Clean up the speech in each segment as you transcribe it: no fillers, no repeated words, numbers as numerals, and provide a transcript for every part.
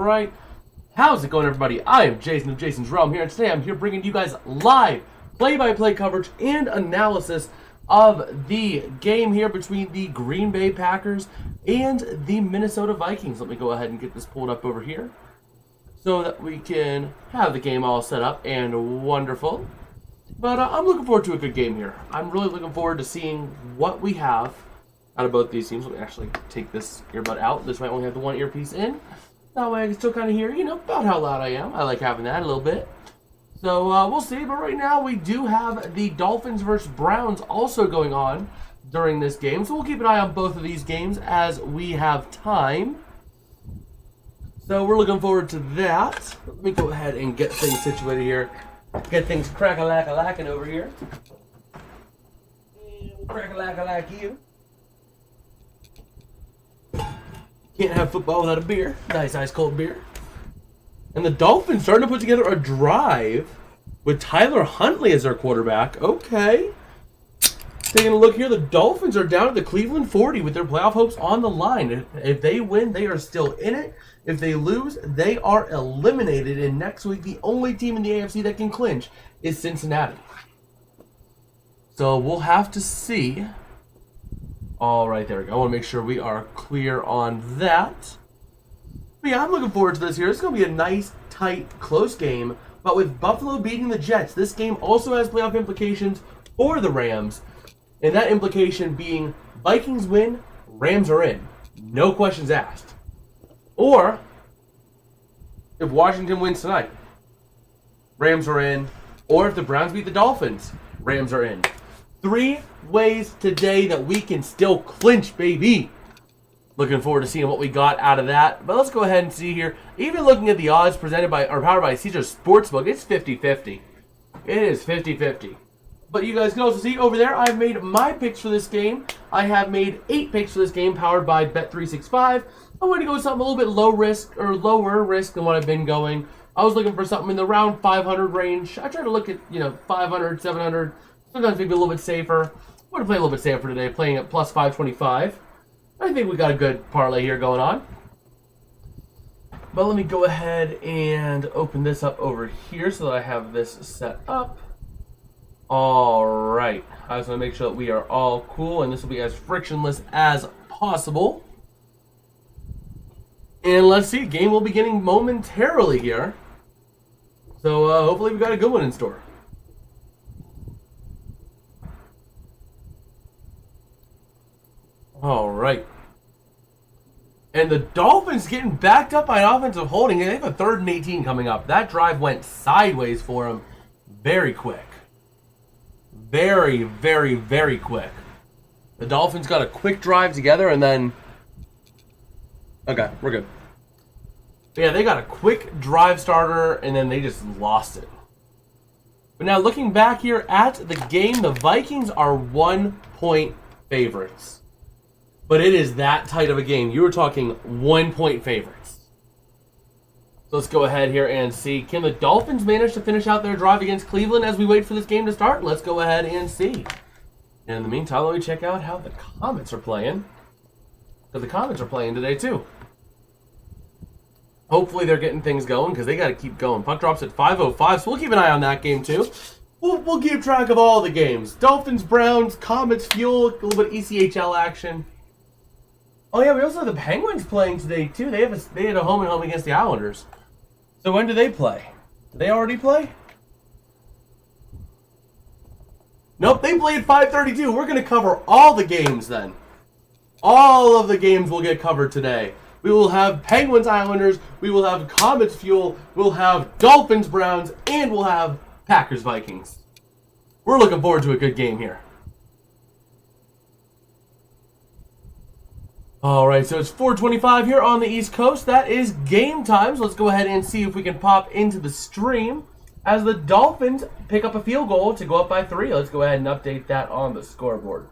right. How's it going, everybody? I am Jason of Jason's Realm here, and today I'm here bringing you guys live play-by-play coverage and analysis of the game here between the Green Bay Packers and the Minnesota Vikings. Let me go ahead and get this pulled up over here so that we can have the game all set up and wonderful. But I'm looking forward to a good game here. I'm really looking forward to seeing what we have out of both these teams. Let me actually take this earbud out. This might only have the one earpiece in. That way I can still kind of hear, about how loud I am. I like having that a little bit. So we'll see. But right now we do have the Dolphins versus Browns also going on during this game. So we'll keep an eye on both of these games as we have time. So we're looking forward to that. Let me go ahead and get things situated here. Get things crack-a-lack-a-lacking over here. And we'll crack-a-lack-a-lack you. Can't have football without a beer. Nice ice cold beer. And the Dolphins starting to put together a drive with Tyler Huntley as their quarterback. Okay. Taking a look here, the Dolphins are down at the Cleveland 40 with their playoff hopes on the line. If they win, they are still in it. If they lose, they are eliminated. And next week, the only team in the AFC that can clinch is Cincinnati. So we'll have to see. All right, there we go. I want to make sure we are clear on that. But yeah, I'm looking forward to this here. It's going to be a nice, tight, close game. But with Buffalo beating the Jets, this game also has playoff implications for the Rams. And that implication being Vikings win, Rams are in. No questions asked. Or, if Washington wins tonight, Rams are in. Or if the Browns beat the Dolphins, Rams are in. 3 ways today that we can still clinch, baby. Looking forward to seeing what we got out of that. But let's go ahead and see here. Even looking at the odds presented by or powered by Caesars Sportsbook, it's 50-50. It is 50-50. But you guys can also see over there, I've made my picks for this game. I have made 8 picks for this game powered by Bet365. I'm going to go with something a little bit lower risk than what I've been going. I was looking for something in the around 500 range. I try to look at, 500, 700. Sometimes maybe a little bit safer. I'm going to play a little bit safer today, playing at plus 525. I think we got a good parlay here going on. But let me go ahead and open this up over here so that I have this set up. All right. I just want to make sure that we are all cool, and this will be as frictionless as possible. And let's see. Game will be beginning momentarily here. So hopefully we've got a good one in store. All right. And the Dolphins getting backed up by an offensive holding. They have a 3rd and 18 coming up. That drive went sideways for them very quick. Very, very, very quick. The Dolphins got a quick drive together and then... Okay, we're good. But yeah, they got a quick drive starter and then they just lost it. But now looking back here at the game, the Vikings are 1-point favorites. But it is that tight of a game. You were talking 1-point favorites. So let's go ahead here and see. Can the Dolphins manage to finish out their drive against Cleveland as we wait for this game to start? Let's go ahead and see. And in the meantime, let me check out how the Comets are playing. Because the Comets are playing today too. Hopefully they're getting things going because they got to keep going. Puck drops at 5:05, so we'll keep an eye on that game too. We'll keep track of all the games. Dolphins, Browns, Comets, Fuel, a little bit of ECHL action. Oh yeah, we also have the Penguins playing today too. They had a home and home against the Islanders. So when do they play? Did they already play? Nope, they play at 5:32. We're going to cover all the games then. All of the games will get covered today. We will have Penguins, Islanders. We will have Comets, Fuel. We'll have Dolphins, Browns. And we'll have Packers, Vikings. We're looking forward to a good game here. All right, so it's 4:25 here on the East Coast. That is game time. So let's go ahead and see if we can pop into the stream as the Dolphins pick up a field goal to go up by 3. Let's go ahead and update that on the scoreboard.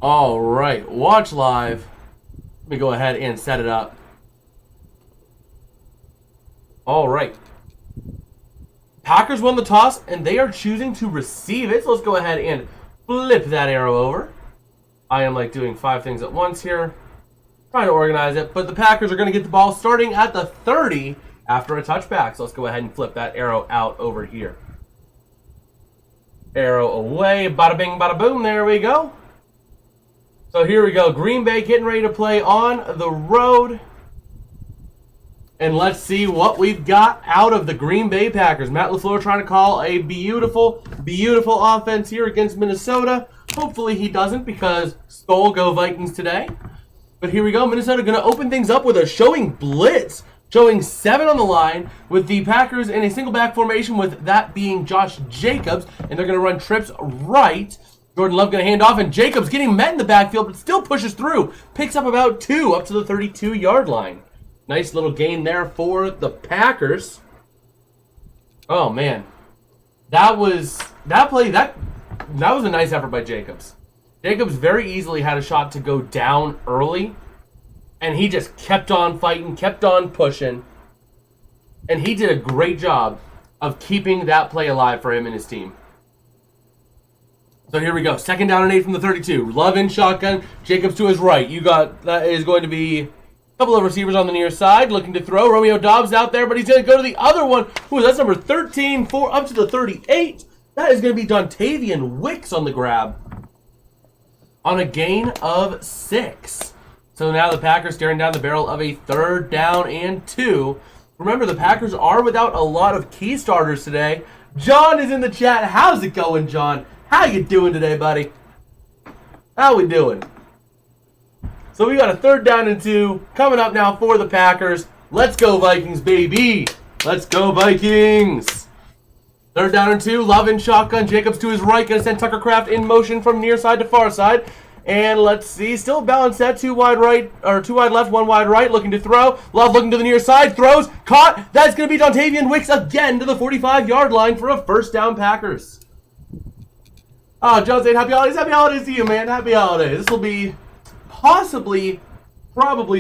All right, watch live. Let me go ahead and set it up. All right. Packers won the toss, and they are choosing to receive it. So let's go ahead and flip that arrow over. I am like doing 5 things at once here. Trying to organize it, but the Packers are going to get the ball starting at the 30 after a touchback. So let's go ahead and flip that arrow out over here. Arrow away, bada bing, bada boom, there we go. So here we go, Green Bay getting ready to play on the road. And let's see what we've got out of the Green Bay Packers. Matt LaFleur trying to call a beautiful, beautiful offense here against Minnesota. Hopefully he doesn't, because Skull go Vikings today. But here we go, Minnesota going to open things up with a showing blitz. Showing 7 on the line with the Packers in a single back formation, with that being Josh Jacobs. And they're going to run trips right. Jordan Love going to hand off, and Jacobs getting met in the backfield, but still pushes through. Picks up about 2 up to the 32-yard line. Nice little gain there for the Packers. Oh, man. That was a nice effort by Jacobs. Jacobs very easily had a shot to go down early. And he just kept on fighting, kept on pushing. And he did a great job of keeping that play alive for him and his team. So here we go. 2nd down and 8 from the 32. Love in shotgun. Jacobs to his right. That is going to be a couple of receivers on the near side looking to throw. Romeo Doubs out there, but he's going to go to the other one. That's number 13, up to the 38. That is going to be Dontavian Wicks on the grab. On a gain of 6. So now the Packers staring down the barrel of a 3rd down and 2. Remember, the Packers are without a lot of key starters today. John is in the chat. How's it going, John? How you doing today, buddy? How we doing? So we got a 3rd down and 2 coming up now for the Packers. Let's go Vikings, baby. Let's go Vikings. 3rd down and 2. Love in shotgun. Jacobs to his right. Going to send Tucker Kraft in motion from near side to far side. And let's see, still balanced at 2 wide right, or 2 wide left, 1 wide right, looking to throw. Love looking to the near side, throws, caught. That's going to be Dontavian Wicks again to the 45-yard line for a 1st down Packers. Oh, John saying happy holidays to you, man. Happy holidays. This will be probably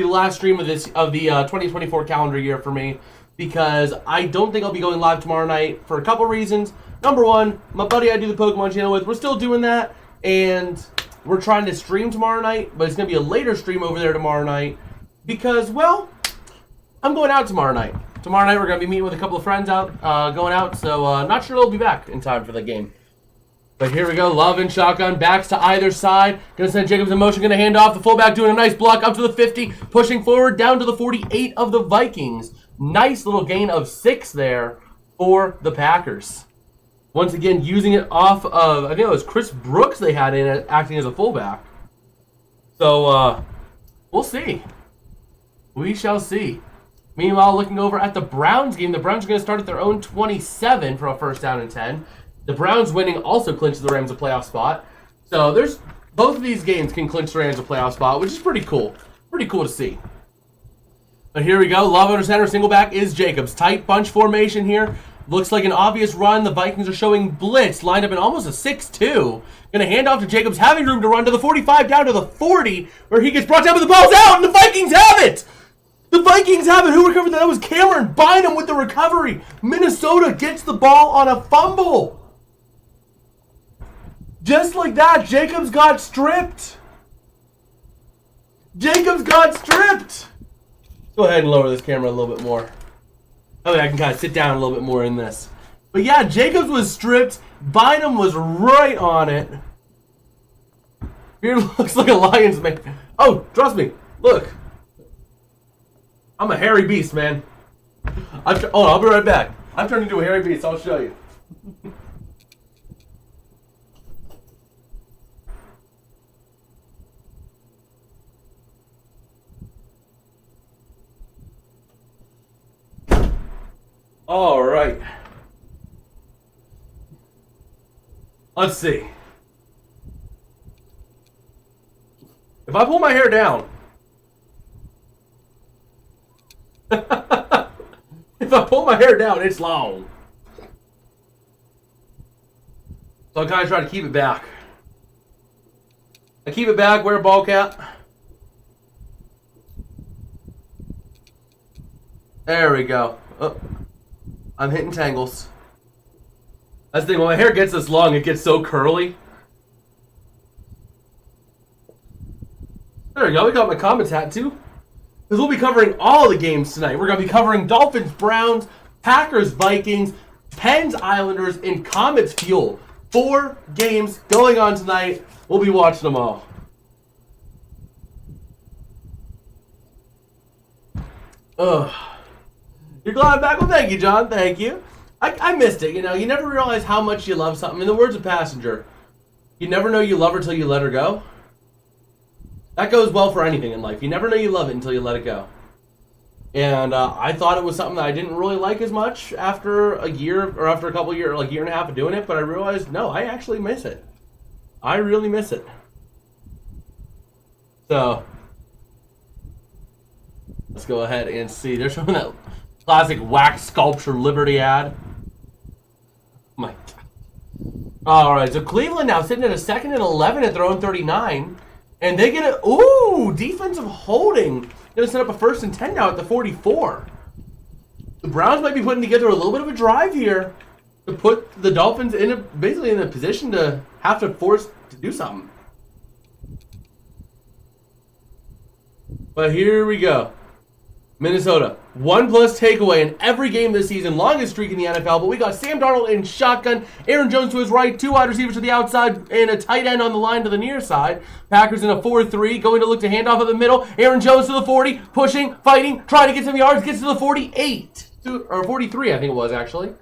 the last stream of the 2024 calendar year for me, because I don't think I'll be going live tomorrow night for a couple reasons. Number one, my buddy I do the Pokemon channel with, we're still doing that, and we're trying to stream tomorrow night, but it's going to be a later stream over there tomorrow night because, well, I'm going out tomorrow night. Tomorrow night we're going to be meeting with a couple of friends going out, so not sure they'll be back in time for the game. But here we go, Love and shotgun, backs to either side. Going to send Jacobs in motion, going to hand off. The fullback doing a nice block up to the 50, pushing forward down to the 48 of the Vikings. Nice little gain of 6 there for the Packers. Once again, using it off of, I think it was Chris Brooks they had in it, acting as a fullback. So, we'll see. We shall see. Meanwhile, looking over at the Browns game, the Browns are going to start at their own 27 for a 1st down and 10. The Browns winning also clinches the Rams a playoff spot. So, both of these games can clinch the Rams a playoff spot, which is pretty cool. Pretty cool to see. But here we go. Love under center, single back is Jacobs. Tight bunch formation here. Looks like an obvious run. The Vikings are showing blitz, lined up in almost a 6-2. Going to hand off to Jacobs, having room to run to the 45, down to the 40, where he gets brought down, but the ball's out, and the Vikings have it! The Vikings have it! Who recovered that? That was Cameron Bynum with the recovery. Minnesota gets the ball on a fumble. Just like that, Jacobs got stripped. Jacobs got stripped! Go ahead and lower this camera a little bit more. Oh, yeah, I can kind of sit down a little bit more in this. But yeah, Jacobs was stripped. Bynum was right on it. Here looks like a Lions man. Oh, trust me. Look. I'm a hairy beast, man. I'll be right back. I'm turned into a hairy beast. I'll show you. All right. Let's see. If I pull my hair down, it's long. So I kind of try to keep it back. I keep it back, wear a ball cap. There we go. Oh. I'm hitting tangles. That's the thing, when my hair gets this long, it gets so curly. There we go, we got my comments hat too. Because we'll be covering all the games tonight. We're going to be covering Dolphins, Browns, Packers, Vikings, Pens, Islanders, and Comets, Fuel. 4 games going on tonight. We'll be watching them all. Ugh. You're glad I'm back? Well, thank you, John. Thank you. I missed it. You know, you never realize how much you love something. In the words of Passenger, you never know you love her till you let her go. That goes well for anything in life. You never know you love it until you let it go. And I thought it was something that I didn't really like as much after a year, or after a couple years, like a year and a half of doing it, but I realized, no, I actually miss it. I really miss it. So, let's go ahead and see. There's some of that classic wax sculpture Liberty ad. Oh my God. Alright, so Cleveland now sitting at a 2nd and 11 at their own 39. And they get a, ooh, defensive holding. Going to set up a 1st and 10 now at the 44. The Browns might be putting together a little bit of a drive here to put the Dolphins basically in a position to have to force to do something. But here we go. Minnesota, 1+ takeaway in every game this season, longest streak in the NFL, but we got Sam Darnold in shotgun, Aaron Jones to his right, 2 wide receivers to the outside, and a tight end on the line to the near side. Packers in a 4-3, going to look to hand off at the middle, Aaron Jones to the 40, pushing, fighting, trying to get some yards, gets to the 48, or 43 I think it was actually.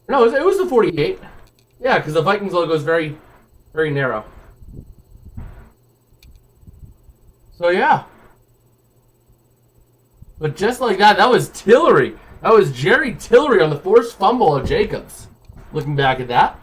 No, it was the 48. Yeah, because the Vikings logo is very, very narrow. So yeah. But just like that, that was Tillery. That was Jerry Tillery on the forced fumble of Jacobs. Looking back at that.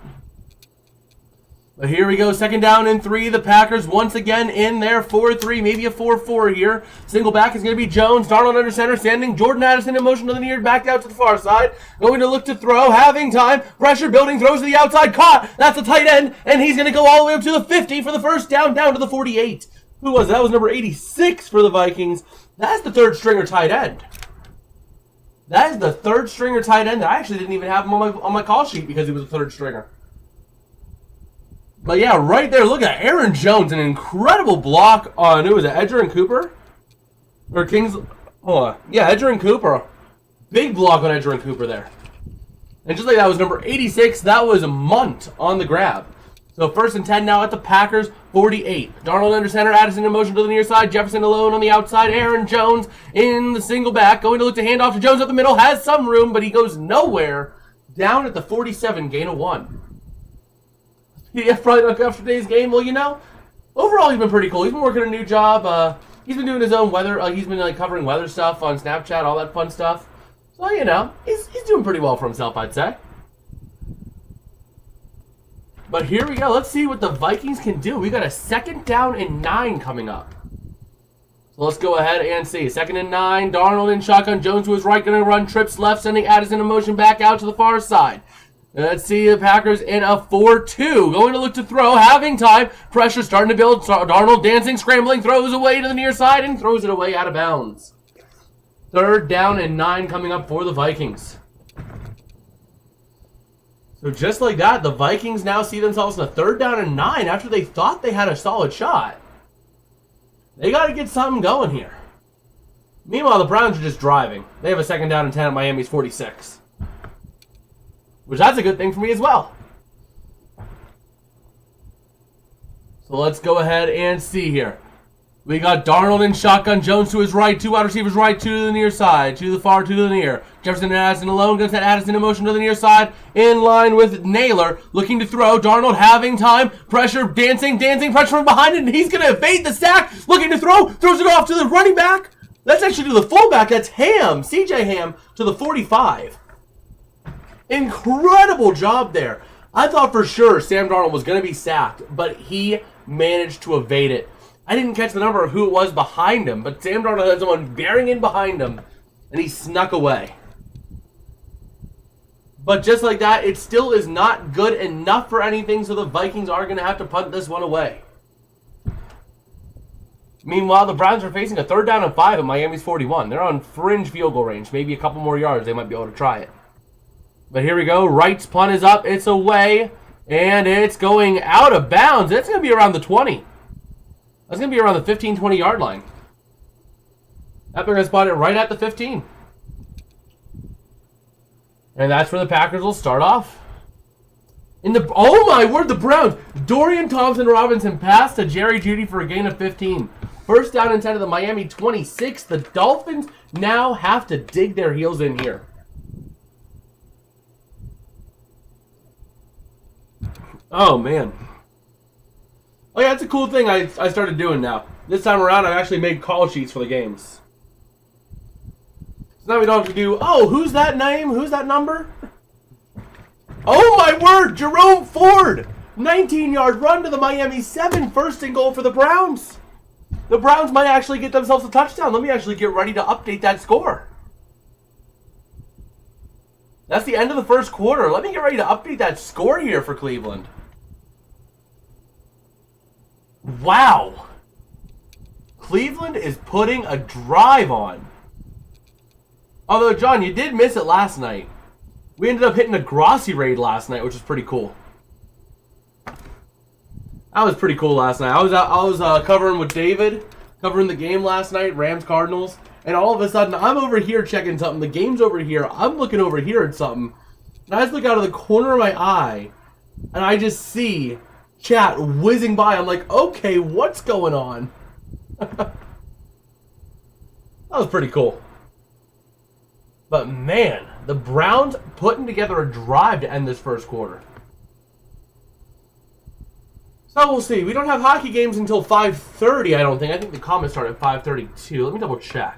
But here we go, 2nd down and 3. The Packers once again in there, 4-3, maybe a 4-4 here. Single back is going to be Jones. Darnold under center, standing. Jordan Addison in motion to the near, backed out to the far side. Going to look to throw, having time. Pressure building, throws to the outside, caught. That's a tight end, and he's going to go all the way up to the 50 for the 1st down, down to the 48. Who was that? That was number 86 for the Vikings. That's the 3rd stringer tight end. That is the 3rd stringer tight end that I actually didn't even have him on my call sheet because he was a 3rd stringer. But yeah, right there, look at Aaron Jones, an incredible block on, who was it, Edger and Cooper? Or Kings, yeah, Edger and Cooper. Big block on Edger and Cooper there. And just like that was number 86, that was a Munt on the grab. So 1st and 10 now at the Packers, 48. Darnold under center, Addison in motion to the near side, Jefferson alone on the outside, Aaron Jones in the single back, going to look to hand off to Jones up the middle, has some room, but he goes nowhere. Down at the 47, gain of 1. PDF probably not after today's game. Well, you know, overall he's been pretty cool. He's been working a new job. He's been doing his own weather. He's been like covering weather stuff on Snapchat, all that fun stuff. So, you know, he's doing pretty well for himself, I'd say. But here we go. Let's see what the Vikings can do. We got a 2nd down and 9 coming up. So let's go ahead and see. 2nd and 9. Darnold in shotgun. Jones to his right. Going to run trips left. Sending Addison in motion back out to the far side. Let's see the Packers in a 4-2. Going to look to throw. Having time. Pressure starting to build. Darnold dancing, scrambling. Throws away to the near side and throws it away out of bounds. 3rd down and 9 coming up for the Vikings. So just like that, the Vikings now see themselves in a 3rd down and 9 after they thought they had a solid shot. They got to get something going here. Meanwhile, the Browns are just driving. They have a 2nd down and 10 at Miami's 46. Which that's a good thing for me as well. So let's go ahead and see here. We got Darnold in shotgun, Jones to his right, 2 wide receivers right, 2 to the near side, to the far, 2 to the near. Jefferson and Addison alone, going to set Addison in motion to the near side, in line with Naylor, looking to throw. Darnold having time, pressure, dancing, pressure from behind it, and he's going to evade the sack, looking to throw, throws it off to the running back. That's actually to the fullback, that's Ham, CJ Ham, to the 45. Incredible job there. I thought for sure Sam Darnold was going to be sacked, but he managed to evade it. I didn't catch the number of who it was behind him, but Sam Darnold had someone bearing in behind him, and he snuck away. But just like that, it still is not good enough for anything, so the Vikings are going to have to punt this one away. Meanwhile, the Browns are facing a 3rd down and 5 at Miami's 41. They're on fringe field goal range. Maybe a couple more yards, they might be able to try it. But here we go. Wright's punt is up. It's away, and it's going out of bounds. It's going to be around the 20. That's going to be around the 15-20 yard line. They're going to spot it right at the 15. And that's where the Packers will start off. Oh my word, the Browns. Dorian Thompson-Robinson pass to Jerry Jeudy for a gain of 15. First down and 10 of the Miami 26. The Dolphins now have to dig their heels in here. Oh, man. Oh, yeah, that's a cool thing I started doing now. This time around, I've actually made call sheets for the games. So now we don't have to do, oh, who's that name? Who's that number? Oh, my word, Jerome Ford. 19-yard run to the Miami 7. First and goal for the Browns. The Browns might actually get themselves a touchdown. Let me actually get ready to update that score. That's the end of the first quarter. Let me get ready to update that score here for Cleveland. Wow. Cleveland is putting a drive on. Although, John, you did miss it last night. We ended up hitting a Grossi raid last night, which was pretty cool. That was pretty cool last night. I was covering with David, covering the game last night, Rams Cardinals, and all of a sudden I'm over here checking something. The game's over here. I'm looking over here at something, and I just look out of the corner of my eye, and I just see chat whizzing by. I'm like, okay, what's going on? That was pretty cool. But man, the Browns putting together a drive to end this first quarter. So we'll see. We don't have hockey games until 5:30, I don't think. I think the comments start at 5:32. Let me double check.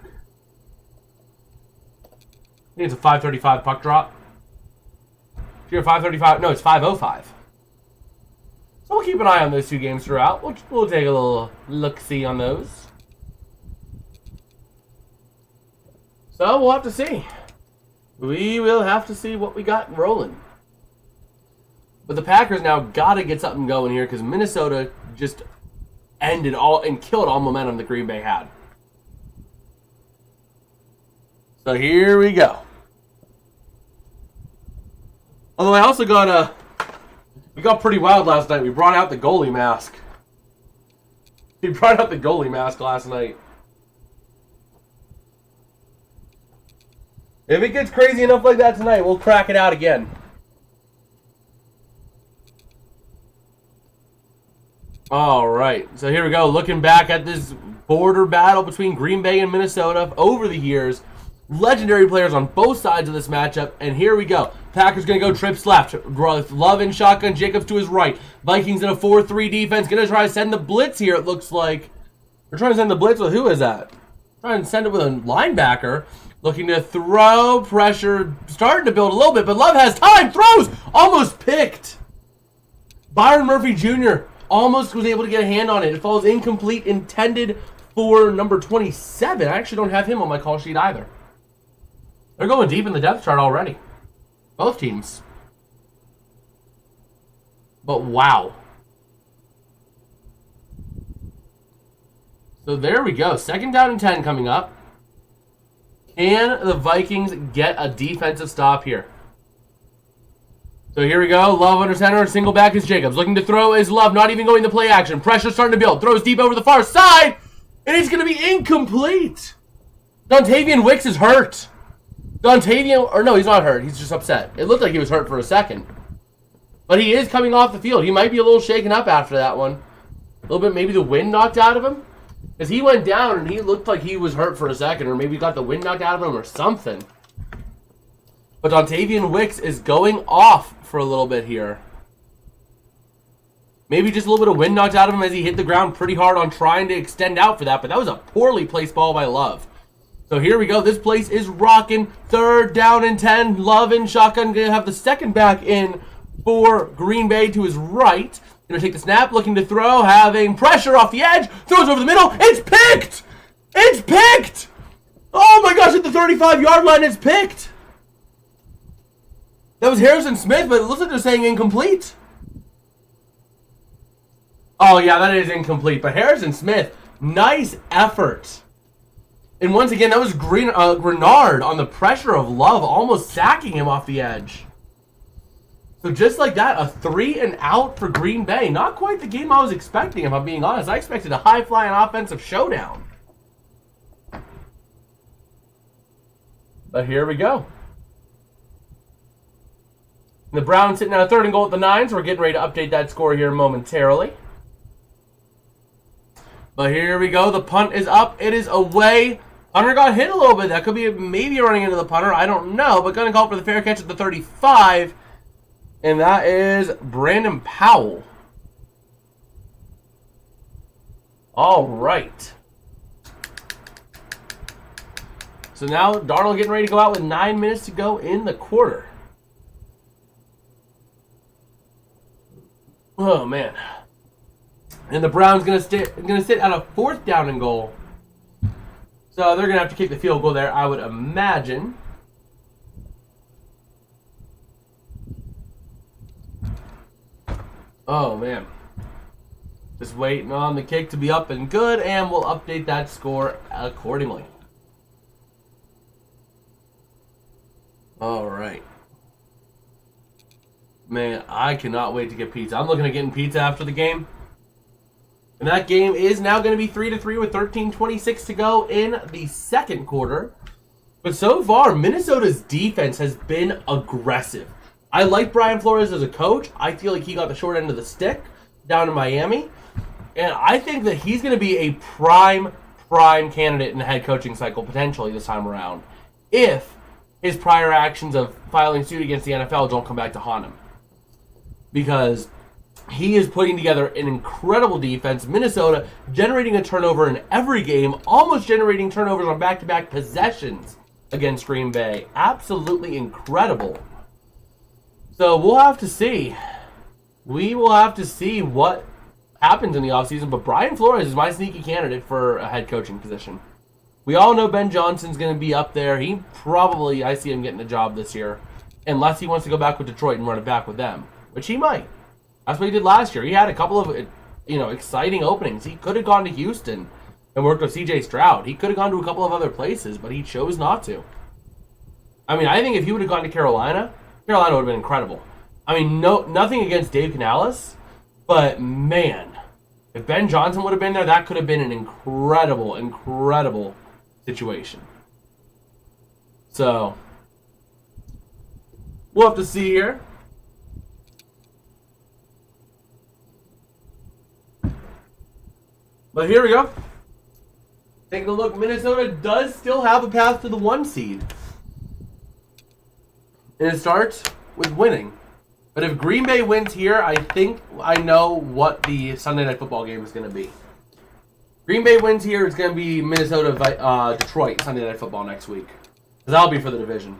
I think it's a 5:35 puck drop. If you're 5:35, no, it's 5:05. So we'll keep an eye on those two games throughout. We'll take a little look-see on those. So we'll have to see. We will have to see what we got rolling. But the Packers now got to get something going here because Minnesota just ended all and killed all momentum that Green Bay had. So here we go. Although I also got we got pretty wild last night. We brought out the goalie mask. We brought out the goalie mask last night. If it gets crazy enough like that tonight, we'll crack it out again. All right, so here we go. Looking back at this border battle between Green Bay and Minnesota over the years. Legendary players on both sides of this matchup, and here we go. Packers going to go trips left. Love in shotgun, Jacobs to his right. Vikings in a 4-3 defense. Going to try to send the blitz here, it looks like. They're trying to send the blitz with, who is that? Trying to send it with a linebacker. Looking to throw, pressure, starting to build a little bit, but Love has time, throws, almost picked. Byron Murphy Jr. almost was able to get a hand on it. It falls incomplete, intended for number 27. I actually don't have him on my call sheet either. They're going deep in the depth chart already. Both teams. But wow. So there we go. Second down and 10 coming up. Can the Vikings get a defensive stop here? So here we go. Love under center. Single back is Jacobs. Looking to throw is Love. Not even going to play action. Pressure starting to build. Throws deep over the far side. And it's going to be incomplete. Dontavian Wicks is hurt. Or no, he's not hurt. He's just upset. It looked like he was hurt for a second. But he is coming off the field. He might be a little shaken up after that one. A little bit, maybe the wind knocked out of him. Because he went down and he looked like he was hurt for a second. Or maybe got the wind knocked out of him or something. But Dontavian Wicks is going off for a little bit here. Maybe just a little bit of wind knocked out of him as he hit the ground pretty hard on trying to extend out for that. But that was a poorly placed ball by Love. So here we go. This place is rocking. Third down and 10. Love in shotgun. Going to have the second back in for Green Bay to his right. Going to take the snap. Looking to throw. Having pressure off the edge. Throws over the middle. It's picked! It's picked! Oh my gosh, at the 35-yard line, it's picked! That was Harrison Smith, but it looks like they're saying incomplete. Oh yeah, that is incomplete. But Harrison Smith, nice effort. And once again, that was Grenard on the pressure of Love, almost sacking him off the edge. So just like that, a 3 and out for Green Bay. Not quite the game I was expecting, if I'm being honest. I expected a high-flying offensive showdown. But here we go. The Browns sitting at 3rd and goal at the 9, so we're getting ready to update that score here momentarily. But here we go. The punt is up. It is away. Punter got hit a little bit. That could be maybe running into the punter. I don't know. But going to call for the fair catch at the 35. And that is Brandon Powell. All right. So now Darnold getting ready to go out with 9 minutes to go in the quarter. Oh, man. And the Browns going to sit at a 4th down and goal. So they're going to have to kick the field goal there, I would imagine. Oh, man. Just waiting on the kick to be up and good, and we'll update that score accordingly. All right. Man, I cannot wait to get pizza. I'm looking at getting pizza after the game. And that game is now going to be 3-3 with 13:26 to go in the 2nd quarter. But so far, Minnesota's defense has been aggressive. I like Brian Flores as a coach. I feel like he got the short end of the stick down in Miami. And I think that he's going to be a prime candidate in the head coaching cycle potentially this time around, if his prior actions of filing suit against the NFL don't come back to haunt him. Because he is putting together an incredible defense. Minnesota generating a turnover in every game, almost generating turnovers on back-to-back possessions against Green Bay. Absolutely incredible. So we'll have to see. We will have to see what happens in the offseason. But Brian Flores is my sneaky candidate for a head coaching position. We all know Ben Johnson's going to be up there. I see him getting the job this year. Unless he wants to go back with Detroit and run it back with them. Which he might. That's what he did last year. He had a couple of, exciting openings. He could have gone to Houston and worked with C.J. Stroud. He could have gone to a couple of other places, but he chose not to. I mean, I think if he would have gone to Carolina would have been incredible. I mean, nothing against Dave Canales, but man, if Ben Johnson would have been there, that could have been an incredible situation. So, we'll have to see here. But here we go. Taking a look, Minnesota does still have a path to the 1 seed. And it starts with winning. But if Green Bay wins here, I think I know what the Sunday Night Football game is going to be. Green Bay wins here, it's going to be Minnesota-Detroit Sunday Night Football next week. Because that'll be for the division.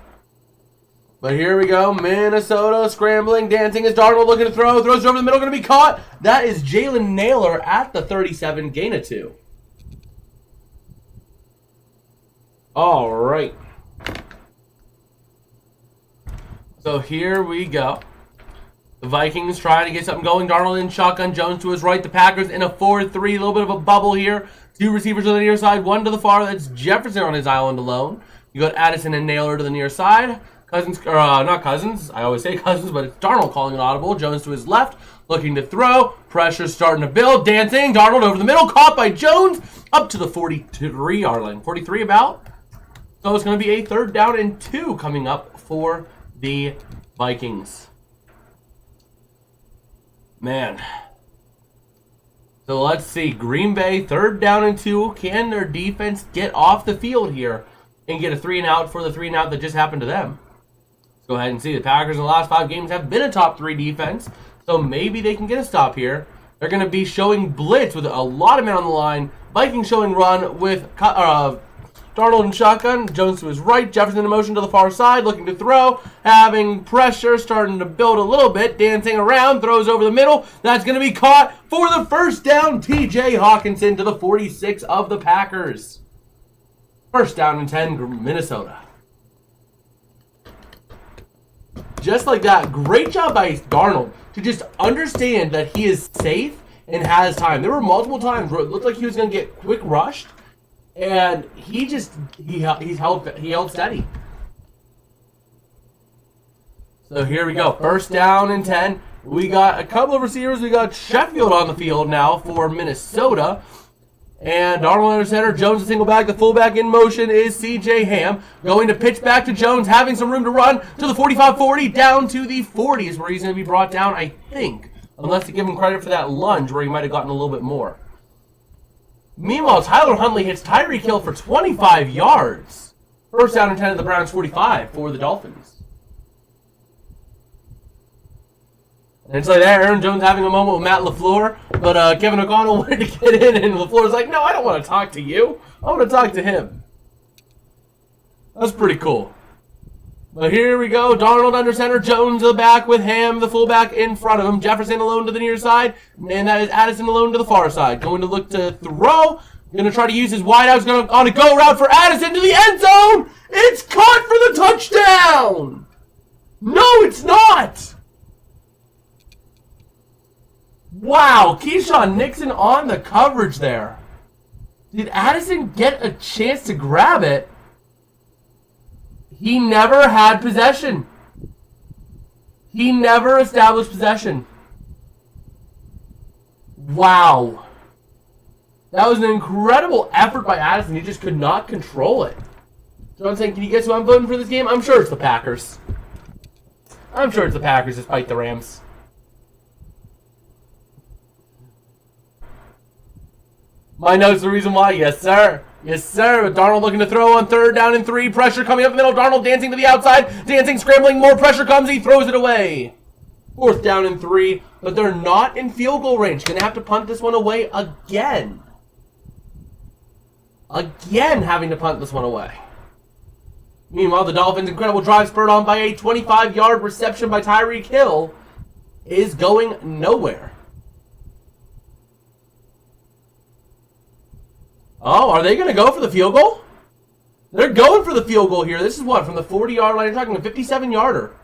But here we go. Minnesota scrambling, dancing as Darnold looking to throw. Throws over the middle, going to be caught. That is Jalen Naylor at the 37, gain of 2. All right. So here we go. The Vikings trying to get something going. Darnold in shotgun. Jones to his right. The Packers in a 4-3. A little bit of a bubble here. 2 receivers on the near side. 1 to the far. That's Jefferson on his island alone. You got Addison and Naylor to the near side. Not Cousins. I always say Cousins, but it's Darnold calling an audible. Jones to his left, looking to throw. Pressure starting to build. Dancing. Darnold over the middle. Caught by Jones. Up to the 43-yard line. 43 about. So it's going to be a 3rd down and 2 coming up for the Vikings. Man. So let's see. Green Bay, 3rd down and 2. Can their defense get off the field here and get a 3-and-out for the 3-and-out that just happened to them? Let's go ahead and see. The Packers in the last 5 games have been a top 3 defense, so maybe they can get a stop here. They're going to be showing blitz with a lot of men on the line. Vikings showing run with Darnold in shotgun. Jones to his right. Jefferson in motion to the far side, looking to throw. Having pressure, starting to build a little bit. Dancing around, throws over the middle. That's going to be caught for the 1st down. T.J. Hawkinson to the 46 of the Packers. 1st down and 10, Minnesota. Just like that, great job by Darnold to just understand that he is safe and has time. There were multiple times where it looked like he was going to get quick rushed, and he held steady. So here we go, 1st down and 10. We got a couple of receivers. We got Sheffield on the field now for Minnesota. And Darnold under center. Jones a single back. The fullback in motion is C.J. Ham. Going to pitch back to Jones, having some room to run to the 45-40, down to the 40s, where he's going to be brought down, I think. Unless you give him credit for that lunge, where he might have gotten a little bit more. Meanwhile, Tyler Huntley hits Tyreek Hill for 25 yards. First down and 10 at the Browns 45 for the Dolphins. And it's like that, Aaron Jones having a moment with Matt LaFleur, but Kevin O'Connell wanted to get in, and LaFleur's like, no, I don't want to talk to you. I want to talk to him. That's pretty cool. But here we go. Darnold under center. Jones the back with Ham, the fullback in front of him. Jefferson alone to the near side, and that is Addison alone to the far side. Going to look to throw. Going to try to use his wideouts. Going on a go route for Addison to the end zone. It's caught for the touchdown. No, it's not. Wow, Keyshawn Nixon on the coverage there. Did Addison get a chance to grab it? He never had possession. He never established possession. Wow. That was an incredible effort by Addison. He just could not control it. John saying, can you guess who I'm voting for this game? I'm sure it's the Packers. I'm sure it's the Packers despite the Rams. My notes the reason why. Yes, sir. Yes, sir. Darnold looking to throw on 3rd down and 3. Pressure coming up the middle. Darnold dancing to the outside. Dancing, scrambling. More pressure comes. He throws it away. 4th down and 3. But they're not in field goal range. Going to have to punt this one away again. Again having to punt this one away. Meanwhile, the Dolphins' incredible drive spurred on by a 25-yard reception by Tyreek Hill is going nowhere. Oh, are they going to go for the field goal? They're going for the field goal here. This is what, from the 40-yard line? You're talking a 57-yarder.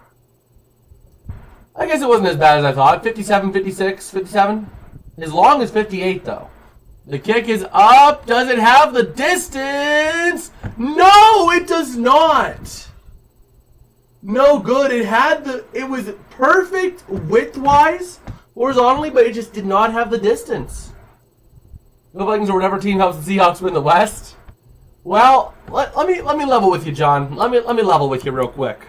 I guess it wasn't as bad as I thought. 57, 56, 57. As long as 58, though. The kick is up. Does it have the distance? No, it does not. No good. It was perfect width-wise, horizontally, but it just did not have the distance. The Vikings or whatever team helps the Seahawks win the West. Well, let me level with you, John. Let me level with you real quick.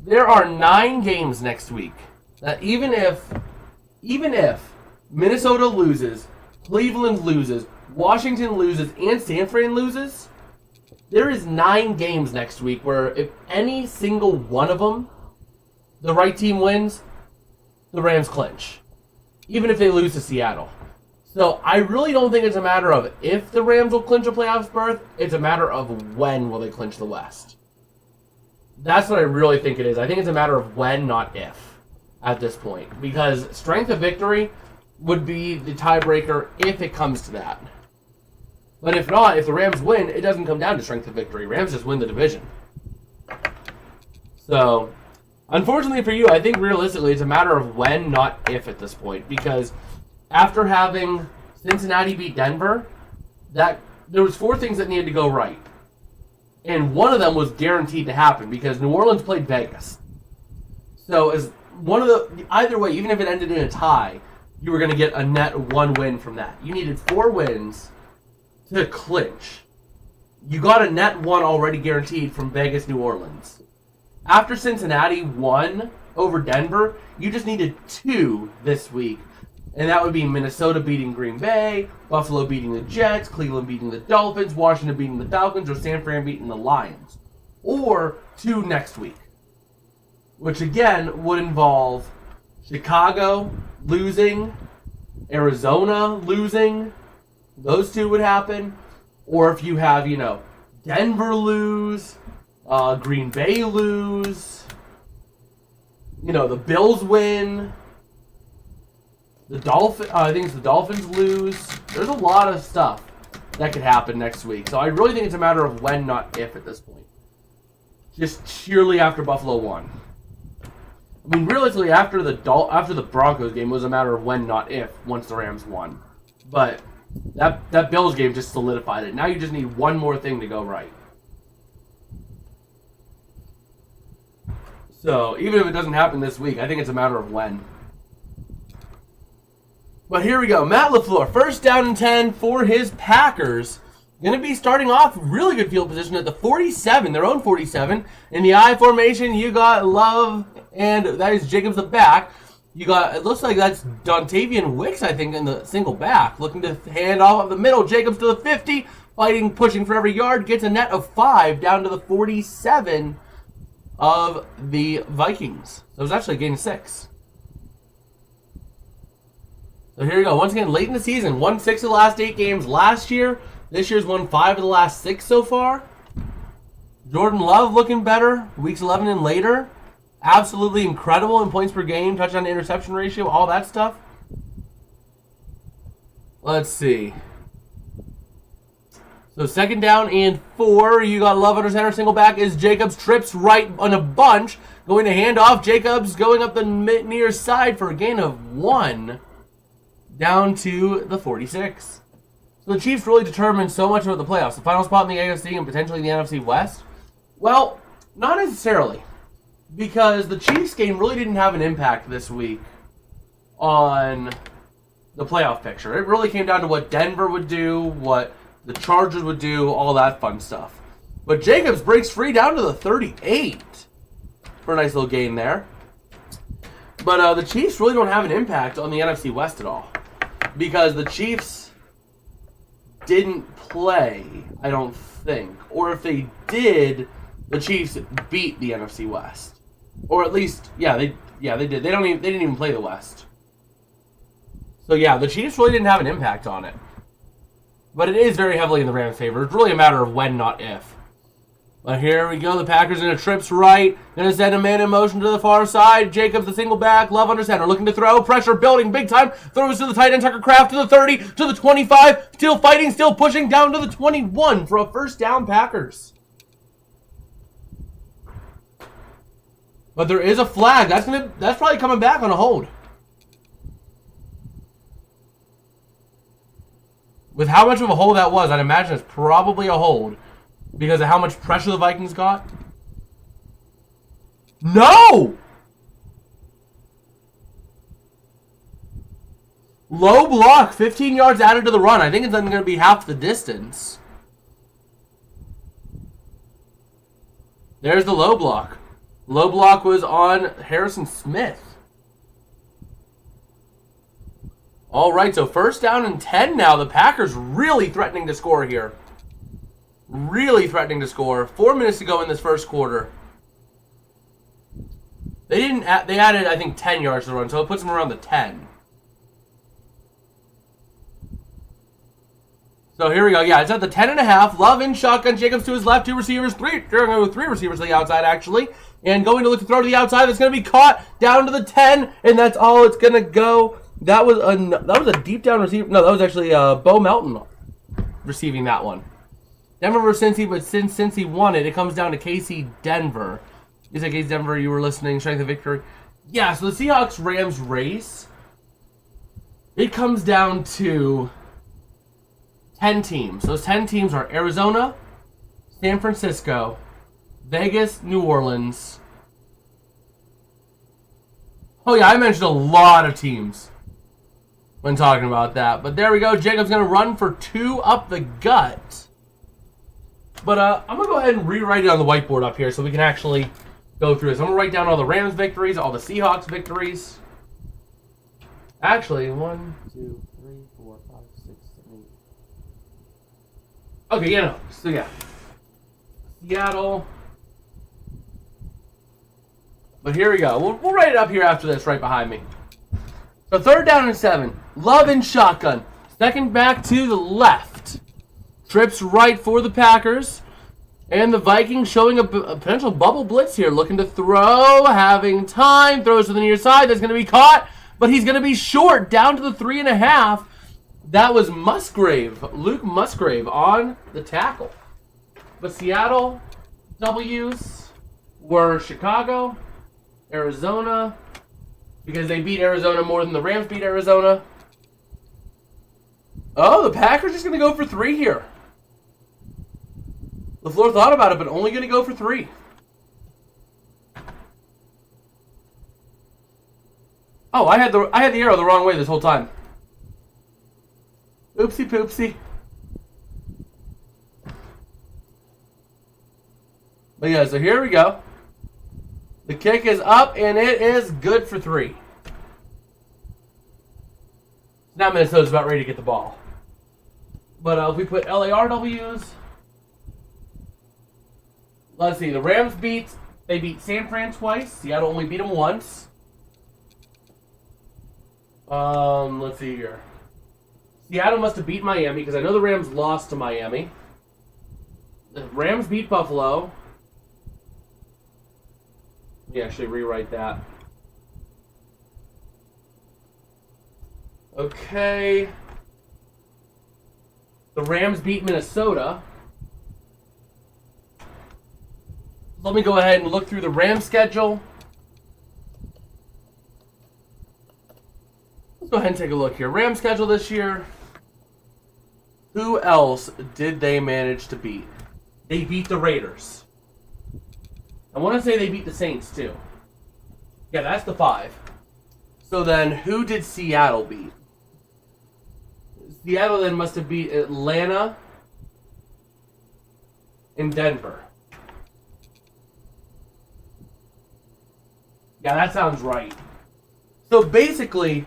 There are 9 games next week. That even if Minnesota loses, Cleveland loses, Washington loses, and San Fran loses, there is 9 games next week where if any single one of them, the right team wins, the Rams clinch. Even if they lose to Seattle. So I really don't think it's a matter of if the Rams will clinch a playoffs berth. It's a matter of when will they clinch the West. That's what I really think it is. I think it's a matter of when, not if, at this point. Because strength of victory would be the tiebreaker if it comes to that. But if not, if the Rams win, it doesn't come down to strength of victory. Rams just win the division. So, unfortunately for you, I think realistically it's a matter of when, not if at this point. Because after having Cincinnati beat Denver, there was 4 things that needed to go right. And one of them was guaranteed to happen because New Orleans played Vegas. So as either way, even if it ended in a tie, you were going to get a net 1 win from that. You needed 4 wins to clinch. You got a net 1 already guaranteed from Vegas, New Orleans. After Cincinnati won over Denver, you just needed 2 this week. And that would be Minnesota beating Green Bay, Buffalo beating the Jets, Cleveland beating the Dolphins, Washington beating the Falcons, or San Fran beating the Lions. Or 2 next week. Which again would involve Chicago losing, Arizona losing. Those 2 would happen. Or if you have, Denver lose, Green Bay lose, the Bills win. I think it's the Dolphins lose. There's a lot of stuff that could happen next week. So I really think it's a matter of when, not if at this point. Just sheerly after Buffalo won. I mean, realistically, after the Broncos game, it was a matter of when, not if, once the Rams won. But that Bills game just solidified it. Now you just need one more thing to go right. So even if it doesn't happen this week, I think it's a matter of when. But here we go. Matt LaFleur, first down and 10 for his Packers. Going to be starting off really good field position at the 47, their own 47. In the I formation, you got Love, and that is Jacobs the back. You got, it looks like that's Dontavian Wicks, I think, in the single back. Looking to hand off up the middle. Jacobs to the 50, fighting, pushing for every yard. Gets a net of 5 down to the 47 of the Vikings. So it was actually a gain of 6. So here we go. Once again, late in the season. Won 6 of the last 8 games last year. This year's won 5 of the last 6 so far. Jordan Love looking better. Weeks 11 and later. Absolutely incredible in points per game. Touchdown to interception ratio. All that stuff. Let's see. So second down and 4. You got Love under center. Single back is Jacobs. Trips right on a bunch. Going to hand off. Jacobs going up the near side for a gain of 1. Down to the 46. So the Chiefs really determined so much about the playoffs. The final spot in the AFC and potentially the NFC West? Well, not necessarily. Because the Chiefs game really didn't have an impact this week on the playoff picture. It really came down to what Denver would do, what the Chargers would do, all that fun stuff. But Jacobs breaks free down to the 38 for a nice little gain there. But the Chiefs really don't have an impact on the NFC West at all. Because the Chiefs didn't play, I don't think. Or if they did, the Chiefs beat the NFC West. Or at least, they did. They didn't even play the West. So yeah, the Chiefs really didn't have an impact on it. But it is very heavily in the Rams' favor. It's really a matter of when, not if. But here we go. The Packers in a trips right. Going to send a man in motion to the far side. Jacobs, the single back. Love under center. Looking to throw. Pressure building big time. Throws to the tight end. Tucker Kraft to the 30. To the 25. Still fighting. Still pushing down to the 21 for a first down Packers. But there is a flag. That's probably coming back on a hold. With how much of a hold that was, I'd imagine it's probably a hold. Because of how much pressure the Vikings got? No! Low block, 15 yards added to the run. I think it's going to be half the distance. There's the low block. Low block was on Harrison Smith. All right, so first down and 10 now. The Packers really threatening to score here. Really threatening to score. 4 minutes to go in this first quarter. They added, I think, 10 yards to the run, so it puts them around the 10. So here we go. Yeah, it's at the 10.5. Love in shotgun. Jacobs to his left. 2 receivers. 3 receivers to the outside, actually. And going to look to throw to the outside. That's going to be caught down to the 10. And that's all it's going to go. That was a deep down receiver. No, that was actually Bo Melton receiving that one. Denver versus Cincy, but since Cincy won it, it comes down to KC Denver. Is it KC Denver? You were listening. Strength of victory. Yeah, so the Seahawks-Rams race, it comes down to 10 teams. Those 10 teams are Arizona, San Francisco, Vegas, New Orleans. Oh yeah, I mentioned a lot of teams when talking about that. But there we go. Jacobs going to run for 2 up the gut. But I'm going to go ahead and rewrite it on the whiteboard up here so we can actually go through this. I'm going to write down all the Rams victories, all the Seahawks victories. Actually, 1, 2, 3, 4, 5, 6, 7, 8. Okay, yeah, no. So, yeah. Seattle. But here we go. We'll write it up here after this, right behind me. So, third down and 7. Love in shotgun. Second back to the left. Trips right for the Packers. And the Vikings showing a potential bubble blitz here. Looking to throw. Having time. Throws to the near side. That's going to be caught. But he's going to be short. Down to the 3.5. That was Musgrave. Luke Musgrave on the tackle. But Seattle W's were Chicago, Arizona. Because they beat Arizona more than the Rams beat Arizona. Oh, the Packers just going to go for 3 here. LaFleur thought about it, but only going to go for 3. Oh, I had the arrow the wrong way this whole time. Oopsie poopsie. But yeah, so here we go. The kick is up, and it is good for 3. Now Minnesota's about ready to get the ball. But if we put LARWs, let's see. The Rams beat San Fran twice. Seattle only beat them once. Let's see here. Seattle must have beat Miami because I know the Rams lost to Miami. The Rams beat Buffalo. Let me actually rewrite that. Okay. The Rams beat Minnesota. Let me go ahead and look through the Rams schedule. Let's go ahead and take a look here. Rams schedule this year. Who else did they manage to beat? They beat the Raiders. I want to say they beat the Saints too. Yeah, that's the 5. So then, who did Seattle beat? Seattle then must have beat Atlanta and Denver. Yeah, that sounds right. So basically,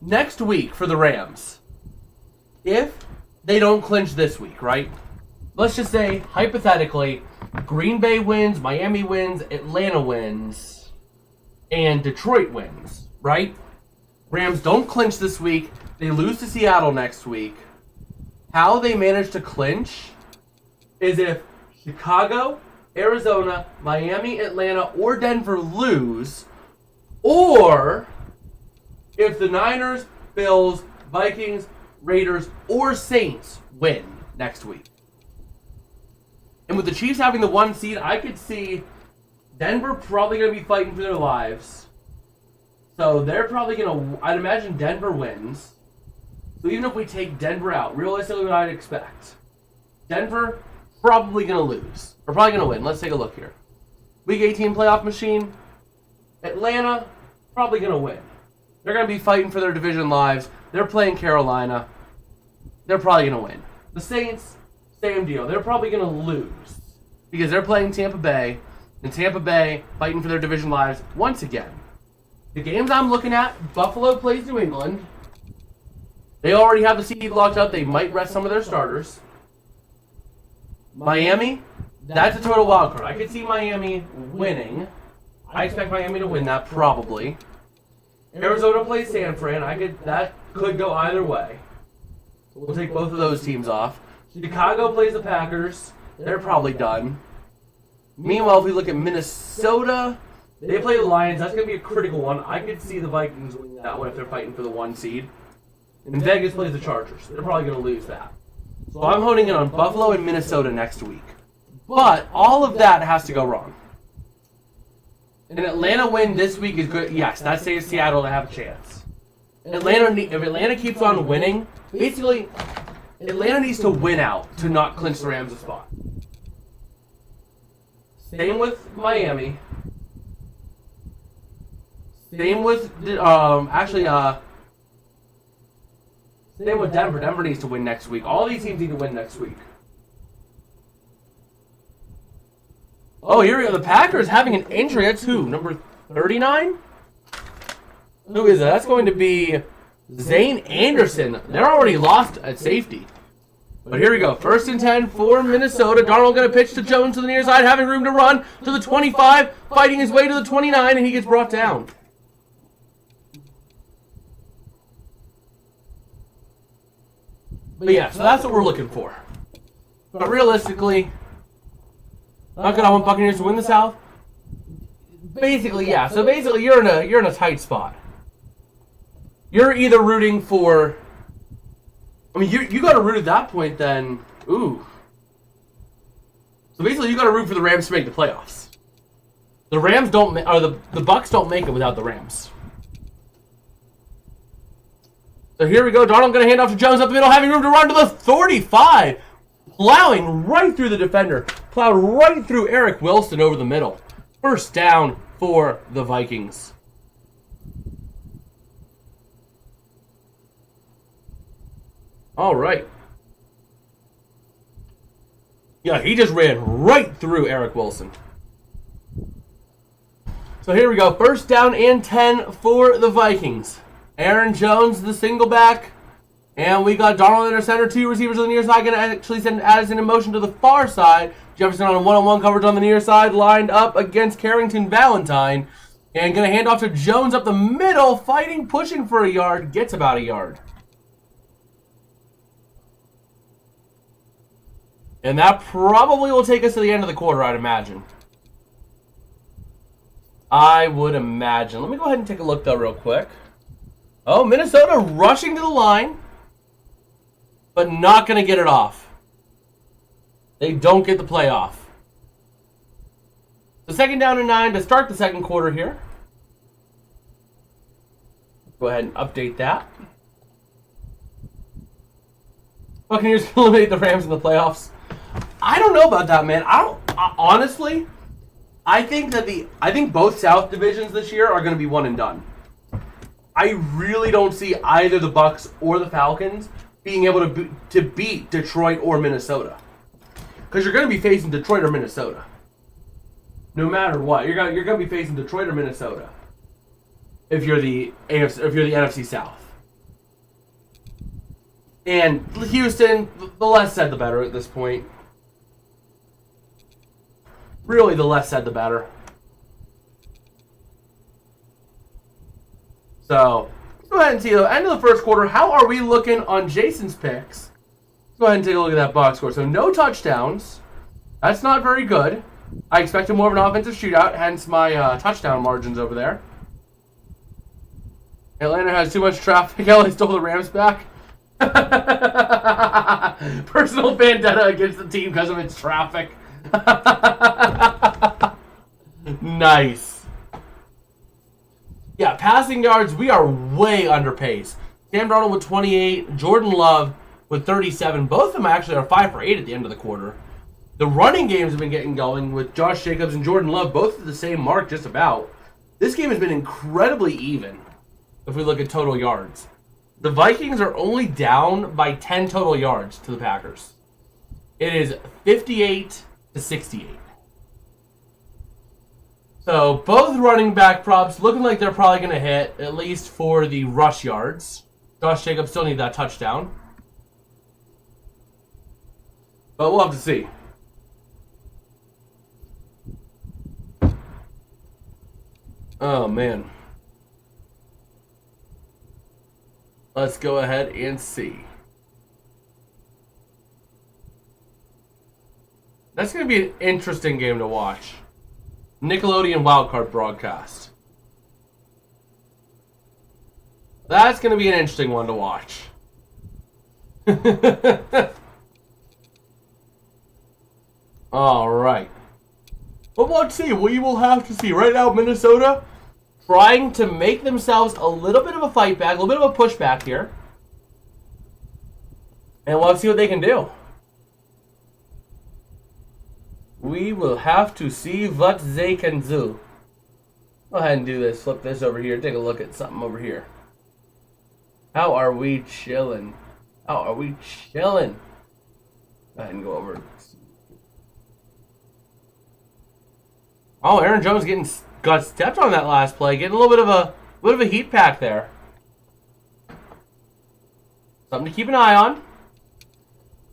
next week for the Rams, if they don't clinch this week, right? Let's just say, hypothetically, Green Bay wins, Miami wins, Atlanta wins, and Detroit wins, right? Rams don't clinch this week. They lose to Seattle next week. How they manage to clinch is if Chicago, Arizona, Miami, Atlanta, or Denver lose, or if the Niners, Bills, Vikings, Raiders, or Saints win next week. And with the Chiefs having the 1 seed, I could see Denver probably going to be fighting for their lives. So they're probably going to, I'd imagine Denver wins. So even if we take Denver out, realistically what I'd expect, Denver probably going to lose. Or probably going to win. Let's take a look here. Week 18 playoff machine. Atlanta, probably going to win. They're going to be fighting for their division lives. They're playing Carolina. They're probably going to win. The Saints, same deal. They're probably going to lose because they're playing Tampa Bay, and Tampa Bay fighting for their division lives once again. The games I'm looking at, Buffalo plays New England. They already have the seed locked up. They might rest some of their starters. Miami, that's a total wild card. I could see Miami winning. I expect Miami to win that probably. Arizona plays San Fran. That could go either way. We'll take both of those teams off. Chicago plays the Packers. They're probably done. Meanwhile, if we look at Minnesota, they play the Lions. That's going to be a critical one. I could see the Vikings winning that one if they're fighting for the 1 seed. And Vegas plays the Chargers. They're probably going to lose that. So I'm honing in on Buffalo and Minnesota next week. But all of that has to go wrong. An Atlanta win this week is good. Yes, that saves Seattle to have a chance. If Atlanta keeps on winning, basically, Atlanta needs to win out to not clinch the Rams a spot. Same with Miami. Same with same with Denver. Denver needs to win next week. All these teams need to win next week. Oh, here we go. The Packers having an injury. That's who? Number 39? Who is that? That's going to be Zane Anderson. They're already lost at safety. But here we go. 1st and 10 for Minnesota. Darnold going to pitch to Jones to the near side, having room to run to the 25, fighting his way to the 29, and he gets brought down. But yeah, so that's what we're looking for. But realistically, not gonna want Buccaneers to win the South. Basically, yeah. So basically, you're in a tight spot. You're either rooting for. I mean, you got to root at that point. Then, ooh. So basically, you got to root for the Rams to make the playoffs. The Rams don't, or the Bucs don't make it without the Rams. So here we go. Darnold going to hand off to Jones up the middle, having room to run to the 35. Plowing right through the defender. Plowed right through Eric Wilson over the middle. 1st down for the Vikings. All right. Yeah, he just ran right through Eric Wilson. So here we go. First down and 10 for the Vikings. Aaron Jones, the single back. And we got Darnold under center. Two receivers on the near side. Going to actually send Addison in motion to the far side. Jefferson on a one-on-one coverage on the near side. Lined up against Carrington Valentine. And going to hand off to Jones up the middle. Fighting, pushing for a yard. Gets about a yard. And that probably will take us to the end of the quarter, I'd imagine. I would imagine. Let me go ahead and take a look, though, real quick. Oh, Minnesota rushing to the line, but not going to get it off. They don't get the play off. So second down and 9 to start the second quarter here. Go ahead and update that. Buccaneers eliminate the Rams in the playoffs. I don't know about that, man. Honestly, I think both South divisions this year are going to be one and done. I really don't see either the Bucs or the Falcons being able to beat Detroit or Minnesota, because you're going to be facing Detroit or Minnesota. No matter what, you're going to be facing Detroit or Minnesota if you're the NFC South. And Houston, the less said the better at this point. Really, the less said the better. So, let's go ahead and see the end of the first quarter. How are we looking on Jason's picks? Let's go ahead and take a look at that box score. So, no touchdowns. That's not very good. I expected more of an offensive shootout, hence my touchdown margins over there. Atlanta has too much traffic. LA stole the Rams back. Personal vendetta against the team because of its traffic. Nice. Yeah, passing yards, we are way under pace. Sam Darnold with 28, Jordan Love with 37. Both of them actually are 5 for 8 at the end of the quarter. The running games have been getting going with Josh Jacobs and Jordan Love, both at the same mark just about. This game has been incredibly even if we look at total yards. The Vikings are only down by 10 total yards to the Packers. It is 58-68. So both running back props looking like they're probably going to hit, at least for the rush yards. Josh Jacobs still need that touchdown. But we'll have to see. Oh, man. Let's go ahead and see. That's going to be an interesting game to watch. Nickelodeon wildcard broadcast. That's going to be an interesting one to watch. All right. But let's see. We will have to see. Right now, Minnesota trying to make themselves a little bit of a fight back, a little bit of a pushback here. And we'll have to see what they can do. We will have to see what they can do. Go ahead and do this. Flip this over here. Take a look at something over here. How are we chilling? How are we chilling? Go ahead and go over. Oh, Aaron Jones got stepped on that last play, getting a little bit of a heat pack there. Something to keep an eye on.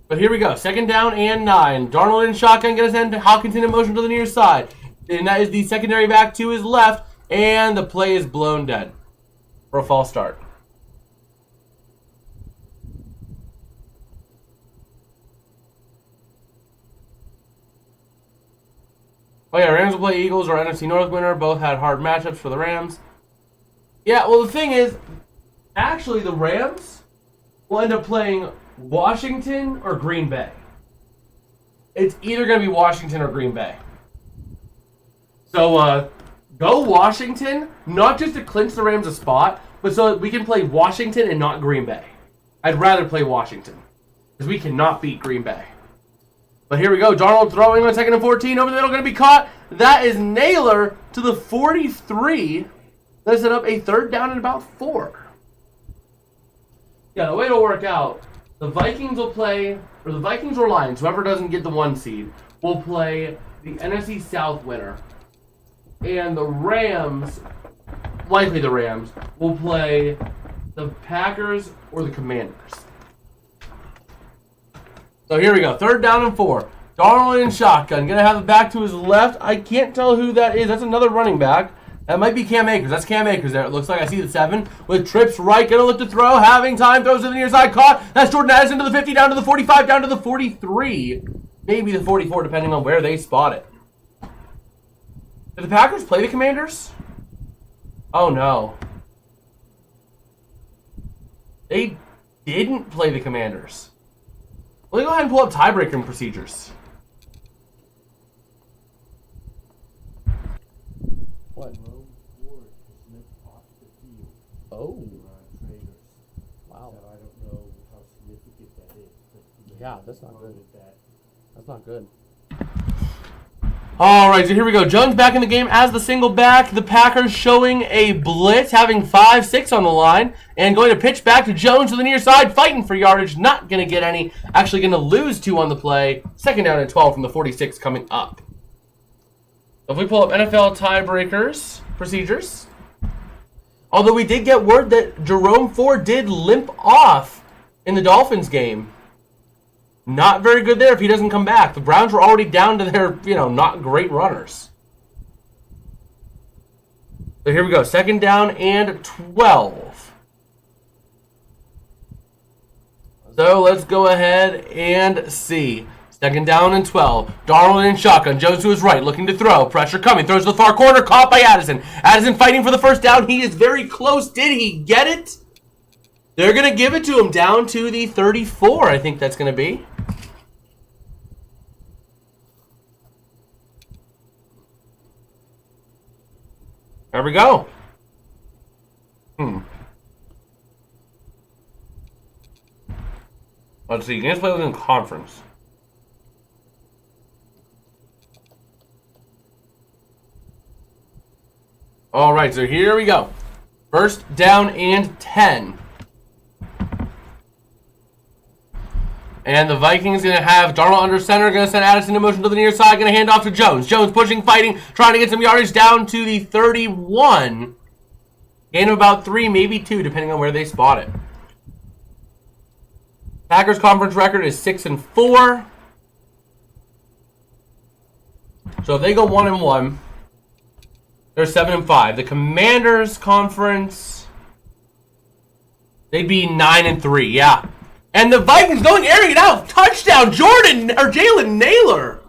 But here we go. Second down and 9. Darnold in shotgun, going to send Hockenson in motion to the near side. And that is the secondary back to his left. And the play is blown dead for a false start. Oh yeah, Rams will play Eagles or NFC North winner. Both had hard matchups for the Rams. Yeah, well the thing is, actually the Rams will end up playing Washington or Green Bay. It's either going to be Washington or Green Bay. So, go Washington, not just to clinch the Rams a spot, but so that we can play Washington and not Green Bay. I'd rather play Washington, because we cannot beat Green Bay. But here we go. Darnold throwing on 2nd and 14. Over the middle, going to be caught. That is Naylor to the 43. That set up a third down and about 4. Yeah, the way it'll work out The Vikings will play, or the Vikings or Lions, whoever doesn't get the 1 seed, will play the NFC South winner. And the Rams, likely the Rams, will play the Packers or the Commanders. So here we go. 3rd down and 4. Darnold in shotgun. Going to have it back to his left. I can't tell who that is. That's another running back. That might be Cam Akers. That's Cam Akers there. It looks like I see the 7 with trips right. Going to look to throw. Having time. Throws to the near side. Caught. That's Jordan Addison to the 50. Down to the 45. Down to the 43. Maybe the 44 depending on where they spot it. Did the Packers play the Commanders? Oh no. They didn't play the Commanders. Let me go ahead and pull up tiebreaking procedures. What? Oh. Wow. I don't know how significant that is. Yeah, that's not good. That's not good. All right, so here we go. Jones back in the game as the single back. The Packers showing a blitz, having 5-6 on the line, and going to pitch back to Jones to the near side, fighting for yardage. Not going to get any. Actually going to lose 2 on the play. 2nd down and 12 from the 46 coming up. If we pull up NFL tiebreakers procedures, although we did get word that Jerome Ford did limp off in the Dolphins game. Not very good there if he doesn't come back. The Browns were already down to their, not great runners. So here we go. 2nd down and 12. So let's go ahead and see. 2nd down and 12. Darnold in shotgun. Jones to his right, looking to throw. Pressure coming. Throws to the far corner. Caught by Addison. Addison fighting for the 1st down. He is very close. Did he get it? They're going to give it to him down to the 34, I think that's going to be. There we go. Let's see. Games played within conference. All right, so here we go. 1st down and 10. And the Vikings going to have Darnold under center. Going to send Addison in motion to the near side. Going to hand off to Jones. Jones pushing, fighting, trying to get some yardage down to the 31. Gain of about 3, maybe 2, depending on where they spot it. Packers conference record is 6-4. So if they go 1-1, they're 7-5. The Commanders conference, they'd be 9-3. Yeah. And the Vikings airing it out. Touchdown, Jalen Naylor.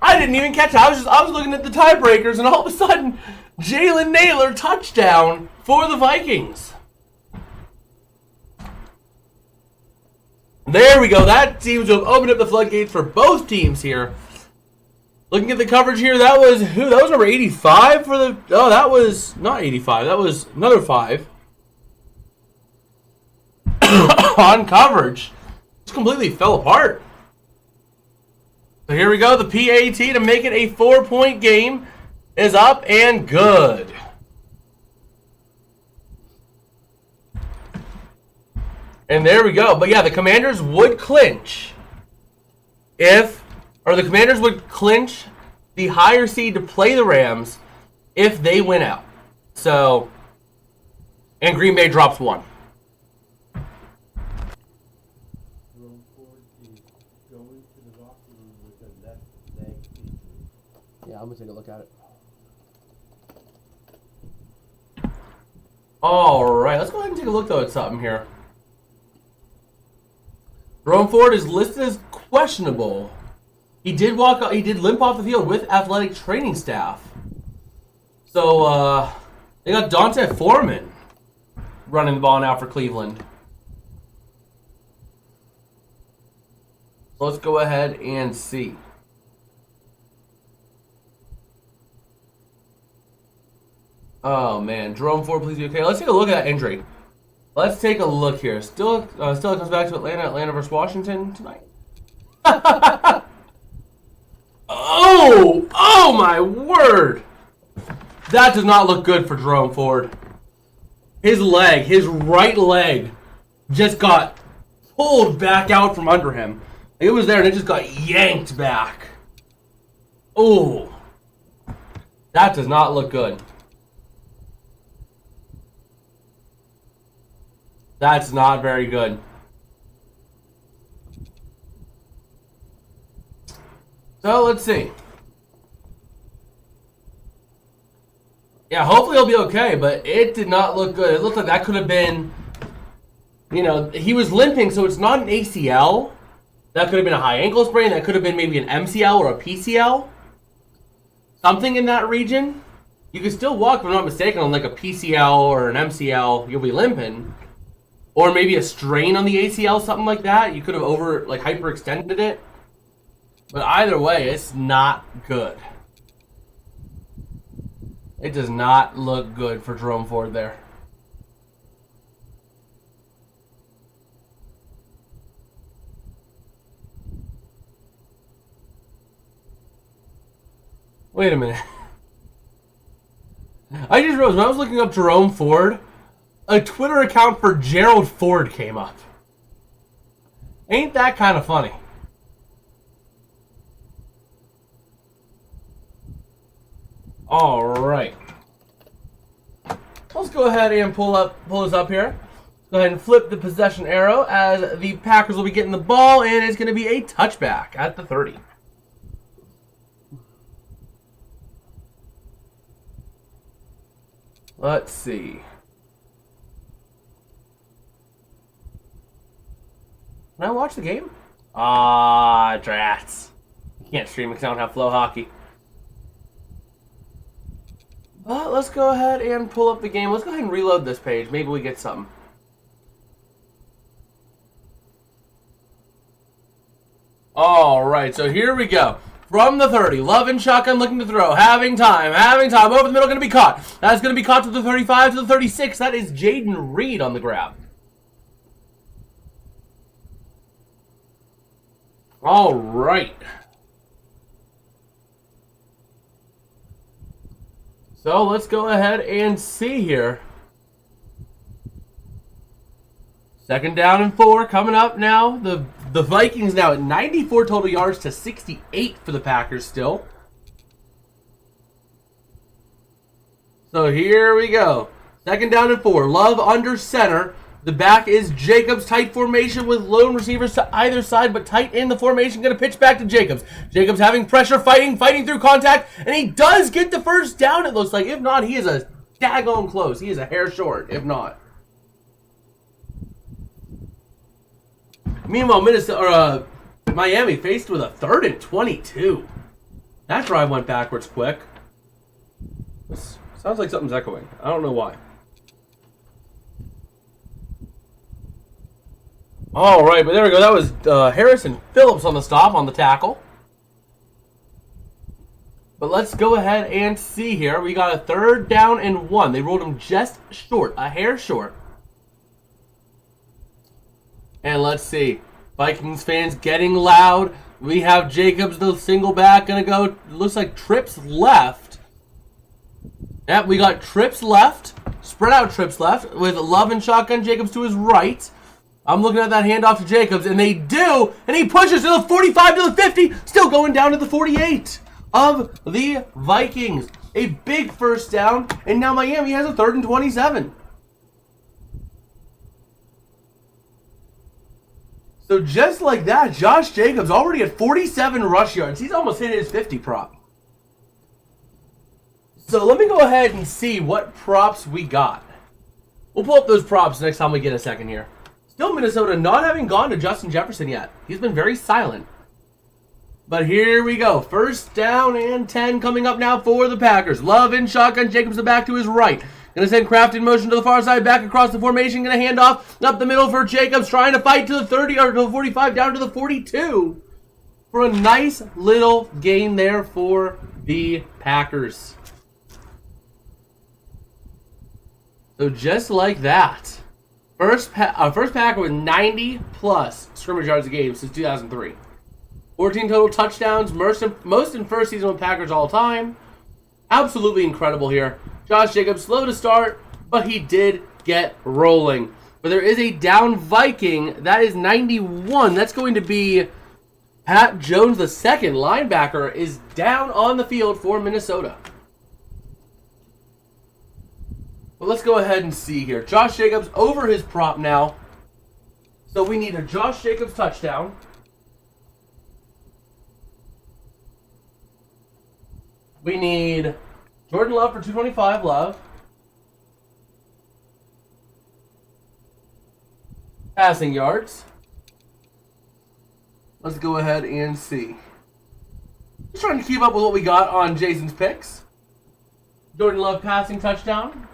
I didn't even catch it. I was looking at the tiebreakers, and all of a sudden, Jalen Naylor touchdown for the Vikings. There we go. That seems to have opened up the floodgates for both teams here. Looking at the coverage here, that was who? That was number 85 for the. Oh, that was not 85. That was another 5. On coverage. Just completely fell apart. So here we go. The PAT to make it a 4-point game is up and good. And there we go. But yeah, the Commanders would clinch the Commanders would clinch the higher seed to play the Rams if they win out. So, and Green Bay drops 1. Yeah, I'm going to take a look at it. All right, let's go ahead and take a look, though, at something here. Jerome Ford is listed as questionable. He did limp off the field with athletic training staff. So, they got Dante Foreman running the ball now for Cleveland. So let's go ahead and see. Oh man, Jerome Ford, please be okay. Let's take a look at that injury. Let's take a look here. Still comes back to Atlanta versus Washington tonight. Oh my word! That does not look good for Jerome Ford. His right leg, just got pulled back out from under him. It was there and it just got yanked back. Oh, that does not look good. That's not very good. So let's see. Yeah, hopefully he'll be okay, but it did not look good. It looked like that could have been, you know, he was limping, so it's not an ACL. That could have been a high ankle sprain. That could have been maybe an MCL or a PCL. Something in that region. You could still walk, if I'm not mistaken, on like a PCL or an MCL. You'll be limping. Or maybe a strain on the ACL, something like that. You could have hyperextended it. But either way, it's not good. It does not look good for Jerome Ford there. Wait a minute. I just realized when I was looking up Jerome Ford, a Twitter account for Gerald Ford came up. Ain't that kind of funny? All right. Let's go ahead and pull this up here. Go ahead and flip the possession arrow as the Packers will be getting the ball, and it's going to be a touchback at the 30. Let's see. Can I watch the game? Ah, drats. I can't stream because I don't have Flow Hockey. But let's go ahead and pull up the game. Let's go ahead and reload this page. Maybe we get something. Alright, so here we go. From the 30, Love and shotgun looking to throw. Having time. Over the middle, going to be caught. That's going to be caught to the 35, to the 36. That is Jaden Reed on the grab. Alright. So let's go ahead and see here. 2nd down and 4 coming up now. The Vikings now at 94 total yards to 68 for the Packers still. So here we go. 2nd down and 4. Love under center. The back is Jacobs. Tight formation with lone receivers to either side, but tight in the formation. Going to pitch back to Jacobs. Jacobs having pressure, fighting through contact, and he does get the first down, it looks like. If not, he is a daggone close. He is a hair short, if not. Meanwhile, Miami faced with a 3rd and 22. That drive went backwards quick. This sounds like something's echoing. I don't know why. All right, but there we go. That was Harrison Phillips on the stop, on the tackle. But let's go ahead and see here. We got a 3rd down and 1. They rolled him just short, a hair short. And let's see. Vikings fans getting loud. We have Jacobs, the single back, going to go. Looks like trips left. Yep, we got trips left. Spread out trips left with Love and shotgun. Jacobs to his right. I'm looking at that handoff to Jacobs, and they do, and he pushes to the 45, to the 50, still going down to the 48 of the Vikings. A big first down, and now Miami has a 3rd and 27. So just like that, Josh Jacobs already at 47 rush yards. He's almost hit his 50 prop. So let me go ahead and see what props we got. We'll pull up those props next time we get a second here. Still Minnesota not having gone to Justin Jefferson yet. He's been very silent. But here we go. 1st down and 10 coming up now for the Packers. Love in shotgun. Jacobs the back to his right. Going to send Kraft in motion to the far side. Back across the formation. Going to hand off up the middle for Jacobs. Trying to fight to the 30 or to the 45 down to the 42. For a nice little gain there for the Packers. So just like that. First Packer with 90-plus scrimmage yards a game since 2003. 14 total touchdowns, most in first season with Packers all time. Absolutely incredible here. Josh Jacobs, slow to start, but he did get rolling. But there is a down Viking. That is 91. That's going to be Pat Jones, the second linebacker, is down on the field for Minnesota. Well, let's go ahead and see here. Josh Jacobs over his prop now. So we need a Josh Jacobs touchdown. We need Jordan Love for 225 Love. Passing yards. Let's go ahead and see. Just trying to keep up with what we got on Jason's picks. Jordan Love passing touchdown.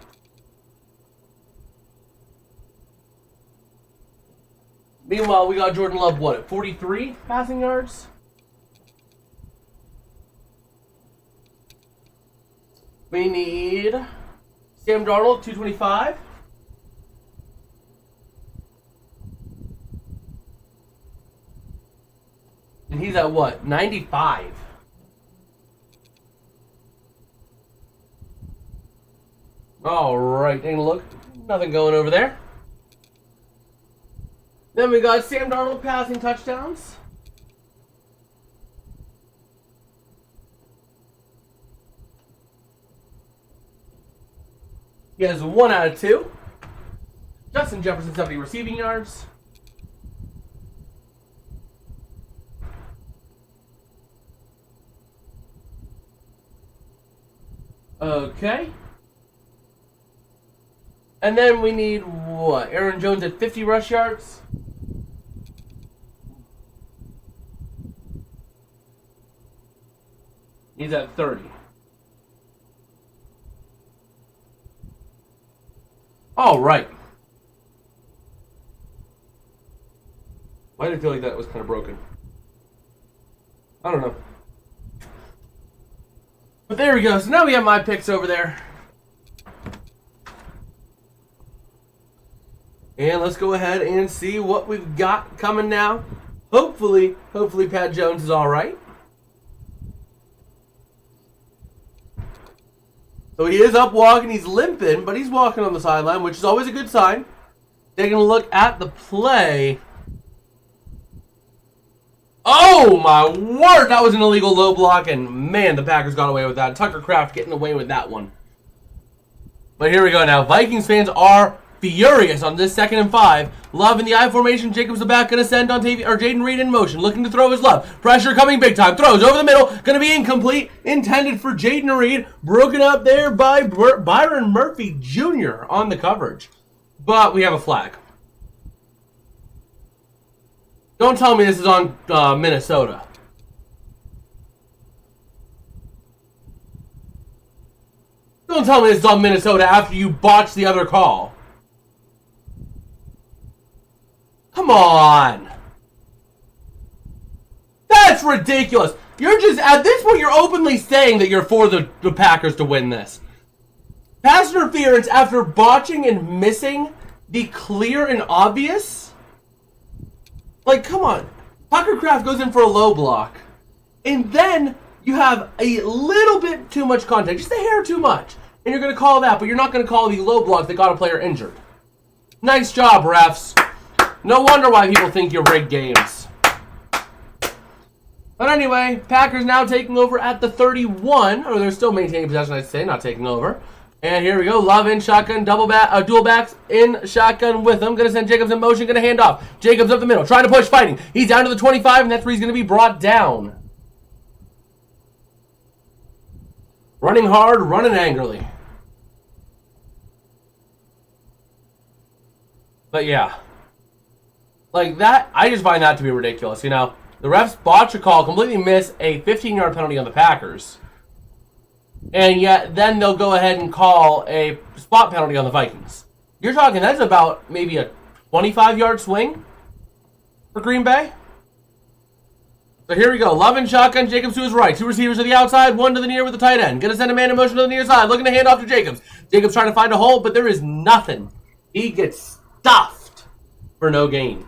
Meanwhile, we got Jordan Love, what, at 43 passing yards? We need Sam Darnold, 225. And he's at what? 95. Alright, taking a look. Nothing going over there. Then we got Sam Darnold passing touchdowns. He has 1 out of 2. Justin Jefferson, 70 receiving yards. Okay. And then we need what? Aaron Jones at 50 rush yards. He's at 30. All right. Why did I feel like that was kind of broken? I don't know. But there we go. So now we have my picks over there. And let's go ahead and see what we've got coming now. Hopefully Pat Jones is all right. So he is up walking. He's limping, but he's walking on the sideline, which is always a good sign. Taking a look at the play. Oh, my word. That was an illegal low block, and, man, the Packers got away with that. Tucker Kraft getting away with that one. But here we go now. Vikings fans are furious on this 2nd and 5. Love in the I formation. Jacobs the back. Going to send on Jaden Reed in motion. Looking to throw his love. Pressure coming big time. Throws over the middle. Going to be incomplete. Intended for Jaden Reed. Broken up there by Byron Murphy Jr. on the coverage. But we have a flag. Don't tell me this is on Minnesota. Don't tell me this is on Minnesota after you botched the other call. Come on. That's ridiculous. You're just, at this point, you're openly saying that you're for the Packers to win this. Pass interference after botching and missing the clear and obvious? Like, come on. Tucker Kraft goes in for a low block. And then you have a little bit too much contact. Just a hair too much. And you're going to call that, but you're not going to call the low block that got a player injured. Nice job, refs. No wonder why people think you rigged games. But anyway, Packers now taking over at the 31. Or they're still maintaining possession, I'd say, not taking over. And here we go. Love in shotgun, dual backs in shotgun with them. Going to send Jacobs in motion, going to hand off. Jacobs up the middle, trying to push, fighting. He's down to the 25, and that's where he's going to be brought down. Running hard, running angrily. But yeah. Like that, I just find that to be ridiculous, you know. The refs botch a call, completely miss a 15-yard penalty on the Packers. And yet, then they'll go ahead and call a spot penalty on the Vikings. You're talking, that's about maybe a 25-yard swing for Green Bay. So here we go. Love and shotgun, Jacobs to his right. 2 receivers to the outside, 1 to the near with the tight end. Going to send a man in motion to the near side. Looking to hand off to Jacobs. Jacobs trying to find a hole, but there is nothing. He gets stuffed for no gain.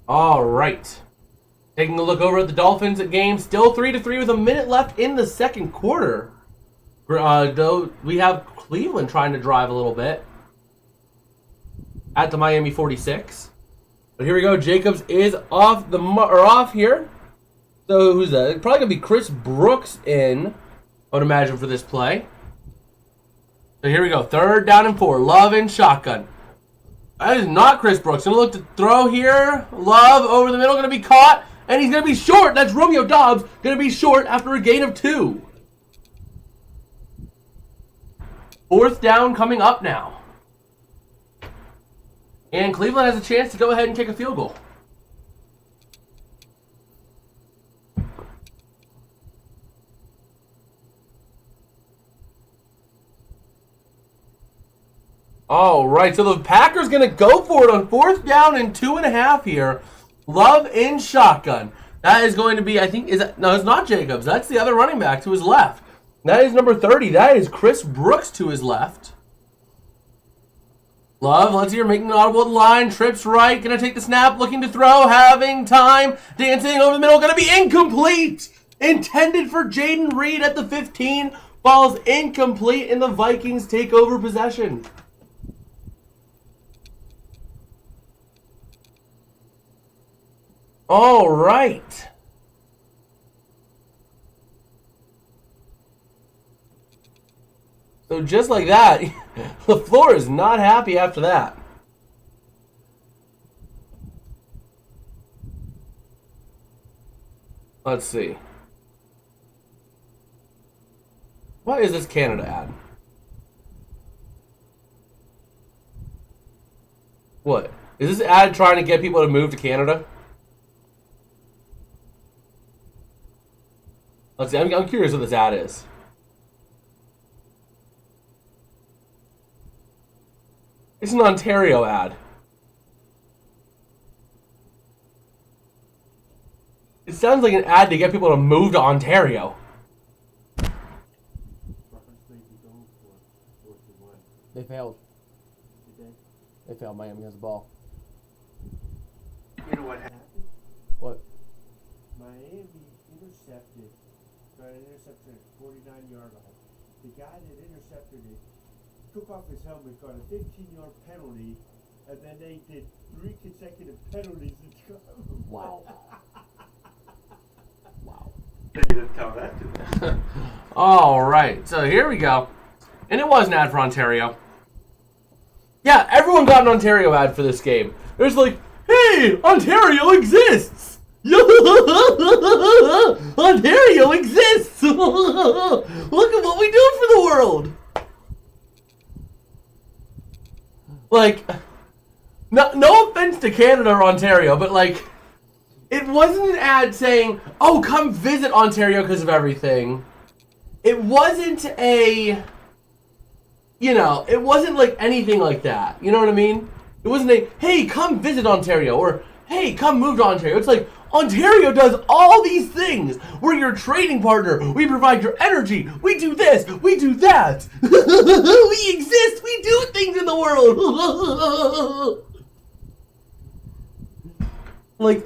All right. Taking a look over at the Dolphins game. Still 3-3 with a minute left in the second quarter. Though we have Cleveland trying to drive a little bit at the Miami 46. But here we go. Jacobs is off here. So who's that? Probably gonna be Chris Brooks in, I would imagine, for this play. So here we go. 3rd down and 4. Love in shotgun. That is not Chris Brooks. Gonna look to throw here. Love over the middle. Gonna be caught. And he's gonna be short. That's Romeo Doubs. Gonna be short after a gain of 2. 4th down coming up now. And Cleveland has a chance to go ahead and kick a field goal. All right, so the Packers going to go for it on 4th down and 2.5 here. Love in shotgun. That is going to be, I think, no, it's not Jacobs. That's the other running back to his left. That is number 30. That is Chris Brooks to his left. Love, let's hear, making an audible line. Trips right, going to take the snap, looking to throw, having time. Dancing over the middle, going to be incomplete. Intended for Jaden Reed at the 15. Falls incomplete, and the Vikings take over possession. All right. So just like that, LaFleur is not happy after that. Let's see. What is this Canada ad? What? Is this ad trying to get people to move to Canada? Let's see. I'm curious what this ad is. It's an Ontario ad. It sounds like an ad to get people to move to Ontario. They failed. They failed. Miami has the ball. You know what happened? What? Miami intercepted, got an interception at 49-yard line. The guy that intercepted it took off his helmet, got a 15-yard penalty, and then they did 3 consecutive penalties. Wow. Wow. You didn't tell that to me. All right, so here we go. And it was an ad for Ontario. Yeah, everyone got an Ontario ad for this game. There's like, hey, Ontario exists! Ontario exists! Look at what we do for the world! Like, no offense to Canada or Ontario, but like, it wasn't an ad saying, oh, come visit Ontario because of everything. It wasn't a, it wasn't like anything like that. You know what I mean? It wasn't a, hey, come visit Ontario, or hey, come move to Ontario. It's like, Ontario does all these things. We're your trading partner. We provide your energy. We do this. We do that. We exist. We do things in the world. Like,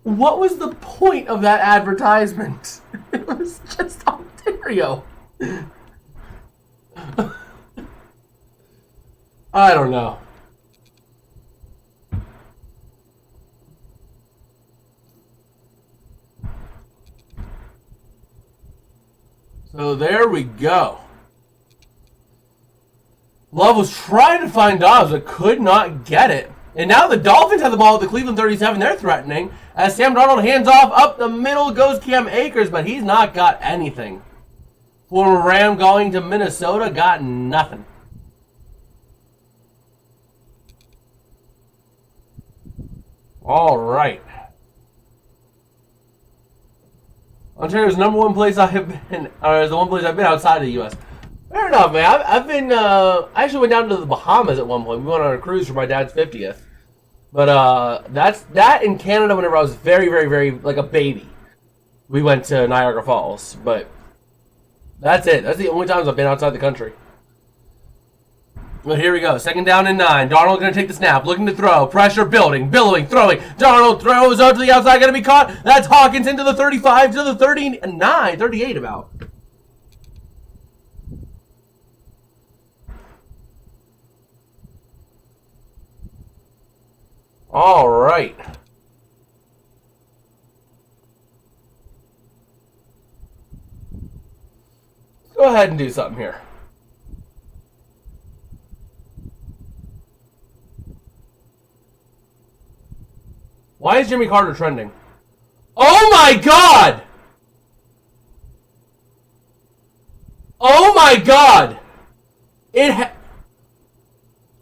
what was the point of that advertisement? It was just Ontario. I don't know. So there we go. Love was trying to find Dobbs, but could not get it. And now the Dolphins have the ball at the Cleveland 37. They're threatening. As Sam Darnold hands off up the middle goes Cam Akers, but he's not got anything. Former Ram going to Minnesota got nothing. All right. Ontario's number one place I have been, or is the one place I've been outside of the U.S. Fair enough, man. I've been, I actually went down to the Bahamas at one point. We went on a cruise for my dad's 50th. But that in Canada whenever I was very, very, very, like a baby. We went to Niagara Falls. But that's it. That's the only times I've been outside the country. Well, here we go. 2nd down and 9. Darnold going to take the snap. Looking to throw. Pressure building. Billowing. Throwing. Darnold throws out to the outside. Going to be caught. That's Hawkins into the 35 to the 39. 38 about. All right. Let's go ahead and do something here. Why is Jimmy Carter trending? Oh my God! Oh my God!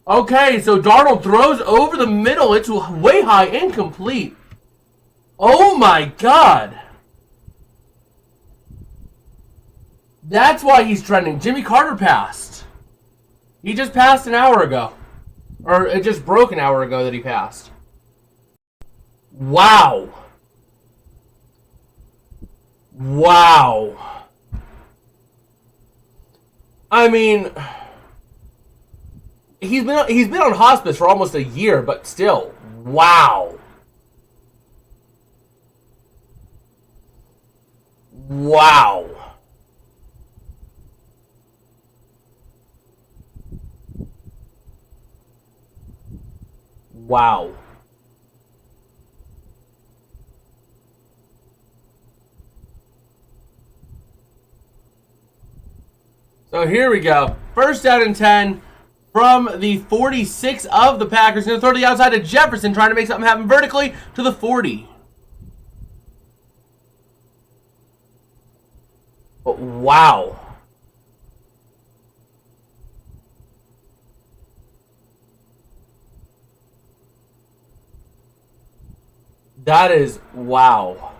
Okay, so Darnold throws over the middle. It's way high, incomplete. Oh my God! That's why he's trending. Jimmy Carter passed. He just passed an hour ago. Or it just broke an hour ago that he passed. Wow. Wow. I mean, he's been on hospice for almost a year, but still, wow. Wow. Wow. So here we go. First down and 10 from the 46 of the Packers. Going to throw to the outside to Jefferson, trying to make something happen vertically to the 40. But wow. That is wow.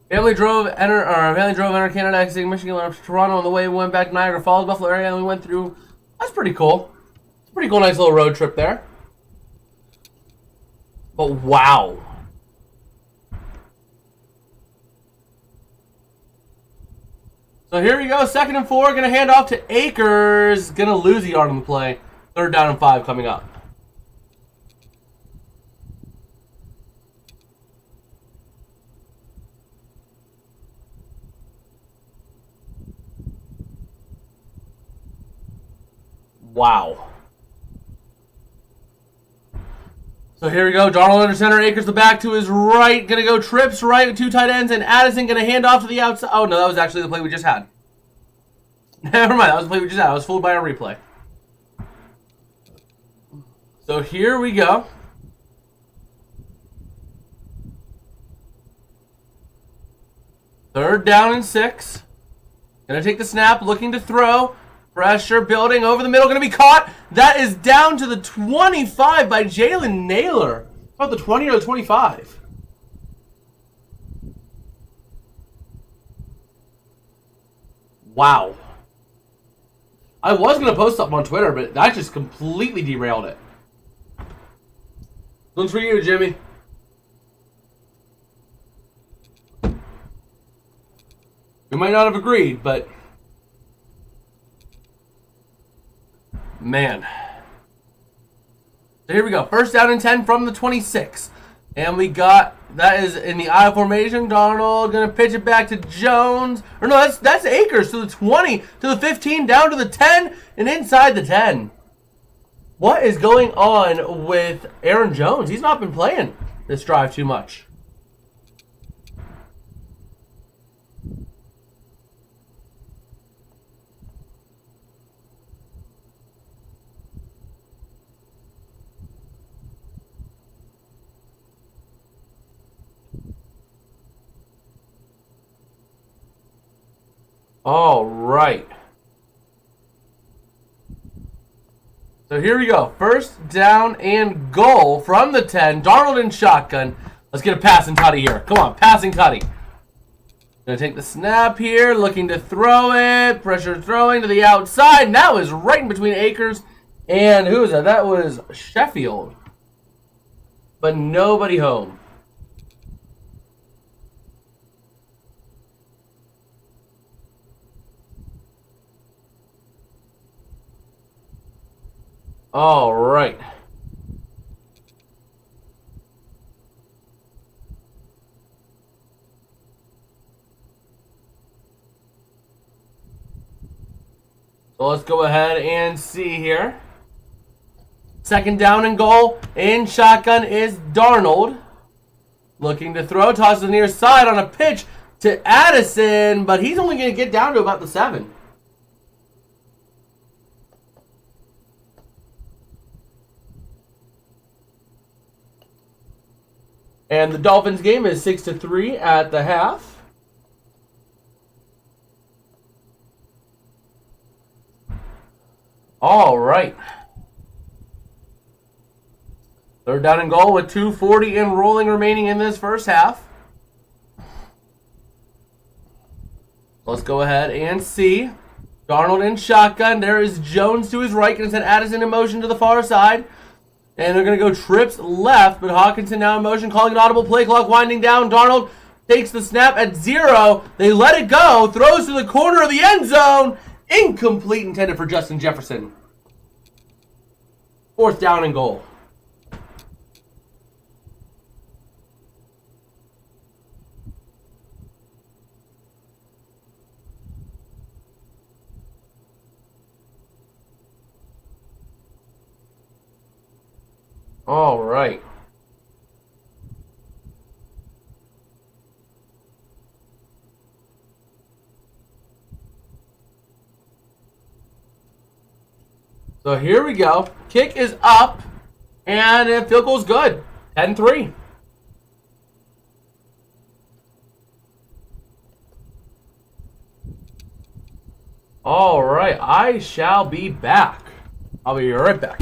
Family drove enter Canada, exiting Michigan, up to Toronto on the way. We went back to Niagara Falls, Buffalo area, and we went through. That's pretty cool. It's a pretty cool, nice little road trip there. But wow. So here we go, 2nd and 4. Gonna hand off to Akers. Gonna lose the yard on the play. 3rd down and 5 coming up. Wow. So here we go. Darnold under center. Akers the back to his right. Going to go trips right with 2 tight ends. And Addison going to hand off to the outside. Oh, no. That was actually the play we just had. Never mind. That was the play we just had. I was fooled by a replay. So here we go. Third down and 6. Going to take the snap. Looking to throw. Pressure building over the middle, going to be caught. That is down to the 25 by Jalen Naylor. About the 20 or the 25. Wow. I was going to post something on Twitter, but that just completely derailed it. One's for you, Jimmy. We might not have agreed, but... man. So here we go. First down and 10 from the 26. And we got, that is in the I formation. Darnold going to pitch it back to Jones. Or no, that's Akers to the 20, to the 15, down to the 10, and inside the 10. What is going on with Aaron Jones? He's not been playing this drive too much. All right. So here we go. First down and goal from the 10. Darnold in shotgun. Let's get a passing tutty here. Come on, passing tutty. Gonna take the snap here. Looking to throw it. Pressure throwing to the outside. And that was right in between Akers and who was that? That was Sheffield. But nobody home. All right. So let's go ahead and see here. Second down and goal. In shotgun is Darnold. Looking to throw. Tosses to the near side on a pitch to Addison. But he's only going to get down to about the 7. And the Dolphins game is 6-3 at the half. All right. Third down and goal with 2:40 and rolling remaining in this first half. Let's go ahead and see. Darnold in shotgun. There is Jones to his right. Going to send Addison in motion to the far side. And they're going to go trips left. But Hawkinson now in motion. Calling an audible play clock winding down. Darnold takes the snap at 0. They let it go. Throws to the corner of the end zone. Incomplete, intended for Justin Jefferson. Fourth down and goal. All right. So here we go. Kick is up, and the field goal's good. 10-3. All right, I shall be back. I'll be right back.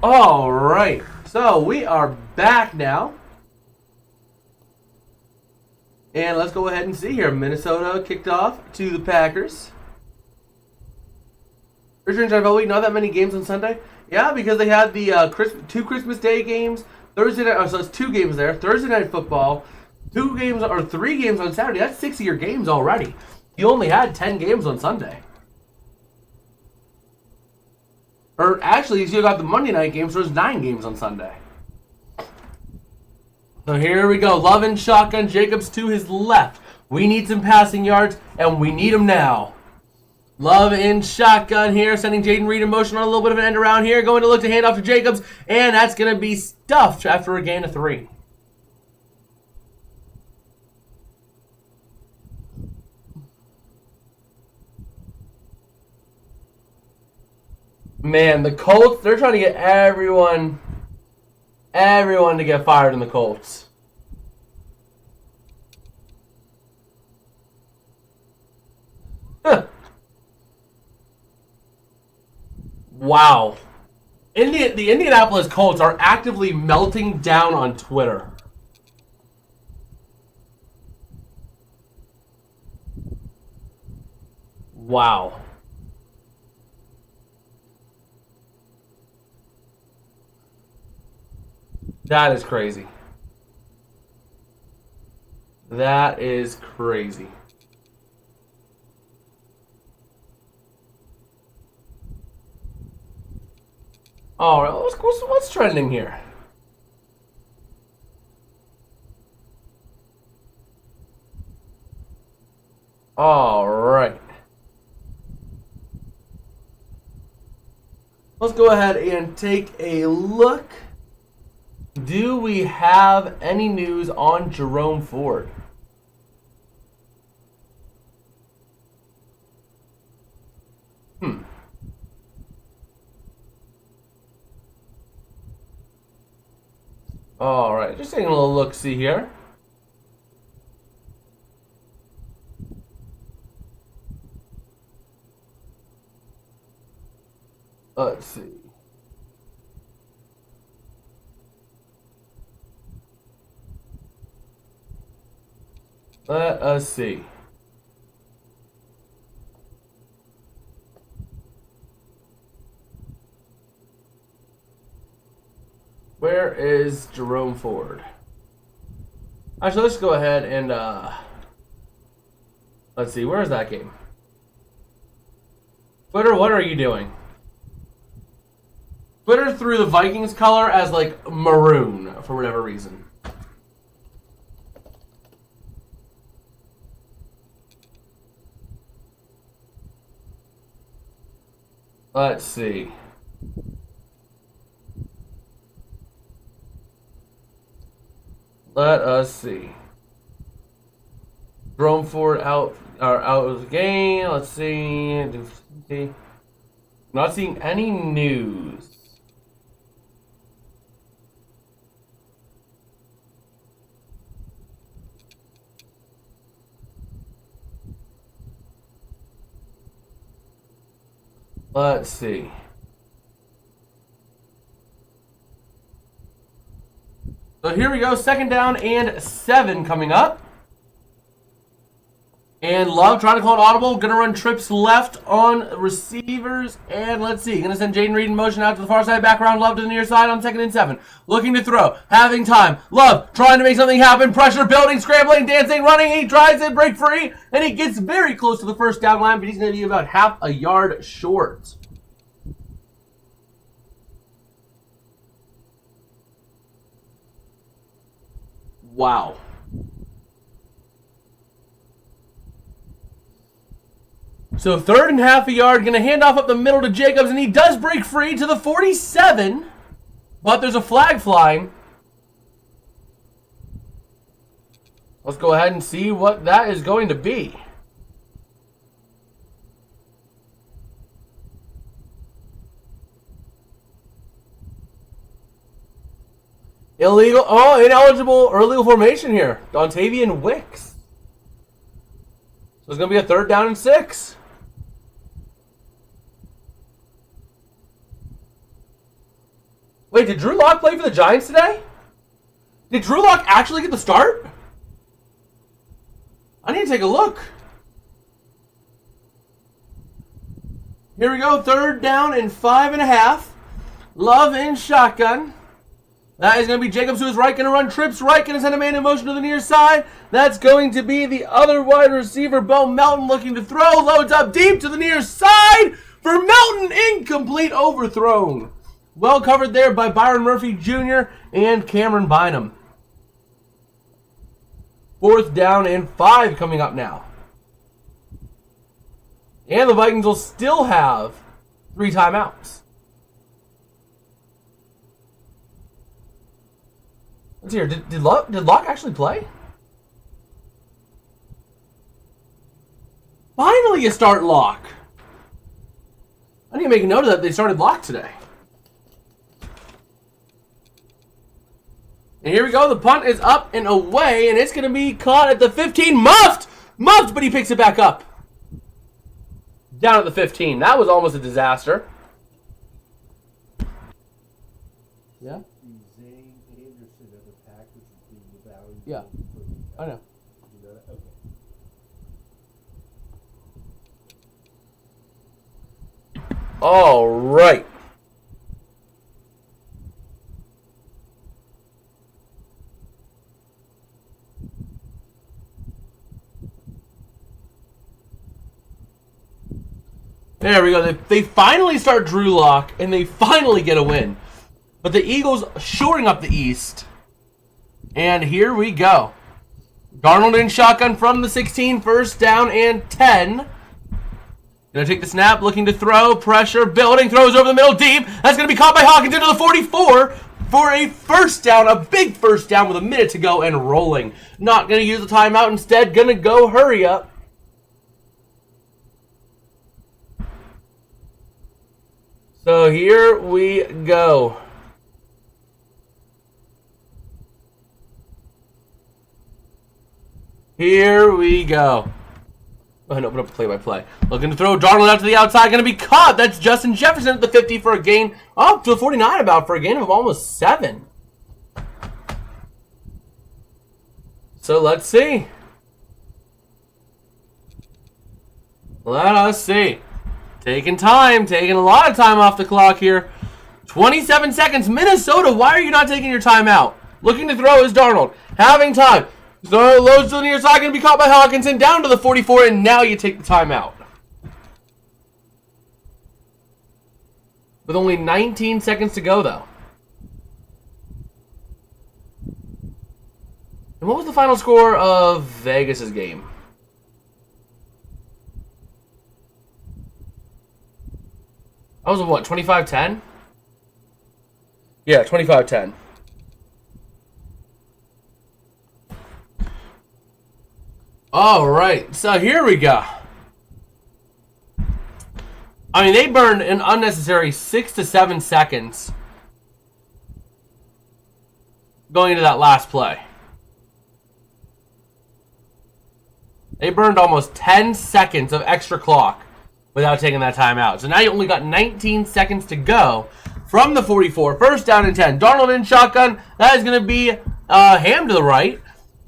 All right, so we are back now. And let's go ahead and see here. Minnesota kicked off to the Packers. NFL week, not that many games on Sunday. Yeah, because they had the 2 Christmas Day games, Thursday night. Oh, so it's 2 games there. Thursday night football, 2 games or 3 games on Saturday. That's 6 of your games already. You only had 10 games on Sunday. Or actually, you still got the Monday night game, so there's 9 games on Sunday. So here we go. Love in shotgun. Jacobs to his left. We need some passing yards, and we need them now. Love in shotgun here, sending Jaden Reed in motion on a little bit of an end around here. Going to look to hand off to Jacobs, and that's going to be stuffed after a gain of 3. Man, the Colts, they're trying to get everyone to get fired in the Colts. Huh. Wow. The Indianapolis Colts are actively melting down on Twitter. Wow. That is crazy. That is crazy. All right, what's trending here? All right. Let's go ahead and take a look. Do we have any news on Jerome Ford? All right, just taking a little look-see here. Let's see. Let us see. Where is Jerome Ford? Actually, let's go ahead and let's see. Where is that game? Twitter, what are you doing? Twitter threw the Vikings color as like maroon for whatever reason. Let's see. Let us see. Jerome Ford out of the game. Let's see. Not seeing any news. Let's see. So here we go, 2nd down and 7 coming up. And Love trying to call an audible, gonna run trips left on receivers. And let's see, gonna send Jaden Reed in motion out to the far side, back around Love to the near side on 2nd and 7. Looking to throw, having time. Love trying to make something happen, pressure building, scrambling, dancing, running. He tries it, break free, and he gets very close to the 1st down line, but he's gonna be about half a yard short. Wow. So 3rd and half a yard, gonna hand off up the middle to Jacobs, and he does break free to the 47, but there's a flag flying. Let's go ahead and see what that is going to be. Illegal, ineligible or illegal formation here. Dontavian Wicks. So it's going to be a 3rd down and 6. Wait, did Drew Lock play for the Giants today? Did Drew Lock actually get the start? I need to take a look. Here we go, 3rd down and 5.5. Love in shotgun. That is going to be Jacobs to his right, going to run trips right, going to send a man in motion to the near side. That's going to be the other wide receiver, Bo Melton, looking to throw. Loads up deep to the near side for Melton. Incomplete, overthrown. Well covered there by Byron Murphy Jr. and Cameron Bynum. 4th down and 5 coming up now. And the Vikings will still have 3 timeouts. Let's see here. Did Locke actually play? Finally you start Locke. I need to make a note of that they started Locke today. And here we go. The punt is up and away, and it's going to be caught at the 15. Muffed, but he picks it back up. Down at the 15. That was almost a disaster. Yeah? Yeah, I know. All right. There we go. They finally start Drew Lock, and they finally get a win. But the Eagles shoring up the East. And here we go. Darnold in shotgun from the 16, 1st down and 10. Gonna take the snap, looking to throw, pressure, building, throws over the middle deep. That's gonna be caught by Hawkins into the 44 for a 1st down, a big 1st down with a minute to go and rolling. Not gonna use the timeout, instead gonna go hurry up. So here we go. Here we go. Go ahead and open up play-by-play. Looking to throw Darnold out to the outside. Going to be caught. That's Justin Jefferson at the 50 for a gain. Up to the 49 about for a gain of almost 7. So let's see. Let us see. Taking a lot of time off the clock here. 27 seconds. Minnesota, why are you not taking your timeout? Looking to throw is Darnold. Having time. Throw loads to the near side. Going to be caught by Hawkinson. Down to the 44, and now you take the timeout. With only 19 seconds to go, though. And what was the final score of Vegas' game? That was a what, 25-10? Yeah, 25-10. All right, so here we go. I mean, they burned an unnecessary 6 to 7 seconds going into that last play. They burned almost 10 seconds of extra clock without taking that time out. So now you only got 19 seconds to go from the 44. First down and 10. Darnold in shotgun. That is going to be Ham to the right.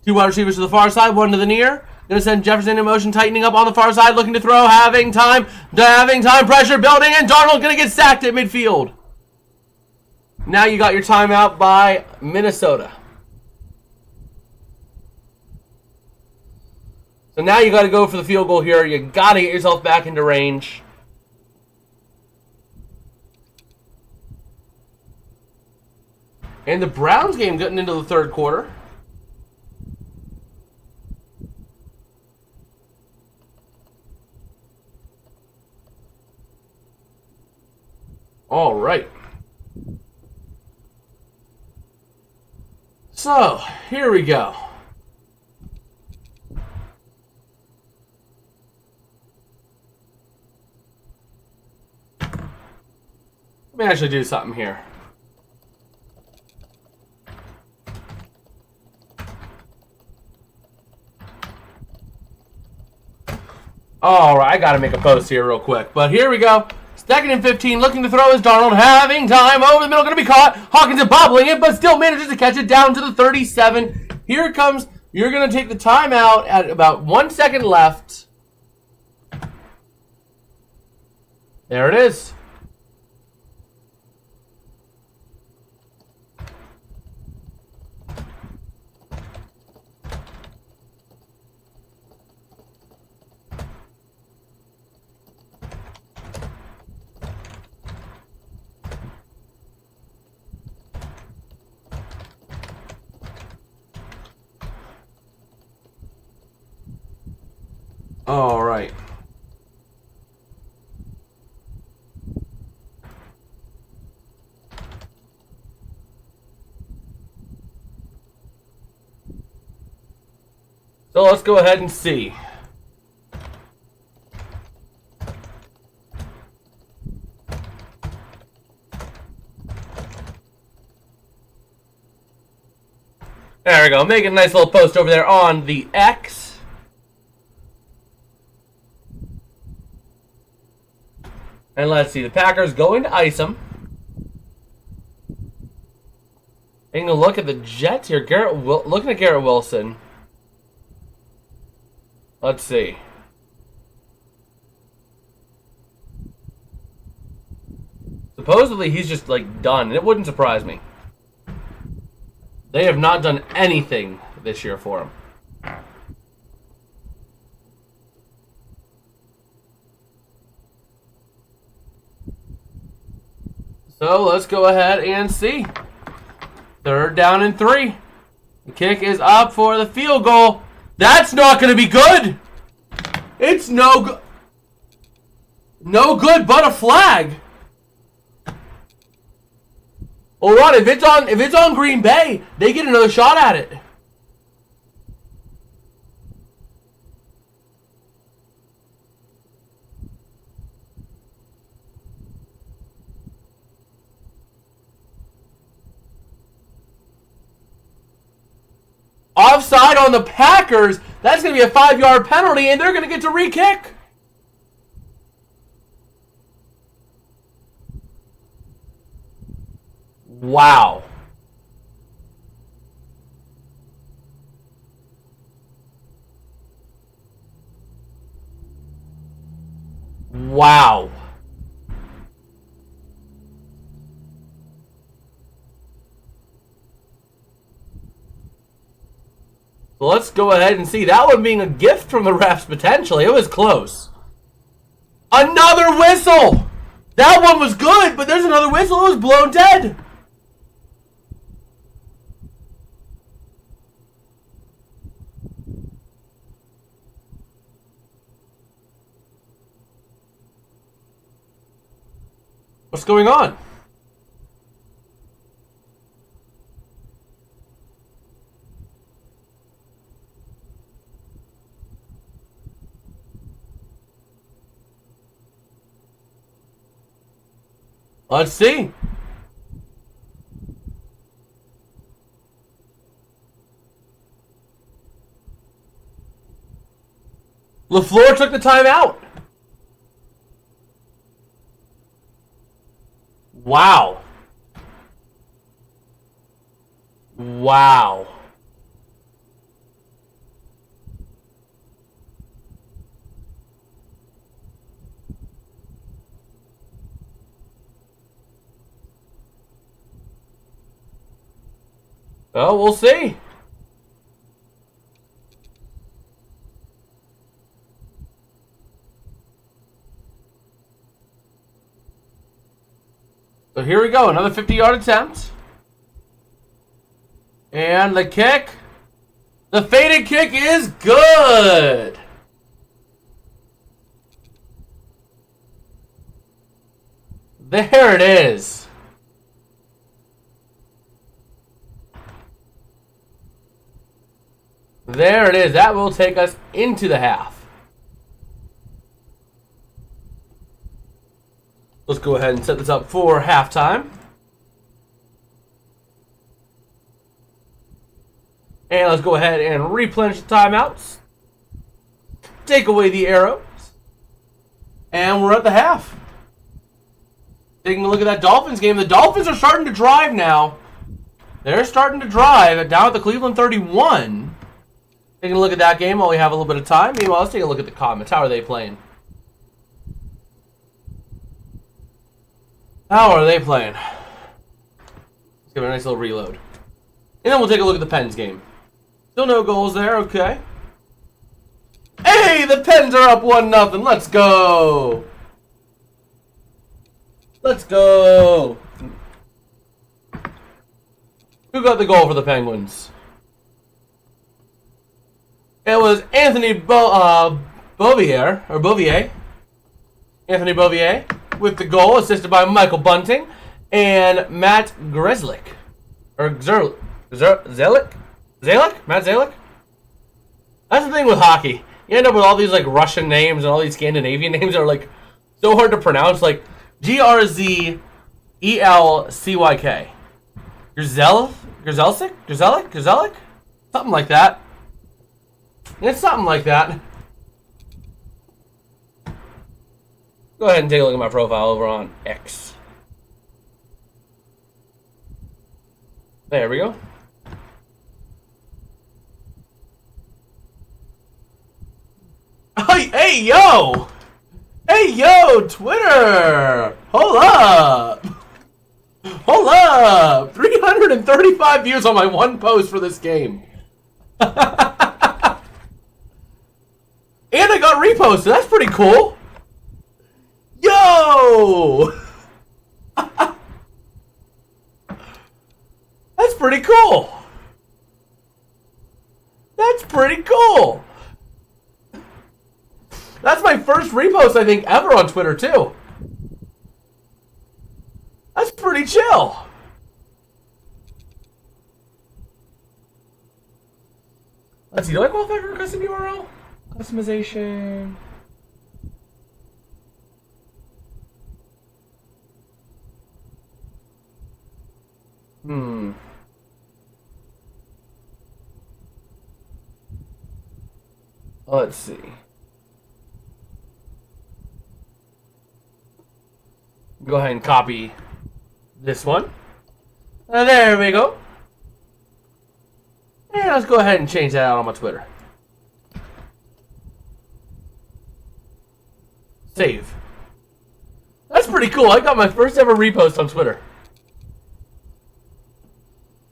2 wide receivers to the far side, 1 to the near. Going to send Jefferson in motion, tightening up on the far side, looking to throw, having time, pressure building, and Darnold going to get sacked at midfield. Now you got your timeout by Minnesota. So now you got to go for the field goal here. You got to get yourself back into range. And the Browns game getting into the third quarter. All right. So, here we go. Let me actually do something here. Alright, I gotta make a post here real quick. But here we go. 2nd and 15, looking to throw is Darnold, having time, over the middle, gonna be caught. Hawkinson bobbling it, but still manages to catch it down to the 37. Here it comes. You're gonna take the timeout at about 1 second left. There it is. All right. So let's go ahead and see. There we go. Make a nice little post over there on the X. And let's see, the Packers going to ice them. Taking a look at the Jets here. Looking at Garrett Wilson. Let's see. Supposedly he's just like done. It wouldn't surprise me. They have not done anything this year for him. So let's go ahead and see. 3rd down and 3. The kick is up for the field goal. That's not going to be good. It's no good. No good but a flag. All right, if it's on Green Bay, they get another shot at it. Offside on the Packers. That's going to be a 5-yard penalty, and they're going to get to re-kick. Wow. Wow. Well, let's go ahead and see. That one being a gift from the refs, potentially. It was close. Another whistle! That one was good, but there's another whistle. It was blown dead. What's going on? Let's see. LaFleur took the timeout. Wow. Wow. Well, we'll see. So here we go, another 50-yard attempt. And the kick. The faded kick is good. There it is. There it is. That will take us into the half. Let's go ahead and set this up for halftime. And let's go ahead and replenish the timeouts. Take away the arrows. And we're at the half. Taking a look at that Dolphins game. The Dolphins are starting to drive now. They're starting to drive down at the Cleveland 31. Taking a look at that game while we have a little bit of time. Meanwhile, let's take a look at the comments. How are they playing? How are they playing? Let's give it a nice little reload. And then we'll take a look at the Pens game. Still no goals there, okay. Hey, the Pens are up 1-0. Let's go. Let's go. Who got the goal for the Penguins? It was Anthony Bouvier. Anthony Bouvier with the goal, assisted by Michael Bunting and Matt Grzelcyk. Or Zelic? Matt Zelic? That's the thing with hockey. You end up with all these like Russian names and all these Scandinavian names that are like so hard to pronounce, like Grzelcyk. Grzelcyk? Something like that. It's something like that. Go ahead and take a look at my profile over on X. There we go. Hey, yo! Hey, yo, Twitter! Hold up! Hold up! 335 views on my one post for this game. And I got reposted. That's pretty cool. Yo! That's pretty cool. That's pretty cool. That's my first repost, I think, ever on Twitter, too. That's pretty chill. Let's see. Do I qualify for custom URL? Customization. Let's see. Go ahead and copy this one. There we go. And let's go ahead and change that out on my Twitter. Save. That's pretty cool. I got my first ever repost on Twitter.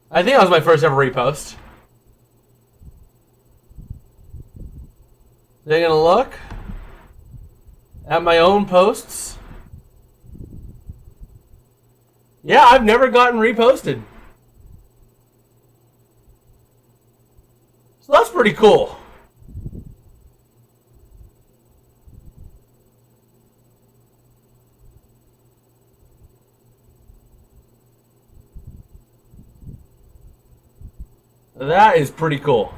I think that was my first ever repost. Taking a look at my own posts. Yeah, I've never gotten reposted. So that's pretty cool. That is pretty cool.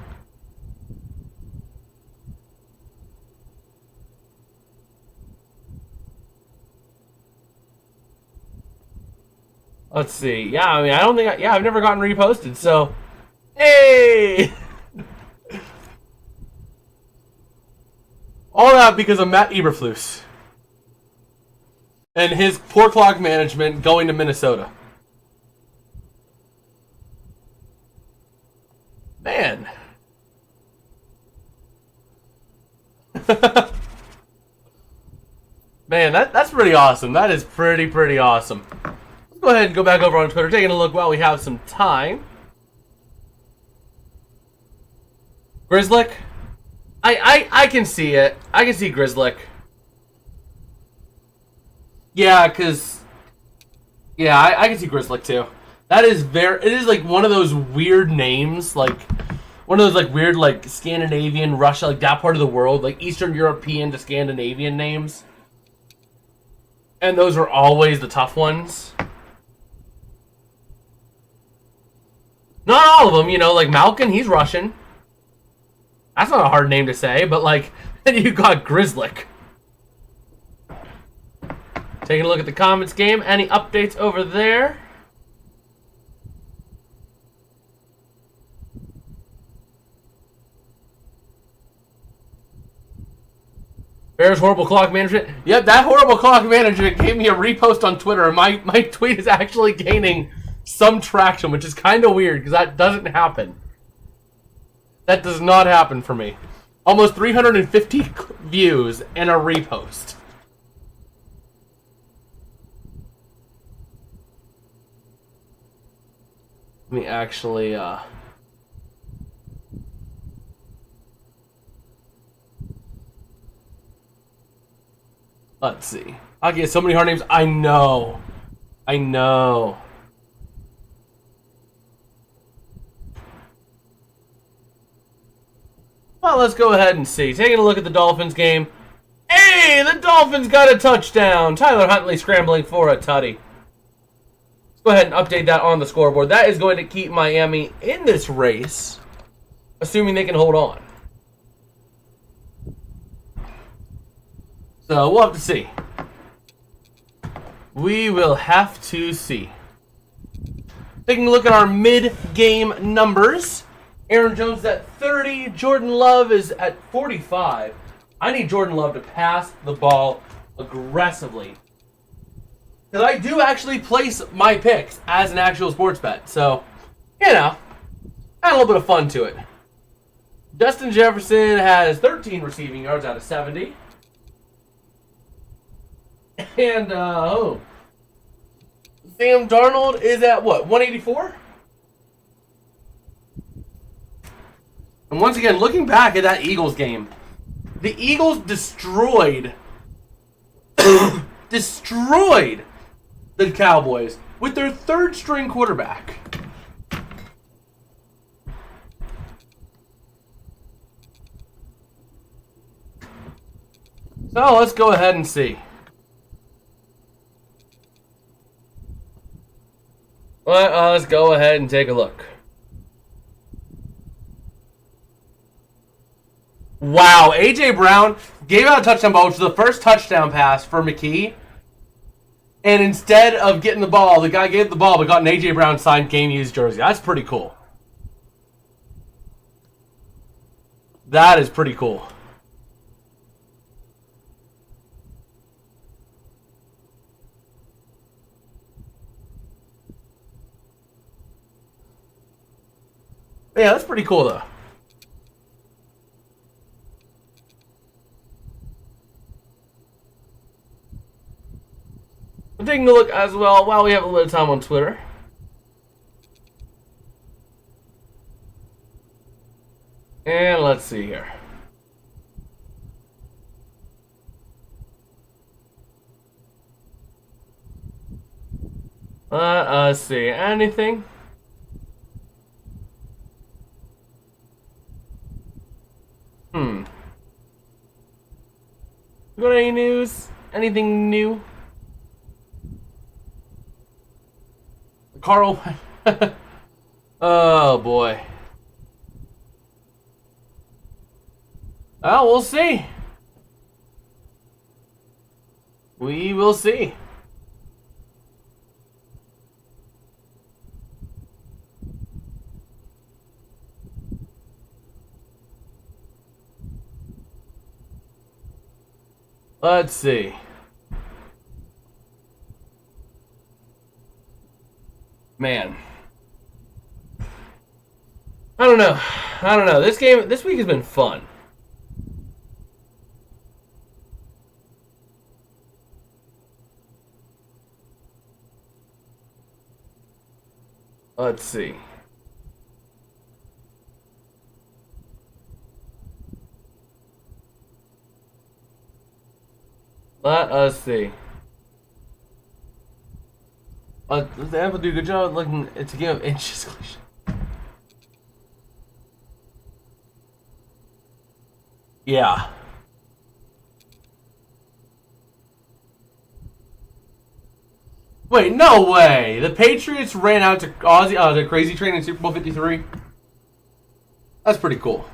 Let's see. Yeah, I mean, I don't think I've never gotten reposted, so hey! All that because of Matt Eberflus and his poor clock management going to Minnesota. Man. Man, that's pretty awesome. That is pretty awesome. Let's go ahead and go back over on Twitter, taking a look while we have some time. Grizzlick? I can see it. I can see Grizzlick. Yeah, because... Yeah, I can see Grizzlick too. That is it is like one of those weird names, like one of those like weird like Scandinavian, Russia, like that part of the world, like Eastern European to Scandinavian names. And those are always the tough ones. Not all of them, you know, like Malkin, he's Russian. That's not a hard name to say, but like, then you got Grizzlick. Taking a look at the comments game. Any updates over there? Bears horrible clock management. Yep, that horrible clock management gave me a repost on Twitter. My tweet is actually gaining some traction, which is kind of weird because that doesn't happen. That does not happen for me. Almost 350 views and a repost. Let me actually let's see. I get so many hard names. I know. Well, let's go ahead and see. Taking a look at the Dolphins game. Hey, the Dolphins got a touchdown. Tyler Huntley scrambling for a tutty. Let's go ahead and update that on the scoreboard. That is going to keep Miami in this race, assuming they can hold on. So we'll have to see. We will have to see. Taking a look at our mid-game numbers. Aaron Jones is at 30. Jordan Love is at 45. I need Jordan Love to pass the ball aggressively. Because I do actually place my picks as an actual sports bet. So, you know, add a little bit of fun to it. Justin Jefferson has 13 receiving yards out of 70. And, Sam Darnold is at what, 184? And once again, looking back at that Eagles game, the Eagles destroyed the Cowboys with their third string quarterback. So let's go ahead and see. Let's go ahead and take a look. Wow, A.J. Brown gave out a touchdown ball, which was the first touchdown pass for McKee. And instead of getting the ball, the guy gave the ball but got an A.J. Brown signed game-used jersey. That's pretty cool. That is pretty cool. Yeah, that's pretty cool though. I'm taking a look as well while we have a little time on Twitter. And let's see here. Let us see. Anything? You got any news? Anything new? Carl. Oh boy. Oh, we'll see. We will see. Let's see. Man. I don't know. This week has been fun. Let's see. Let us see. The Apple do a good job looking. It's a game of inches. Yeah. Wait, no way! The Patriots ran out to Ozzy, the Crazy Train in Super Bowl 53. That's pretty cool.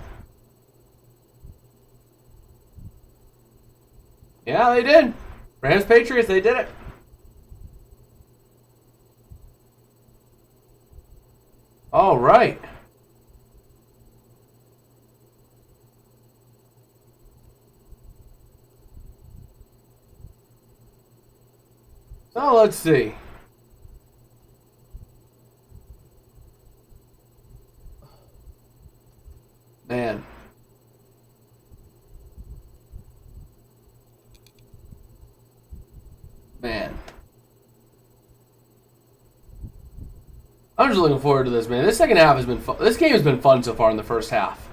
Yeah, they did. Rams Patriots, they did it. All right. So let's see. Man. I'm just looking forward to this, man. This second half has been fun. This game has been fun so far in the first half.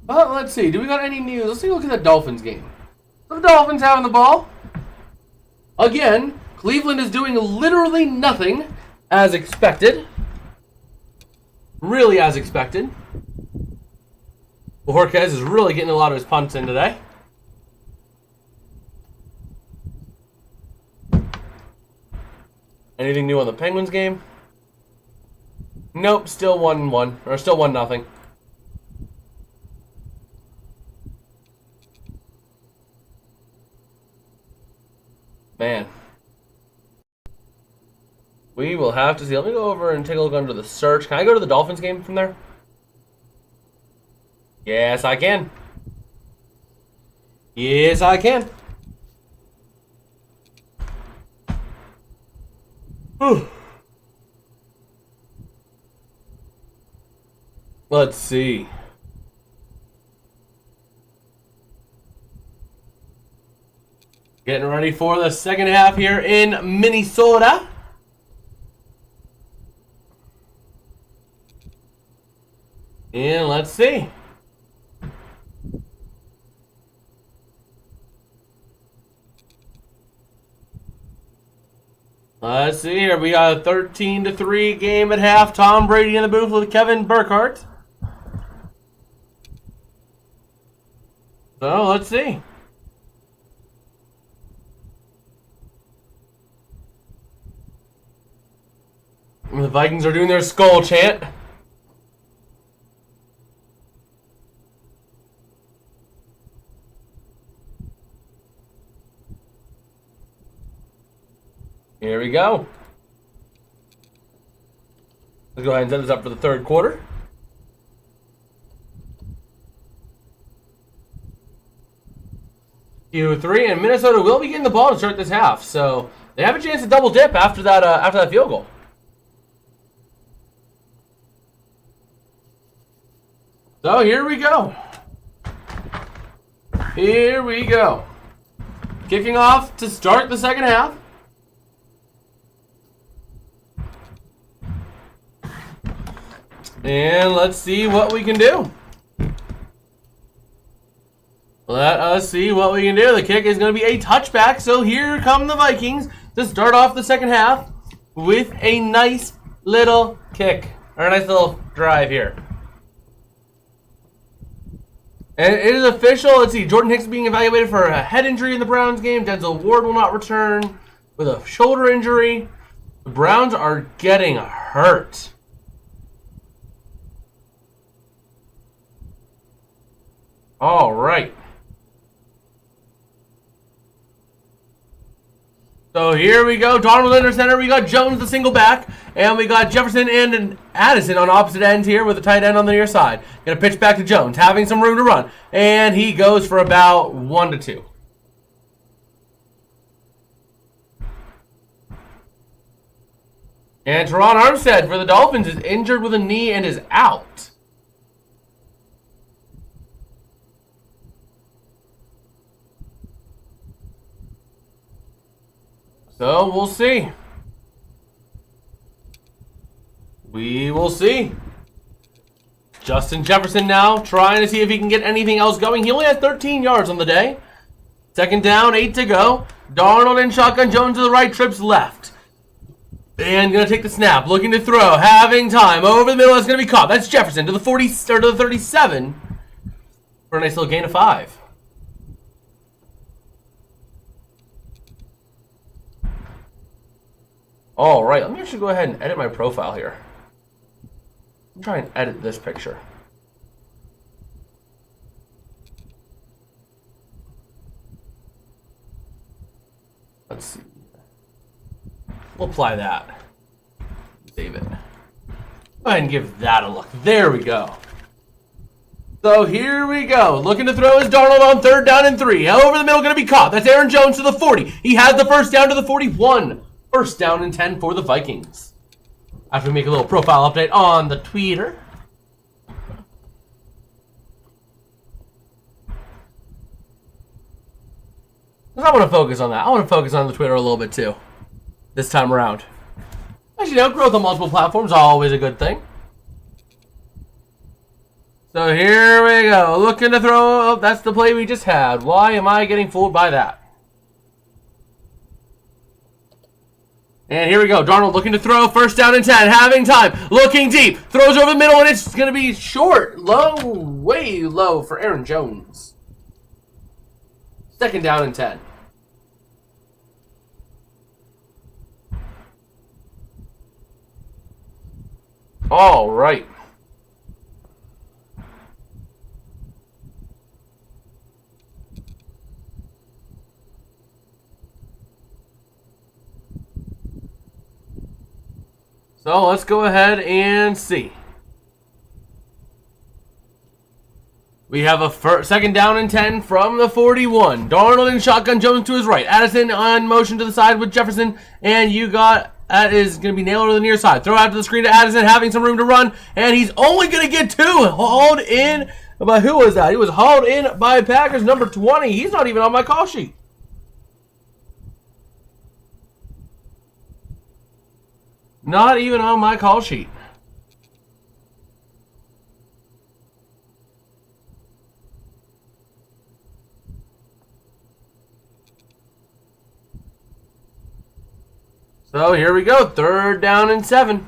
But let's see. Do we got any news? Let's take a look at the Dolphins game. So the Dolphins having the ball. Again, Cleveland is doing literally nothing as expected. Really as expected. Well, Jorquez is really getting a lot of his punts in today. Anything new on the Penguins game? Nope, still 1-1. Or still 1-0. Man. We will have to see. Let me go over and take a look under the search. Can I go to the Dolphins game from there? Yes, I can. Yes, I can. Whew. Let's see. Getting ready for the second half here in Minnesota. And let's see. Let's see here. We got a 13-3 game at half. Tom Brady in the booth with Kevin Burkhardt. So let's see. The Vikings are doing their skull chant. Here we go. Let's go ahead and set this up for the third quarter. Q3, and Minnesota will be getting the ball to start this half, so they have a chance to double dip after that field goal. So here we go. Here we go. Kicking off to start the second half. And let's see what we can do. Let us see what we can do. The kick is going to be a touchback. So here come the Vikings to start off the second half with a nice little kick. Or a nice little drive here. And it is official. Let's see. Jordan Hicks being evaluated for a head injury in the Browns game. Denzel Ward will not return with a shoulder injury. The Browns are getting hurt. All right. So here we go. Donald under center. We got Jones, the single back. And we got Jefferson and Addison on opposite ends here with a tight end on the near side. Gonna pitch back to Jones, having some room to run. And he goes for about 1 to 2. And Teron Armstead for the Dolphins is injured with a knee and is out. So we'll see. We will see. Justin Jefferson now trying to see if he can get anything else going. He only had 13 yards on the day. Second down, 8 to go. Darnold in shotgun, Jones to the right, trips left. And going to take the snap, looking to throw, having time. Over the middle, it's going to be caught. That's Jefferson to the 40, or to the 37 for a nice little gain of 5. All right, let me actually go ahead and edit my profile here. I'm trying to edit this picture. Let's see. We'll apply that. Save it. Go ahead and give that a look. There we go. So here we go. Looking to throw is Darnold on 3rd down and 3. Over the middle, going to be caught. That's Aaron Jones to the 40. He has the first down to the 41. First down and 10 for the Vikings. After we make a little profile update on the Twitter. I want to focus on that. I want to focus on the Twitter a little bit too. This time around. Actually, no, growth on multiple platforms is always a good thing. So here we go. Looking to throw. Oh, that's the play we just had. Why am I getting fooled by that? And here we go. Darnold looking to throw. First down and 10. Having time. Looking deep. Throws over the middle, and it's going to be short. Low. Way low for Aaron Jones. Second down and 10. All right. So let's go ahead and see. We have a second down and 10 from the 41. Darnold in shotgun, Jones to his right. Addison on motion to the side with Jefferson. And you got, that is going to be Naylor to the near side. Throw out to the screen to Addison, having some room to run. And he's only going to get 2. Hauled in by, who was that? He was hauled in by Packers number 20. He's not even on my call sheet. Not even on my call sheet. So here we go. 3rd down and 7.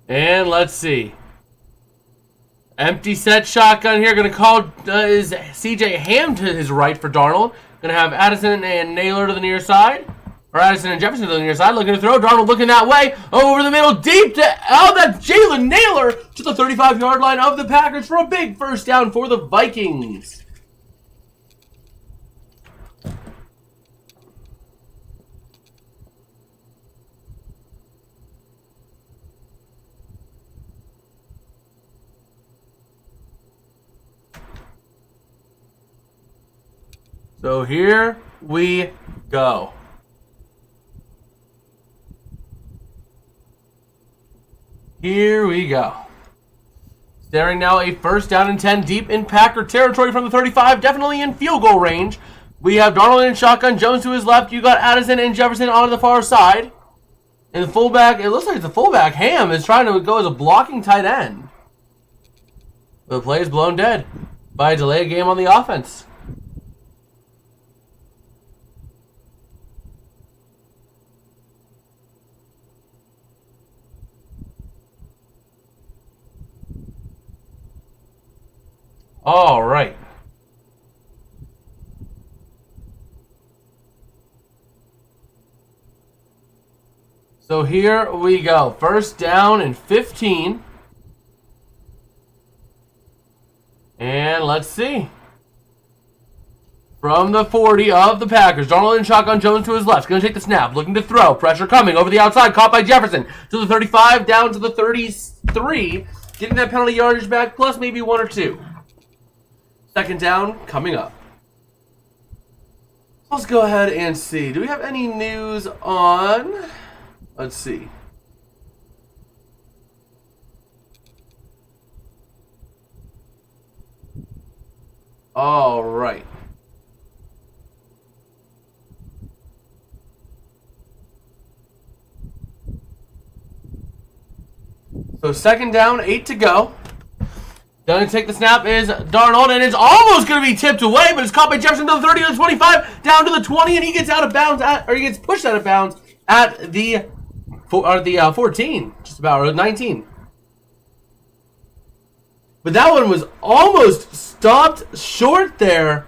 And let's see. Empty set shotgun here. Going to call is CJ Ham to his right for Darnold. Going to have Addison and Naylor to the near side. Or Addison and Jefferson to the near side. Looking to throw. Darnold looking that way. Over the middle. Deep to... Oh, that's Jalen Naylor to the 35-yard line of the Packers for a big first down for the Vikings. So here we go. Here we go. Staring now a first down and 10 deep in Packer territory from the 35, definitely in field goal range. We have Darnold in shotgun, Jones to his left. You got Addison and Jefferson on the far side. And the fullback, it looks like the fullback, Ham, is trying to go as a blocking tight end. The play is blown dead by a delay game on the offense. All right. So here we go. First down and 15. And let's see. From the 40 of the Packers, Darnold in shotgun, Jones to his left. Going to take the snap, looking to throw. Pressure coming over the outside, caught by Jefferson. To the 35, down to the 33. Getting that penalty yardage back, plus maybe 1 or 2. Second down coming up. Let's go ahead and see. Do we have any news on... Let's see. All right. So second down, 8 to go. Going to take the snap is Darnold, and it's almost going to be tipped away, but it's caught by Jefferson to the 30, to the 25, down to the 20, and he gets out of bounds he gets pushed out of bounds at the 14, just about, or 19. But that one was almost stopped short there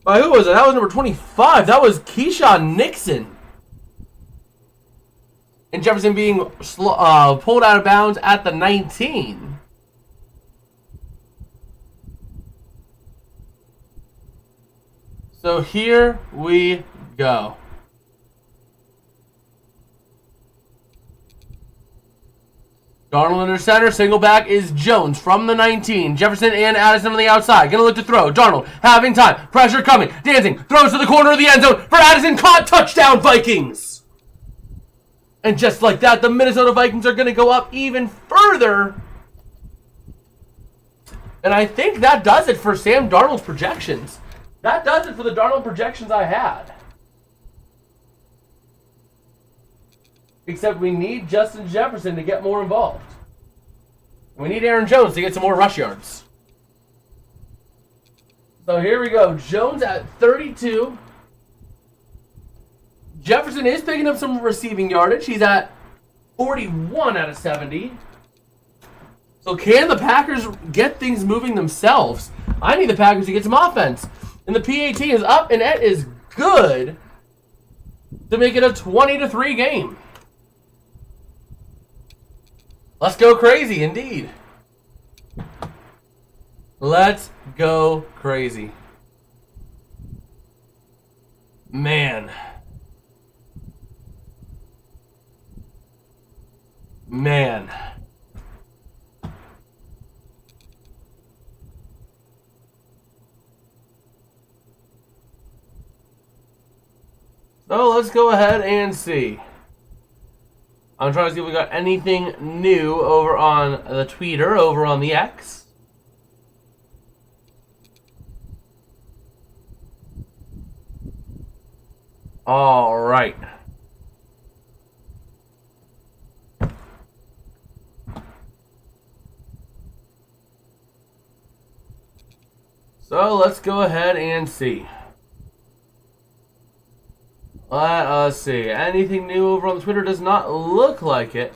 by, who was it? That was number 25. That was Keyshawn Nixon. And Jefferson being pulled out of bounds at the 19. So here we go. Darnold under center, single back is Jones from the 19. Jefferson and Addison on the outside. Gonna look to throw. Darnold having time. Pressure coming. Dancing. Throws to the corner of the end zone for Addison. Caught. Touchdown Vikings. And just like that, the Minnesota Vikings are gonna go up even further. And I think that does it for Sam Darnold's projections. That does it for the Darnold projections I had. Except we need Justin Jefferson to get more involved. We need Aaron Jones to get some more rush yards. So here we go. Jones at 32. Jefferson is picking up some receiving yardage. He's at 41 out of 70. So can the Packers get things moving themselves? I need the Packers to get some offense. And the PAT is up, and it is good to make it a 20-3 game. Let's go crazy, indeed. Let's go crazy. Man. So let's go ahead and see. I'm trying to see if we got anything new over on the Twitter, over on the X. All right. So let's go ahead and see. Let us see. Anything new over on the Twitter? Does not look like it.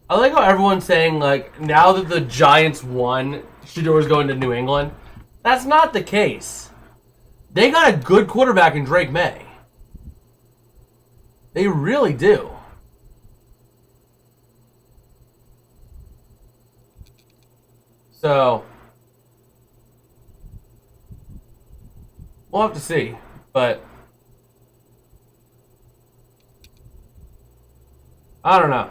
I like how everyone's saying, like, now that the Giants won, Shador's going to New England. That's not the case. They got a good quarterback in Drake May. They really do. So we'll have to see, but I don't know.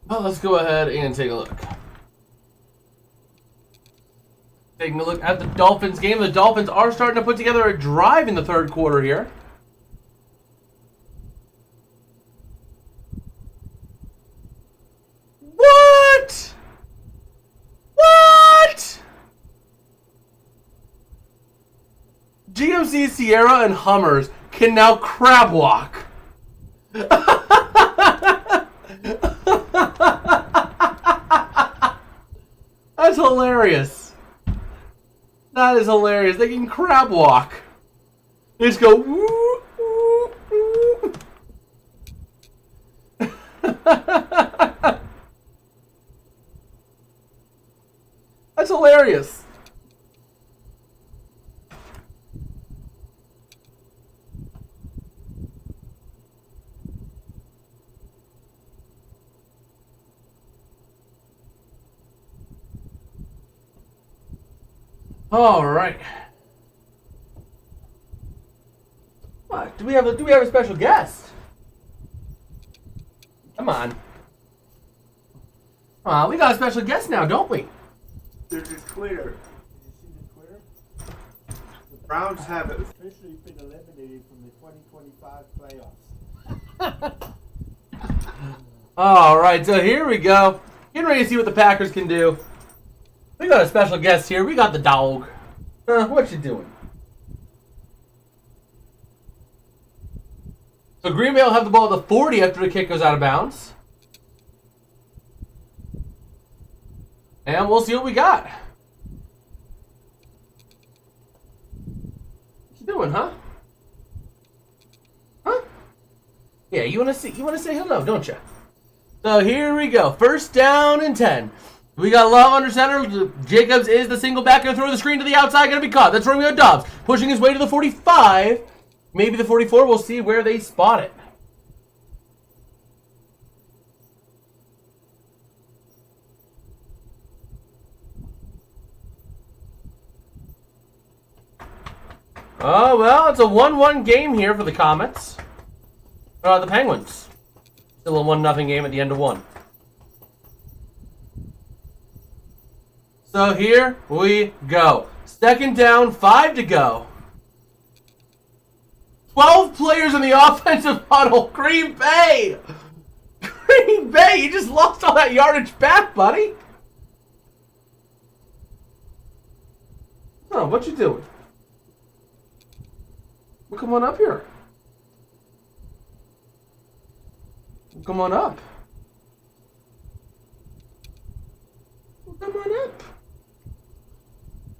Well, let's go ahead and take a look. Taking a look at the Dolphins game. The Dolphins are starting to put together a drive in the third quarter here. What? What? GMC Sierra and Hummers can now crab walk. That's hilarious. That is hilarious. They can crab walk. They just go woo, woo, woo. That's hilarious. All right. What? Do we have a special guest? Come on. We got a special guest now, don't we? There's a Twitter. Did you see the Twitter? The Browns have officially been eliminated from the 2025 playoffs. All right, so here we go. Getting ready to see what the Packers can do. We got a special guest here. We got the dog. What you doing? So Green Bay will have the ball at the 40 after the kick goes out of bounds. And we'll see what we got. What you doing, huh? Huh? Yeah, you wanna say hello, don't you? So here we go. First down and 10. We got Love under center. Jacobs is the single back. Going to throw the screen to the outside. Going to be caught. That's Romeo Doubs. Pushing his way to the 45. Maybe the 44. We'll see where they spot it. Oh, well, it's a 1-1 game here for the Comets. The Penguins. Still a 1-0 game at the end of one. So here we go. Second down, 5 to go. 12 players in the offensive huddle. Green Bay! Green Bay, you just lost all that yardage back, buddy. Oh, what you doing? Well, come on up here. Come on up. Well, come on up.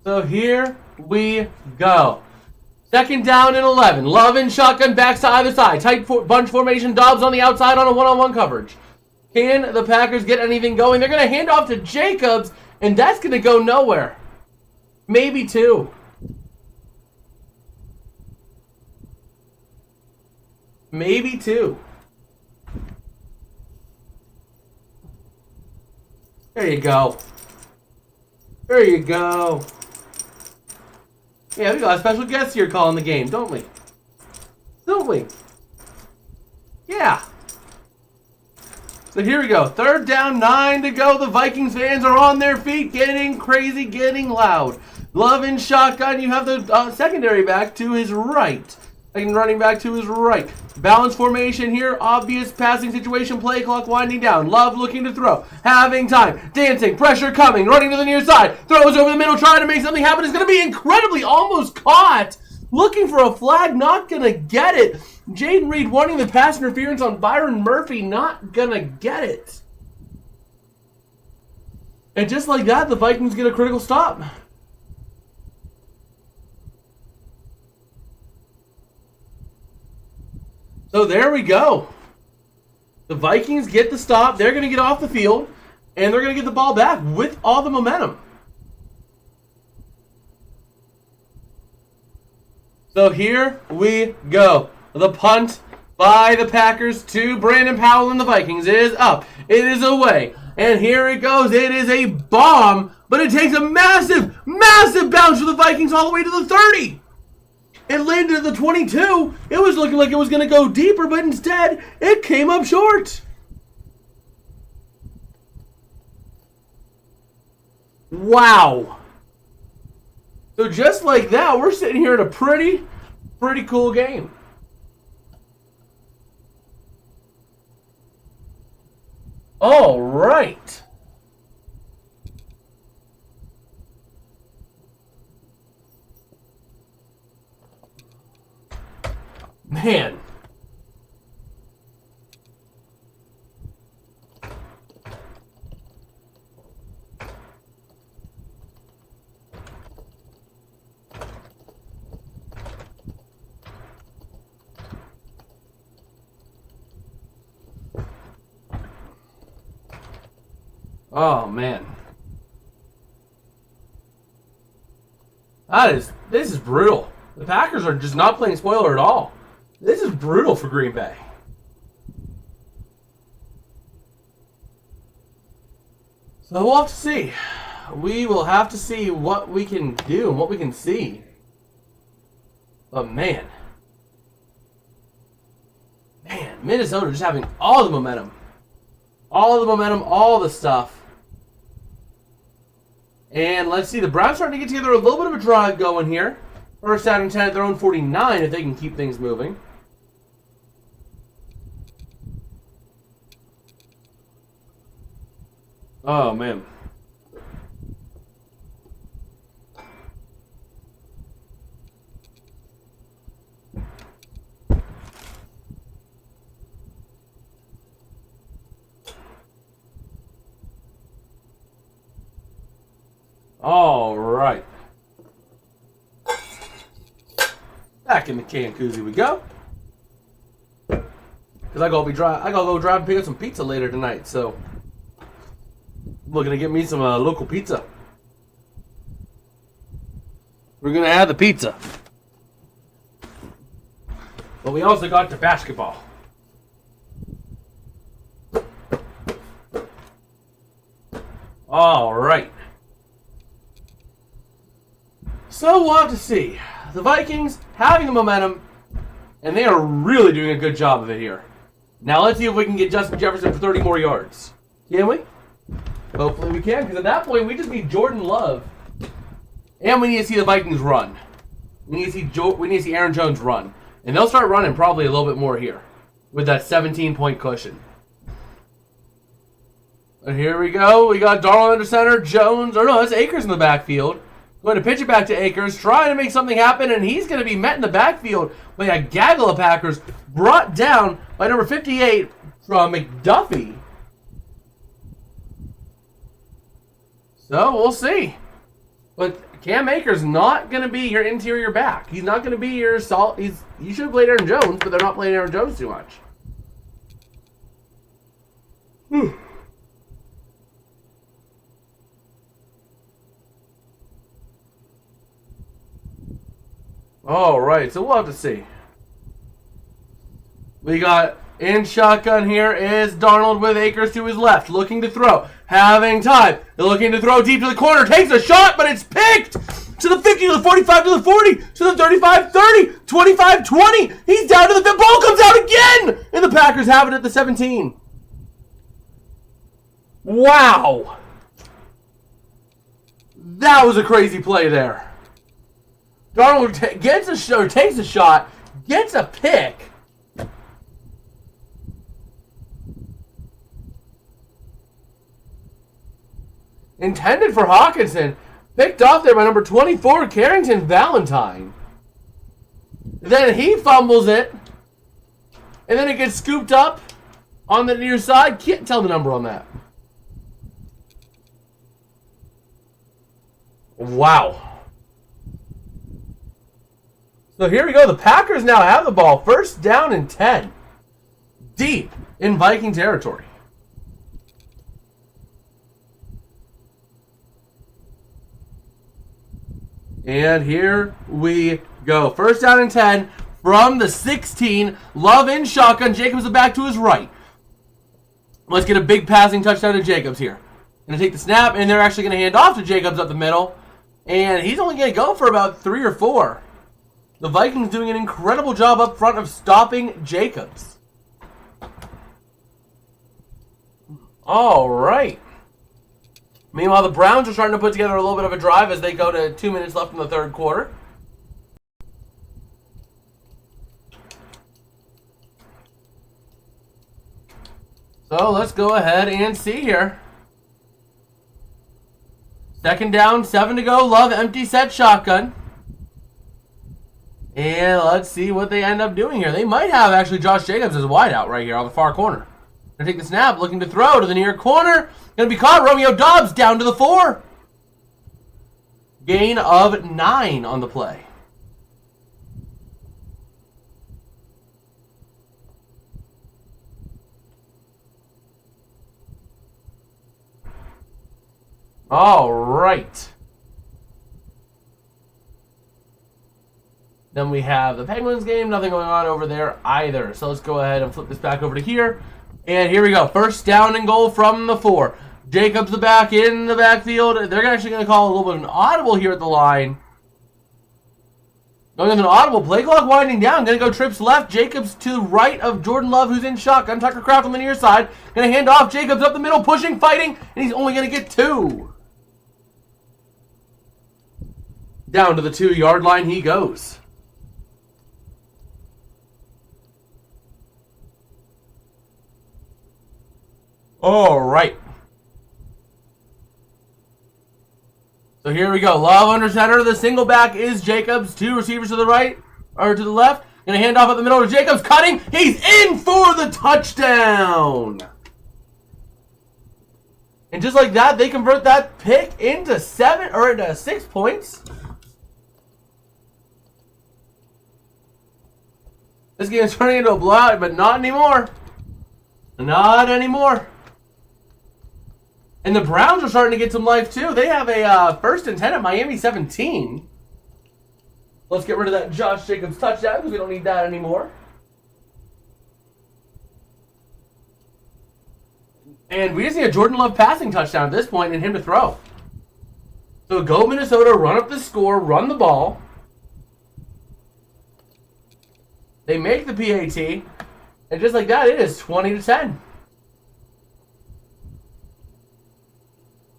So here we go. Second down and 11. Love and shotgun backs to either side. Tight bunch formation. Dobbs on the outside on a one-on-one coverage. Can the Packers get anything going? They're going to hand off to Jacobs, and that's going to go nowhere. Maybe 2. Maybe 2. There you go. There you go. Yeah, we got a special guest here calling the game, don't we? Don't we? Yeah. So here we go. Third down, 9 to go. The Vikings fans are on their feet, getting crazy, getting loud. Love in shotgun. You have the secondary back to his right. And running back to his right. Balance formation here. Obvious passing situation. Play clock winding down. Love looking to throw. Having time. Dancing. Pressure coming. Running to the near side. Throws over the middle. Trying to make something happen. It's going to be incredibly almost caught. Looking for a flag. Not going to get it. Jaden Reed wanting the pass interference on Byron Murphy. Not going to get it. And just like that, the Vikings get a critical stop. So there we go. The Vikings get the stop. They're going to get off the field. And they're going to get the ball back with all the momentum. So here we go. The punt by the Packers to Brandon Powell and the Vikings is up. It is away. And here it goes. It is a bomb. But it takes a massive, massive bounce for the Vikings all the way to the 30. It landed at the 22. It was looking like it was going to go deeper, but instead, it came up short. Wow. So just like that, we're sitting here at a pretty cool game. All right. Man. Oh man. This is brutal. The Packers are just not playing spoiler at all. This is brutal for Green Bay. So we'll have to see. We will have to see what we can do and what we can see. But man, Minnesota just having all the momentum. All the momentum, all the stuff. And let's see, the Browns starting to get together a little bit of a drive going here. First down and 10 at their own 49 if they can keep things moving. Oh, man. All right. Back in the can koozie we go. Because I gotta go drive and pick up some pizza later tonight, so I'm looking to get me some local pizza. We're gonna have the pizza. But we also got the basketball. All right. So we'll have to see. The Vikings having the momentum, and they are really doing a good job of it here. Now let's see if we can get Justin Jefferson for 30 more yards. Can we? Hopefully we can, because at that point we just need Jordan Love. And we need to see the Vikings run. We need to see Aaron Jones run. And they'll start running probably a little bit more here with that 17-point cushion. And here we go. We got Darnold under center, Jones, or no, that's Akers in the backfield. Going to pitch it back to Akers, trying to make something happen, and he's going to be met in the backfield by a gaggle of Packers, brought down by number 58 from McDuffie. So we'll see. But Cam Akers not going to be your interior back. He's not going to be your solid. You should have played Aaron Jones, but they're not playing Aaron Jones too much. All right, so we'll have to see. We got in shotgun here is Darnold with Akers to his left, looking to throw, having time, looking to throw deep to the corner, takes a shot, but it's picked to the 50, to the 45, to the 40, to the 35, 30, 25, 20. He's down to the ball comes out again, and the Packers have it at the 17. Wow, that was a crazy play there. Darnold takes a shot, gets a pick. Intended for Hawkinson. Picked off there by number 24, Carrington Valentine. Then he fumbles it. And then it gets scooped up on the near side. Can't tell the number on that. Wow. So here we go. The Packers now have the ball. First down and 10. Deep in Viking territory. And here we go. First down and 10 from the 16. Love in shotgun. Jacobs is back to his right. Let's get a big passing touchdown to Jacobs here. Going to take the snap, and they're actually going to hand off to Jacobs up the middle. And he's only going to go for about 3 or 4. The Vikings doing an incredible job up front of stopping Jacobs. All right. Meanwhile, the Browns are starting to put together a little bit of a drive as they go to 2 minutes left in the third quarter. So let's go ahead and see here. Second down, 7 to go. Love empty set shotgun. And let's see what they end up doing here. They might have actually Josh Jacobs as a wideout right here on the far corner. Gonna take the snap, looking to throw to the near corner. Gonna be caught. Romeo Doubs down to the 4. Gain of 9 on the play. All right. Then we have the Penguins game. Nothing going on over there either. So let's go ahead and flip this back over to here. And here we go. First down and goal from the 4. Jacobs the back in the backfield. They're actually going to call a little bit of an audible here at the line. Going with an audible. Play clock winding down. Going to go trips left. Jacobs to the right of Jordan Love, who's in shotgun. Tucker Kraft on the near side. Going to hand off. Jacobs up the middle, pushing, fighting. And he's only going to get 2. Down to the 2-yard line he goes. All right. So here we go. Love under center. The single back is Jacobs. 2 receivers to the right or to the left. Gonna hand off at the middle to Jacobs. Cutting. He's in for the touchdown. And just like that, they convert that pick into 6 points. This game is turning into a blowout, but not anymore. Not anymore. And the Browns are starting to get some life, too. They have a 1st and 10 at Miami 17. Let's get rid of that Josh Jacobs touchdown because we don't need that anymore. And we just need a Jordan Love passing touchdown at this point and him to throw. So go Minnesota, run up the score, run the ball. They make the PAT. And just like that, it is 20-10.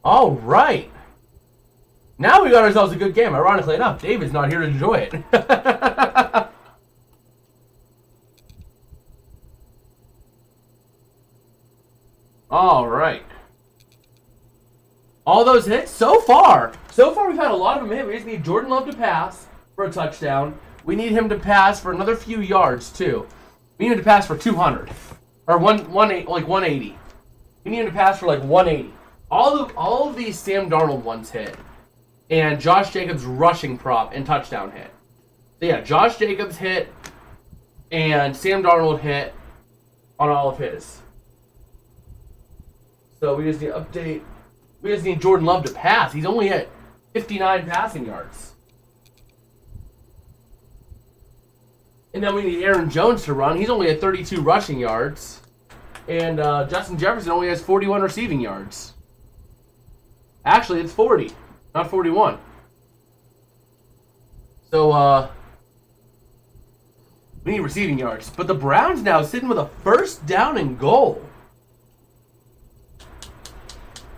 All right. Now we got ourselves a good game. Ironically enough, David's not here to enjoy it. All right. All those hits so far. So far, we've had a lot of them hit. We just need Jordan Love to pass for a touchdown. We need him to pass for another few yards, too. We need him to pass for 200. Or 180. We need him to pass for like 180. All of these Sam Darnold ones hit. And Josh Jacobs rushing prop and touchdown hit. So yeah, Josh Jacobs hit and Sam Darnold hit on all of his. So we just need to update. We just need Jordan Love to pass. He's only at 59 passing yards. And then we need Aaron Jones to run. He's only at 32 rushing yards. And Justin Jefferson only has 41 receiving yards. Actually, it's 40, not 41. So, we need receiving yards. But the Browns now sitting with a 1st down and goal.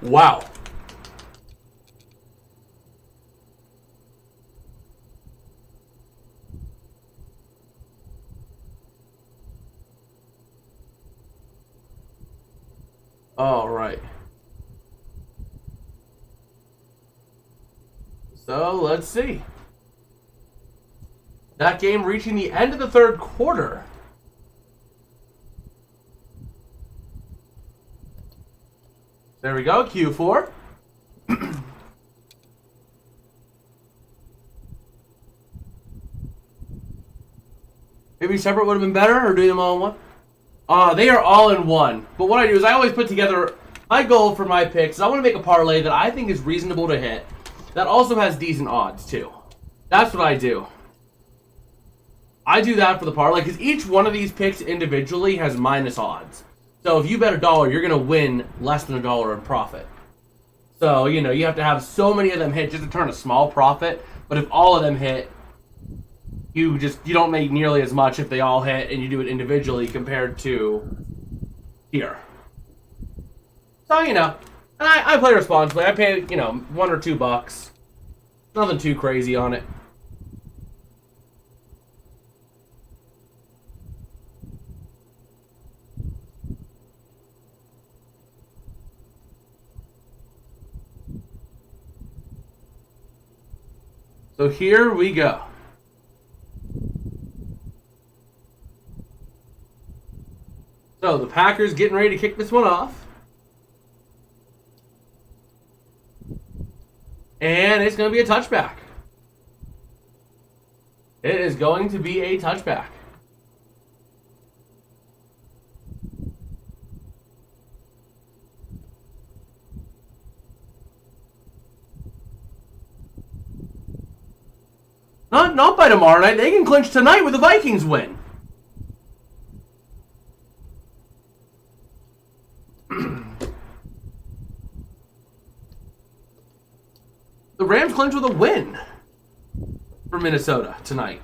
Wow. All right. So, let's see. That game reaching the end of the 3rd quarter. There we go, Q4. Maybe separate would have been better, or doing them all in one? They are all in one. But what I do is I always put together my goal for my picks. I want to make a parlay that I think is reasonable to hit. That also has decent odds, too. That's what I do. I do that for the parlay, because each one of these picks individually has minus odds. So if you bet $1, you're going to win less than $1 in profit. So, you know, you have to have so many of them hit just to turn a small profit. But if all of them hit, you don't make nearly as much if they all hit and you do it individually compared to here. So, you know, And I play responsibly. I pay, $1 or $2. Nothing too crazy on it. So here we go. So the Packers getting ready to kick this one off. And it's going to be a touchback. It is going to be a touchback. Not by tomorrow night. They can clinch tonight with the Vikings win. The Rams clinch with a win for Minnesota tonight.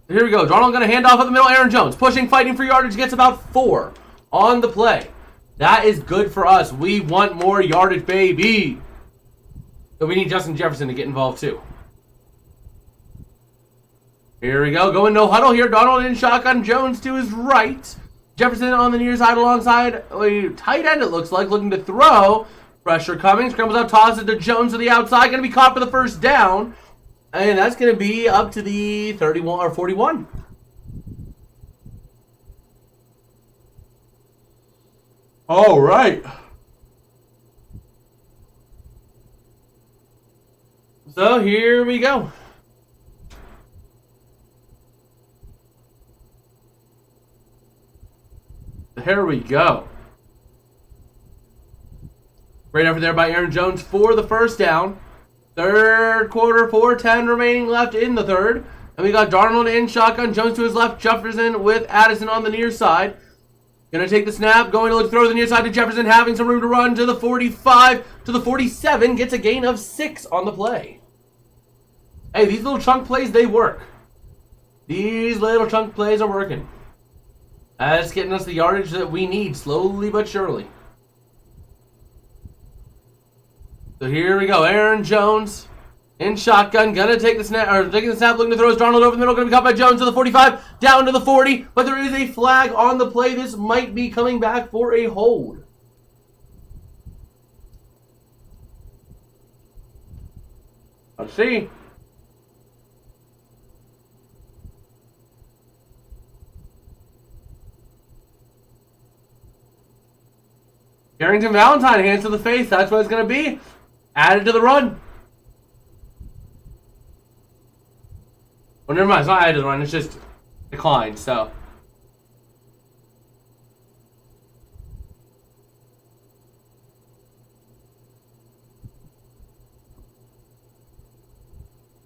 Here we go. Darnold going to hand off at the middle. Aaron Jones pushing, fighting for yardage. Gets about 4 on the play. That is good for us. We want more yardage, baby. But we need Justin Jefferson to get involved too. Here we go. Going no huddle here. Darnold in shotgun. Jones to his right. Jefferson on the near side alongside a tight end, it looks like, looking to throw. Pressure coming. Scrambles up, tosses to Jones to the outside. Going to be caught for the first down. And that's going to be up to the 31 or 41. All right. So here we go. There we go. Great effort there by Aaron Jones for the first down. Third quarter, 4:10 remaining left in the third. And we got Darnold in shotgun. Jones to his left. Jefferson with Addison on the near side. Going to take the snap. Going to look throw the near side to Jefferson. Having some room to run to the 45, to the 47. Gets a gain of 6 on the play. Hey, these little chunk plays, they work. These little chunk plays are working. That's getting us the yardage that we need, slowly but surely. So here we go. Aaron Jones in shotgun, gonna take the snap, or taking the snap, looking to throw his Darnold over the middle, gonna be caught by Jones to the 45, down to the 40, but there is a flag on the play. This might be coming back for a hold. Let's see. Carrington Valentine, hands to the face. That's what it's going to be. Added to the run. Well, never mind. It's not added to the run. It's just declined, so.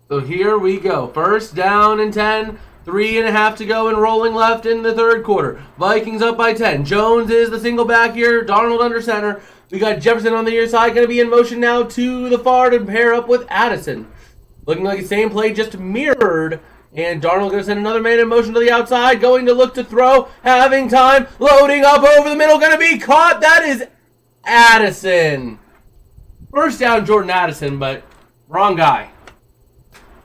So here we go. First down and 10. 3.5 to go and rolling left in the third quarter. Vikings up by 10. Jones is the single back here. Darnold under center. We got Jefferson on the near side. Going to be in motion now to the far to pair up with Addison. Looking like the same play, just mirrored. And Darnold going to send another man in motion to the outside. Going to look to throw. Having time. Loading up over the middle. Going to be caught. That is Addison. First down, Jordan Addison, but wrong guy.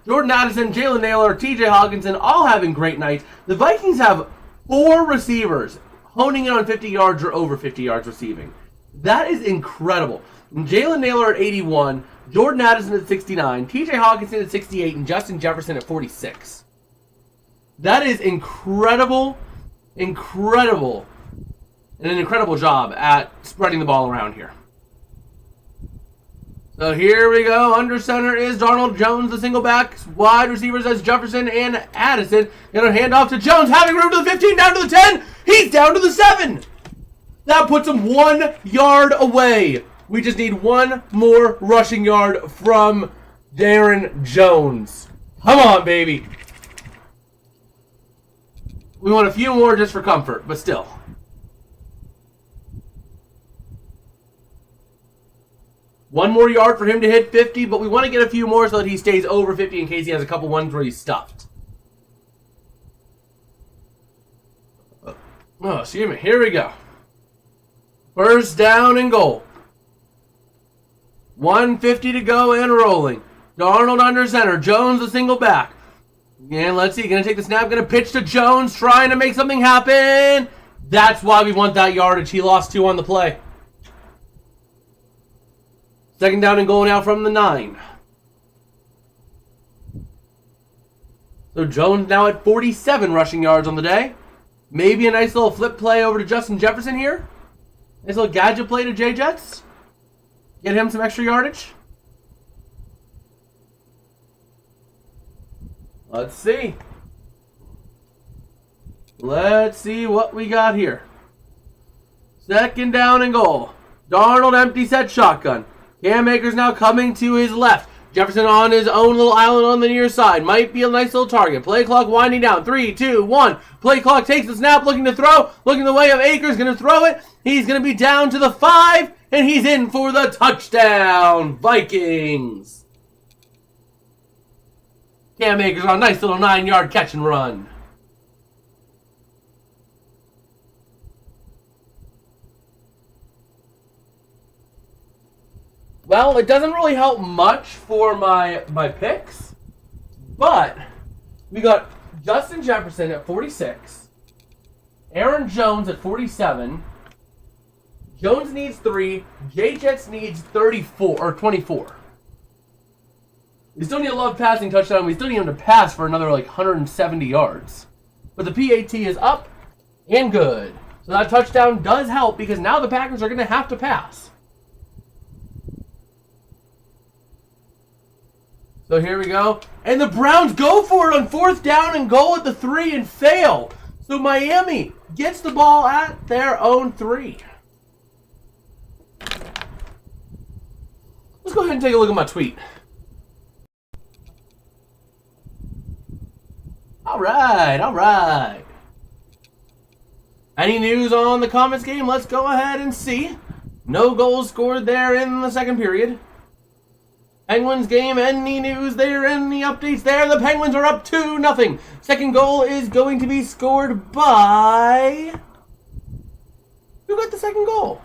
Jordan Addison, Jalen Naylor, TJ Hawkinson, all having great nights. The Vikings have 4 receivers honing in on 50 yards or over 50 yards receiving. That is incredible. Jalen Naylor at 81, Jordan Addison at 69, TJ Hawkinson at 68, and Justin Jefferson at 46. That is incredible, incredible, and an incredible job at spreading the ball around here. So here we go. Under center is Darnold. Jones, the single back. Wide receivers as Jefferson and Addison. Going to hand off to Jones. Having room to the 15, down to the 10. He's down to the 7. That puts him 1 yard away. We just need 1 more rushing yard from Darren Jones. Come on, baby. We want a few more just for comfort, but still. One more yard for him to hit 50, but we want to get a few more so that he stays over 50 in case he has a couple ones where he's stuffed. Oh, excuse me. Here we go. First down and goal. 150 to go and rolling. Darnold under center. Jones a single back. And let's see. Going to take the snap. Going to pitch to Jones. Trying to make something happen. That's why we want that yardage. He lost 2 on the play. Second down and goal now from the 9. So Jones now at 47 rushing yards on the day. Maybe a nice little flip play over to Justin Jefferson here. Nice little gadget play to J-Jets. Get him some extra yardage. Let's see. Let's see what we got here. Second down and goal. Darnold empty set shotgun. Cam Akers now coming to his left. Jefferson on his own little island on the near side. Might be a nice little target. Play clock winding down. 3, 2, 1. Play clock takes the snap, looking to throw. Looking the way of Akers. Going to throw it. He's going to be down to the 5. And he's in for the touchdown. Vikings. Cam Akers on a nice little 9-yard catch and run. Well, it doesn't really help much for my picks, but we got Justin Jefferson at 46, Aaron Jones at 47, Jones needs 3, J-Jets needs 34 or 24. We still need a love passing touchdown. We still need him to pass for another like 170 yards. But the PAT is up and good. So that touchdown does help because now the Packers are going to have to pass. So here we go. And the Browns go for it on 4th down and goal at the 3 and fail. So Miami gets the ball at their own 3. Let's go ahead and take a look at my tweet. All right. Any news on the Comets game? Let's go ahead and see. No goals scored there in the second period. Penguins game, any news there, any updates there? The Penguins are up 2-0. Second goal is going to be scored by... Who got the second goal?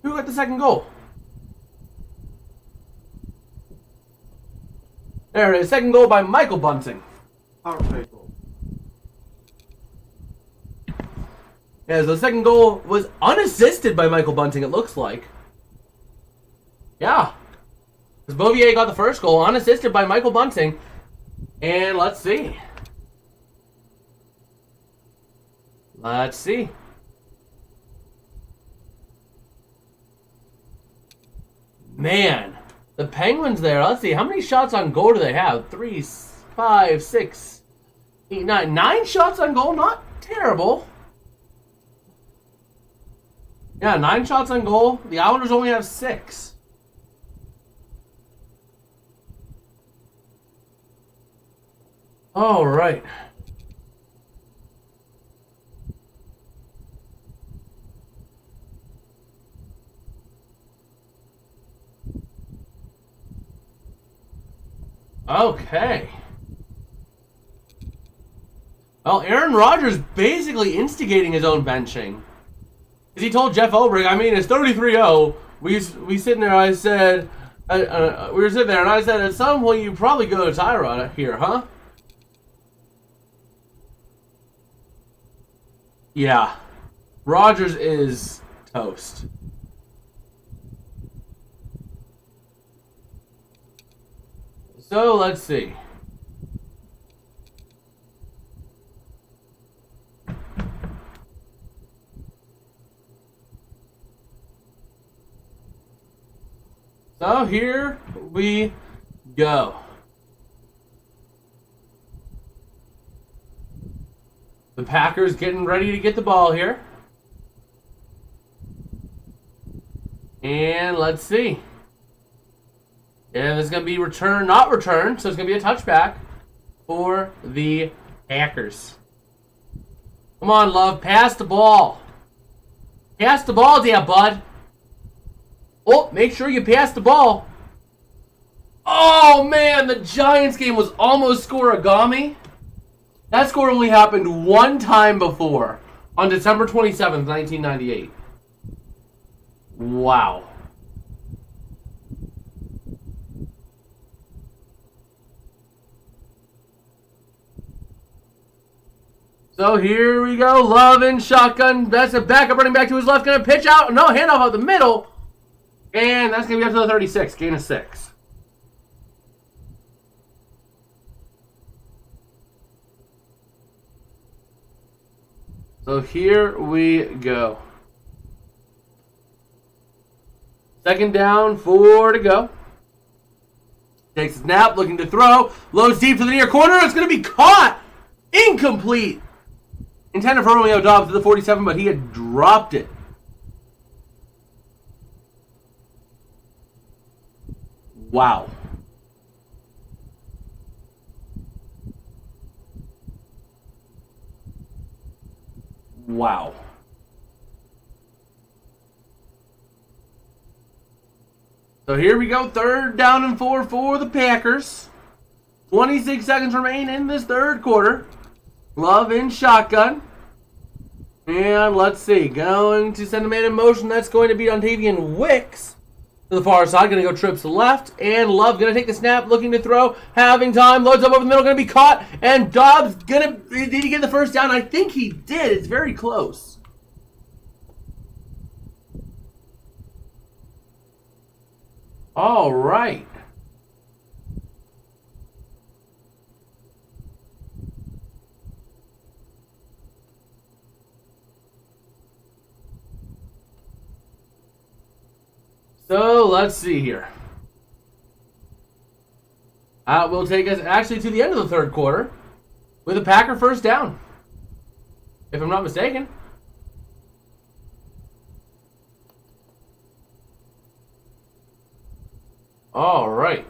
Who got the second goal? There it is. Second goal by Michael Bunting. Power play goal. Yeah, so the second goal was unassisted by Michael Bunting, it looks like. Yeah. Because Bouvier got the first goal, unassisted by Michael Bunting. And let's see. Man, the Penguins there, let's see. How many shots on goal do they have? 3, 5, 6, 8, 9. 9 shots on goal, not terrible. Yeah, 9 shots on goal. The Islanders only have 6. All right. Okay. Well, Aaron Rodgers basically instigating his own benching. Because he told Jeff Ulbrich, I mean, it's 33-0. We sitting there, I said, we were sitting there, and I said, at some point you probably go to Tyrod here, huh? Yeah. Rodgers is toast. So, let's see. So here we go. The Packers getting ready to get the ball here. And let's see. And it's going to be return, not return, so it's going to be a touchback for the Packers. Come on, Love, pass the ball. Pass the ball, damn bud. Oh, make sure you pass the ball. Oh, man, the Giants game was almost scoreagami. That score only happened one time before. On December 27th, 1998. Wow. So here we go. Love in shotgun. That's a backup running back to his left. Going to pitch out. No, handoff out the middle. And that's going to be up to the 36. Gain of 6. So here we go. Second down, 4 to go. Takes a snap, looking to throw. Loads deep to the near corner. It's going to be caught. Incomplete. Intended for Romeo Dobbs to the 47, but he had dropped it. Wow. Wow. So here we go. Third down and 4 for the Packers. 26 seconds remain in this third quarter. Love in shotgun. And let's see. Going to send a man in motion. That's going to be Dontavian Wicks to the far side. Going to go trips left. And Love going to take the snap. Looking to throw. Having time. Loads up over the middle. Going to be caught. And Dobbs going to... Did he get the first down? I think he did. It's very close. All right. So let's see here. Will take us actually to the end of the third quarter with a Packer first down, if I'm not mistaken. All right.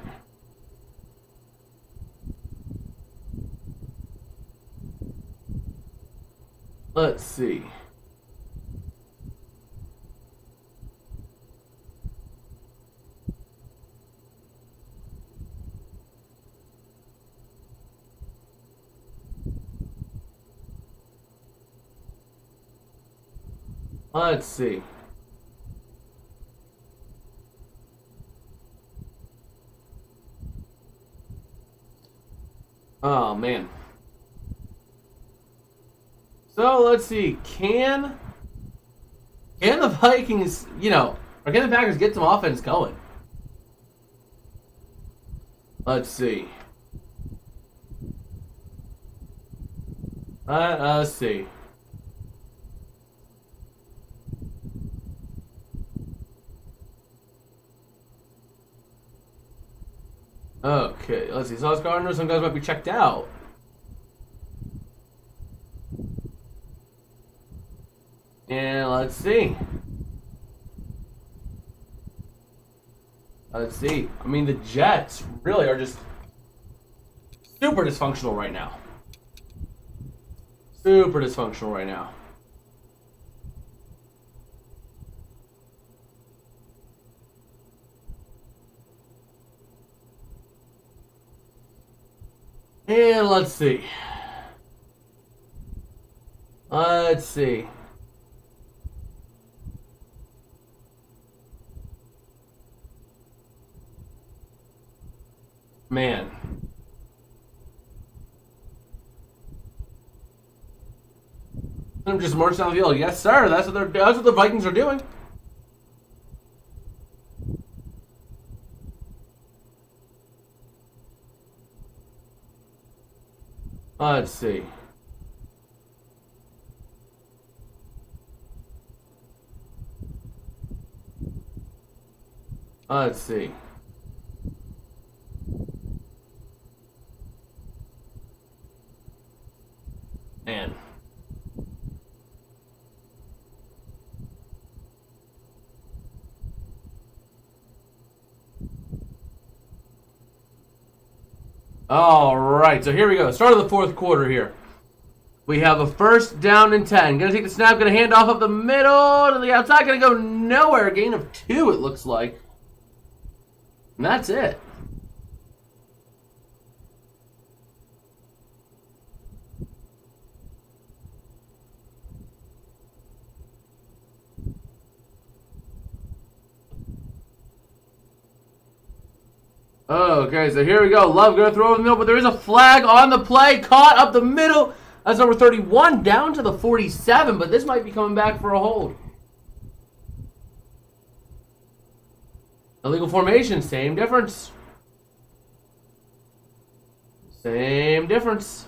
Let's see. Let's see. Oh, man. So, let's see. Can the Vikings, or can the Packers get some offense going? Let's see. Let's see. Okay, let's see. Sauce Gardner, some guys might be checked out. And let's see. Let's see. I mean, the Jets really are just super dysfunctional right now. Super dysfunctional right now. And let's see. Let's see. Man. I'm just marching down the field. Yes, sir. That's what the Vikings are doing. Let's see. Let's see. Man. All right, so here we go. Start of the fourth quarter here. We have a first down and 10. Gonna take the snap, gonna hand off up the middle to the outside, gonna go nowhere. Gain of 2, it looks like. And that's it. Okay, so here we go. Love going to throw over the middle, but there is a flag on the play. Caught up the middle. That's number 31 down to the 47, but this might be coming back for a hold. Illegal formation, same difference. Same difference.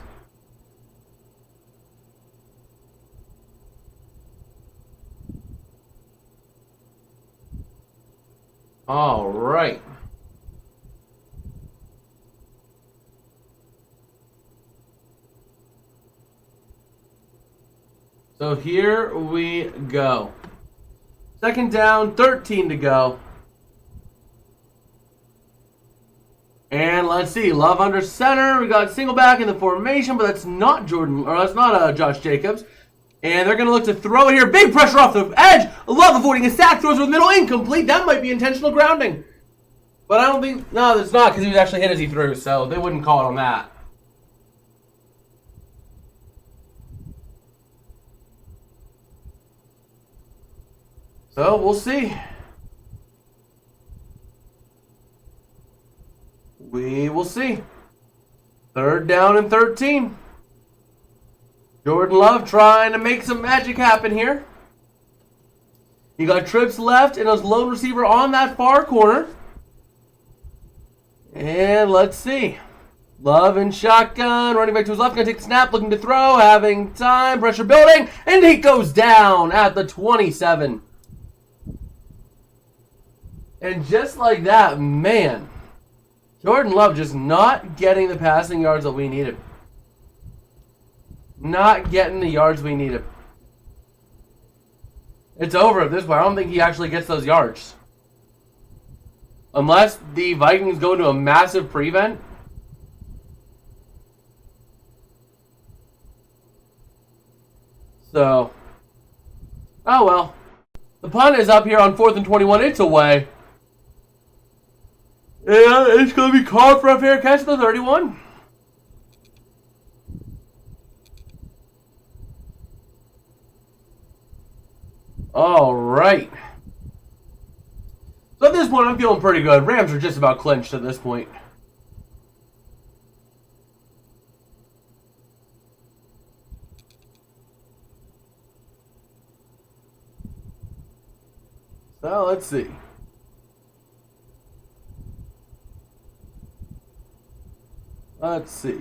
All right. So here we go. Second down, 13 to go. And let's see, Love under center. We got single back in the formation, but that's not Josh Jacobs. And they're going to look to throw it here. Big pressure off the edge. Love avoiding a sack. Throws with middle. Incomplete. That might be intentional grounding. But I don't think... No, it's not because he was actually hit as he threw. So they wouldn't call it on that. So we'll see. We will see. Third down and 13. Jordan Love trying to make some magic happen here. You got trips left and his lone receiver on that far corner. And let's see. Love in shotgun, running back to his left, going to take the snap, looking to throw, having time, pressure building, and he goes down at the 27. And just like that, man, Jordan Love just not getting the passing yards that we needed. Not getting the yards we needed. It's over at this point. I don't think he actually gets those yards. Unless the Vikings go into a massive prevent. So, oh well. The punt is up here on 4th and 21. It's away. Yeah, it's going to be called for a fair catch at the 31. All right. So at this point, I'm feeling pretty good. Rams are just about clinched at this point. So let's see. Let's see.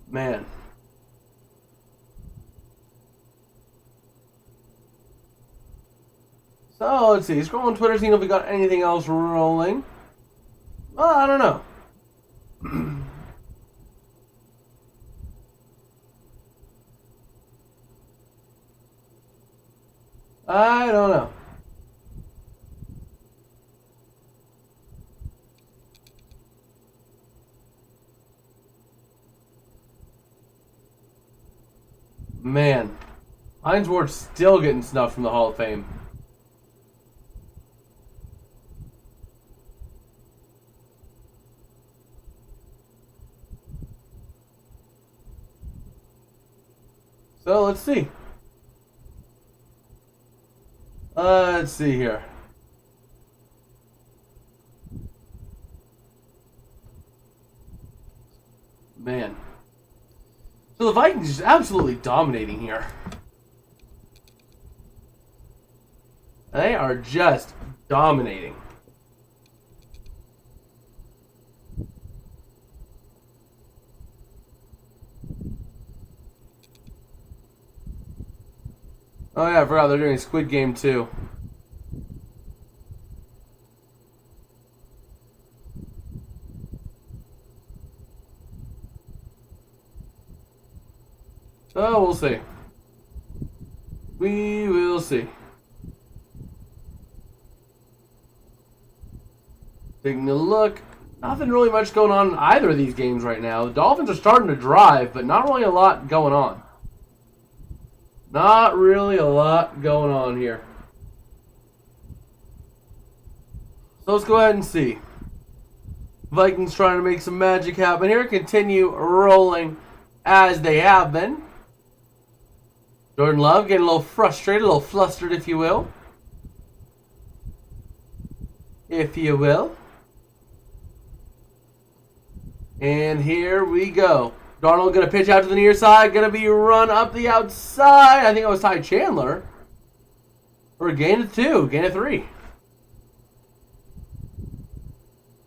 Man. So let's see. Scroll on Twitter, seeing if we got anything else rolling. Well, I don't know. I don't know. Man, Hines Ward's still getting snuffed from the Hall of Fame. So let's see. Let's see here. Man. So the Vikings are absolutely dominating here. They are just dominating. Oh yeah, I forgot they're doing Squid Game too. So we'll see. We will see. Taking a look. Nothing really much going on in either of these games right now. The Dolphins are starting to drive, but not really a lot going on. Not really a lot going on here. So let's go ahead and see. Vikings trying to make some magic happen here. Continue rolling as they have been. Jordan Love getting a little frustrated, a little flustered, if you will. if you will. And here we go. Darnold going to pitch out to the near side. Going to be run up the outside. I think it was Ty Chandler. For a gain of 2. Gain of 3.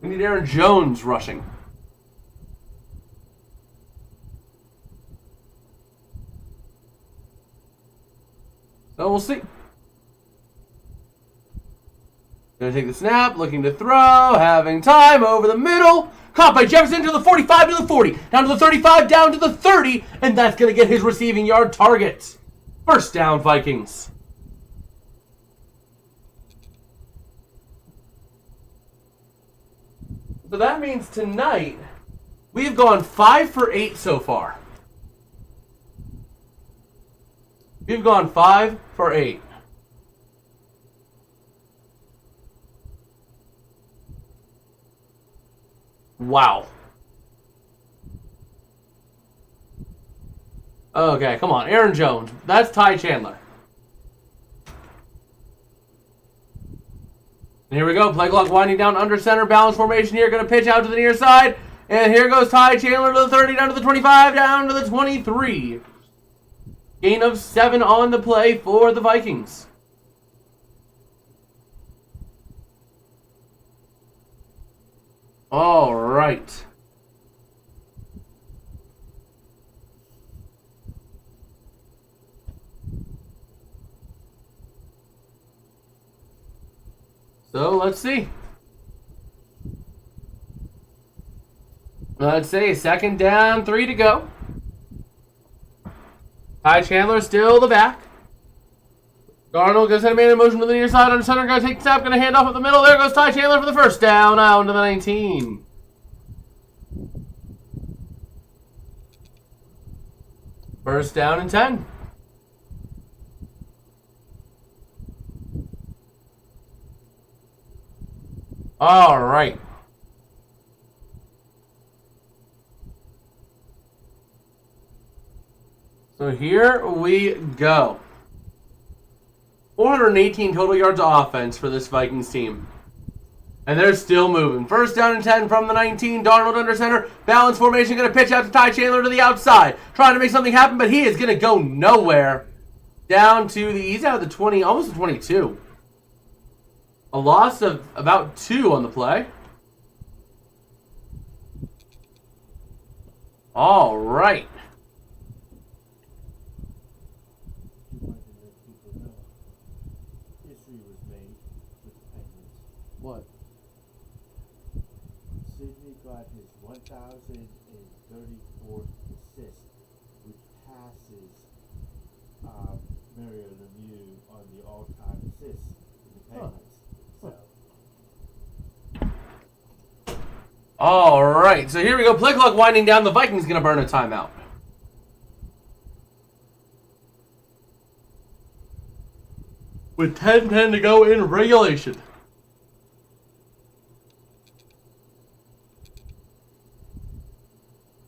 We need Aaron Jones rushing. So we'll see. Going to take the snap. Looking to throw. Having time over the middle. Caught by Jefferson to the 45, to the 40, down to the 35, down to the 30, and that's going to get his receiving yard target. First down, Vikings. So that means tonight, we've gone 5 for 8 so far. We've gone 5 for 8. Wow. Okay, come on. Aaron Jones. That's Ty Chandler. And here we go. Play clock winding down under center. Balance formation here. Going to pitch out to the near side. And here goes Ty Chandler to the 30, down to the 25, down to the 23. Gain of 7 on the play for the Vikings. All right. So let's see. Let's say 2nd down, 3 to go. Ty Chandler still the back. Darnold goes ahead and man in motion to the near side. Under center, going to take the snap, going to hand off at the middle. There goes Ty Chandler for the first down, out to the 19. First down and 10. All right. So here we go. 418 total yards of offense for this Vikings team. And they're still moving. First down and 10 from the 19. Darnold under center. Balance formation. Going to pitch out to Ty Chandler to the outside. Trying to make something happen, but he is going to go nowhere. Down to the, he's out of the 20, almost the 22. A loss of about 2 on the play. All right. What? Sidney got his 1,034th assist, which passes Mario Lemieux on the all-time assists in the Penguins. So. All right, so here we go. Play clock winding down. The Vikings going to burn a timeout. With 10:10 to go in regulation.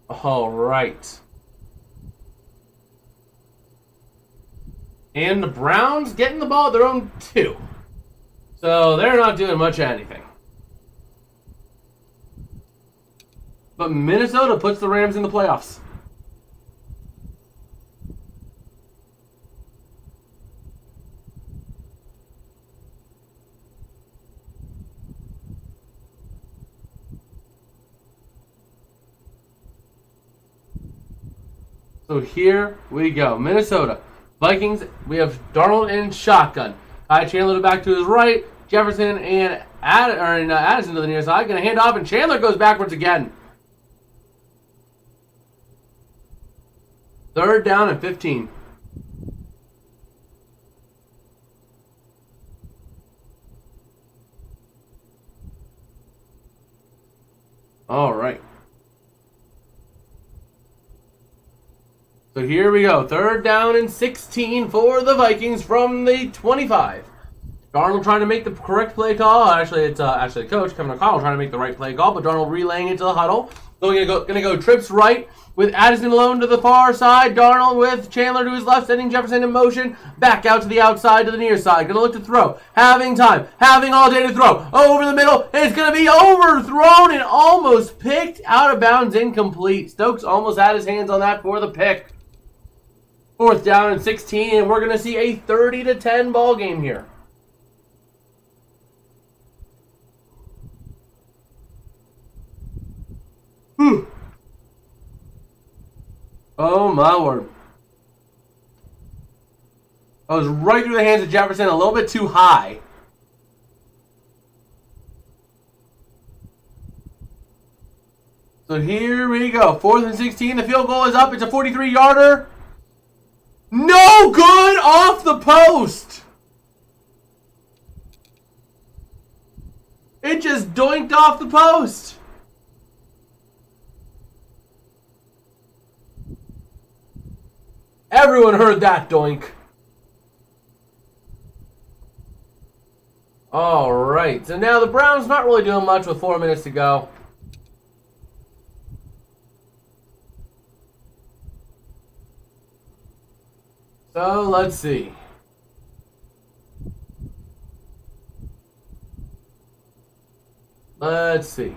All right. And the Browns getting the ball at their own 2. So they're not doing much of anything. But Minnesota puts the Rams in the playoffs. So here we go. Minnesota Vikings. We have Darnold in shotgun. Ty Chandler back to his right. Jefferson and Addison to the near side. Going to hand off, and Chandler goes backwards again. 3rd down and 15. All right. So here we go. 3rd down and 16 for the Vikings from the 25. Darnold trying to make the correct play call. Actually, it's the coach, Kevin O'Connell, trying to make the right play call, but Darnold relaying it to the huddle. So we're going to go trips right with Addison alone to the far side. Darnold with Chandler to his left, sending Jefferson in motion. Back out to the outside to the near side. Going to look to throw. Having time. Having all day to throw. Over the middle. It's going to be overthrown and almost picked. Out of bounds, incomplete. Stokes almost had his hands on that for the pick. 4th down and 16, and we're going to see a 30-10 ball game here. Oh my word. That was right through the hands of Jefferson, a little bit too high. So here we go. 4th and 16. The field goal is up. It's a 43-yarder. No good off the post. It just doinked off the post. Everyone heard that doink. All right. So now the Browns not really doing much with 4 minutes to go. So let's see. Let's see.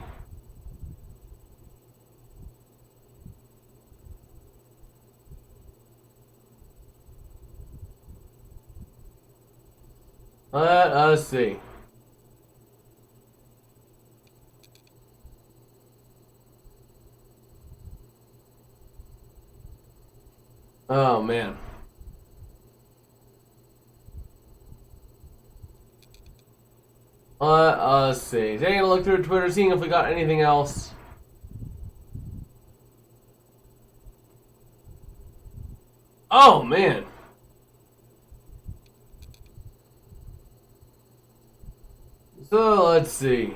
Let us see. Oh, man. Let us see. Taking a look through Twitter, seeing if we got anything else. Oh, man. So, let's see.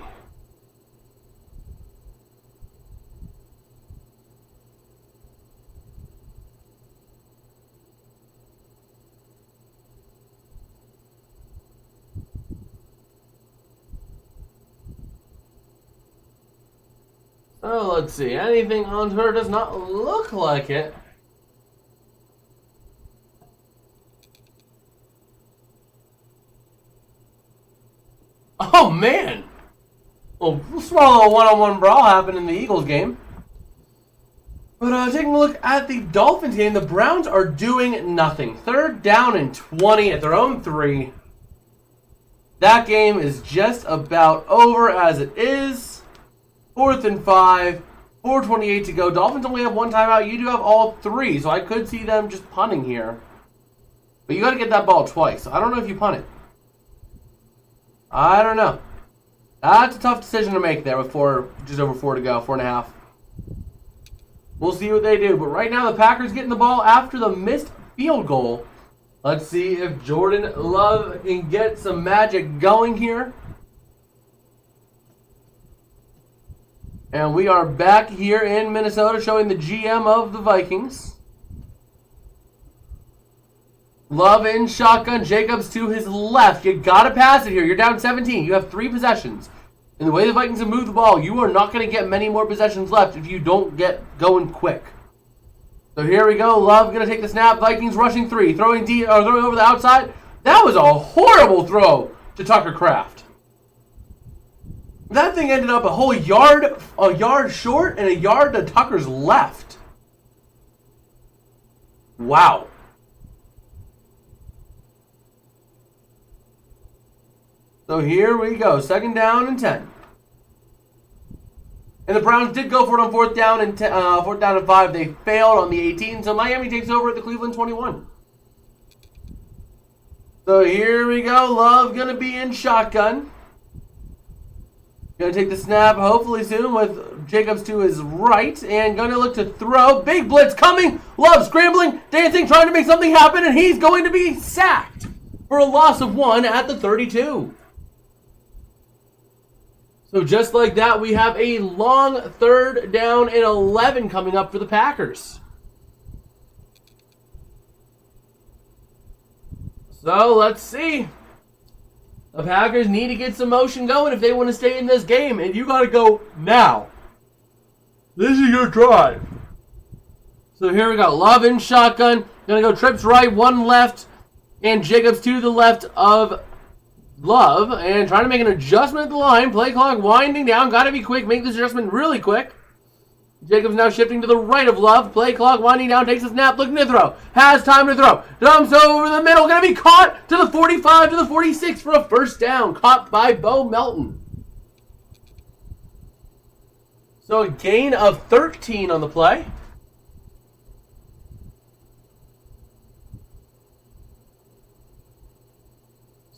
Oh, let's see. Anything on her does not look like it. Oh, man. Well, small little one-on-one brawl happened in the Eagles game. But taking a look at the Dolphins game, the Browns are doing nothing. 3rd down and 20 at their own 3. That game is just about over as it is. 4th and 5, 4:28 to go. Dolphins only have 1 timeout. You do have all 3, so I could see them just punting here. But you got to get that ball twice. So I don't know if you punt it. I don't know. That's a tough decision to make there with just over 4 to go, 4.5. We'll see what they do. But right now the Packers getting the ball after the missed field goal. Let's see if Jordan Love can get some magic going here. And we are back here in Minnesota showing the GM of the Vikings. Love in shotgun. Jacobs to his left. You got to pass it here. You're down 17. You have 3 possessions. And the way the Vikings have moved the ball, you are not going to get many more possessions left if you don't get going quick. So here we go. Love going to take the snap. Vikings rushing 3. Throwing over the outside. That was a horrible throw to Tucker Kraft. That thing ended up a whole yard short and a yard to Tucker's left. Wow. So here we go. 2nd down and 10. And the Browns did go for it on 4th down and 5. They failed on the 18. So Miami takes over at the Cleveland 21. So here we go. Love going to be in shotgun. Going to take the snap hopefully soon with Jacobs to his right. And going to look to throw. Big blitz coming. Love scrambling, dancing, trying to make something happen. And he's going to be sacked for a loss of 1 at the 32. So just like that, we have a long 3rd down and 11 coming up for the Packers. So let's see. The Packers need to get some motion going if they want to stay in this game, and you got to go now. This is your drive. So here we go. Love in shotgun. Going to go trips right, one left, and Jacobs to the left of Love, and trying to make an adjustment at the line. Play clock winding down. Got to be quick. Make this adjustment really quick. Jacobs now shifting to the right of Love. Play clock winding down. Takes a snap. Looking to throw. Has time to throw. Dumps over the middle. Going to be caught to the 45 to the 46 for a first down. Caught by Bo Melton. So a gain of 13 on the play.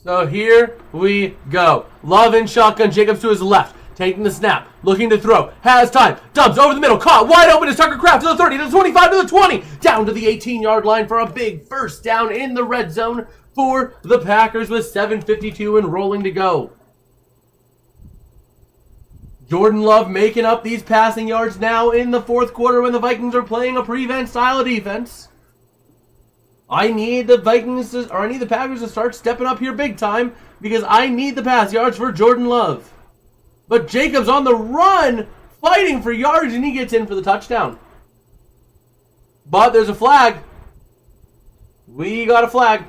So here we go. Love in shotgun. Jacobs to his left. Taking the snap. Looking to throw. Has time. Dumps over the middle. Caught. Wide open is Tucker Kraft to the 30, to the 25, to the 20. Down to the 18-yard line for a big first down in the red zone for the Packers with 7:52 and rolling to go. Jordan Love making up these passing yards now in the fourth quarter when the Vikings are playing a prevent style of defense. I need the Packers to start stepping up here big time because I need the pass yards for Jordan Love. But Jacobs on the run, fighting for yards, and he gets in for the touchdown. But there's a flag. We got a flag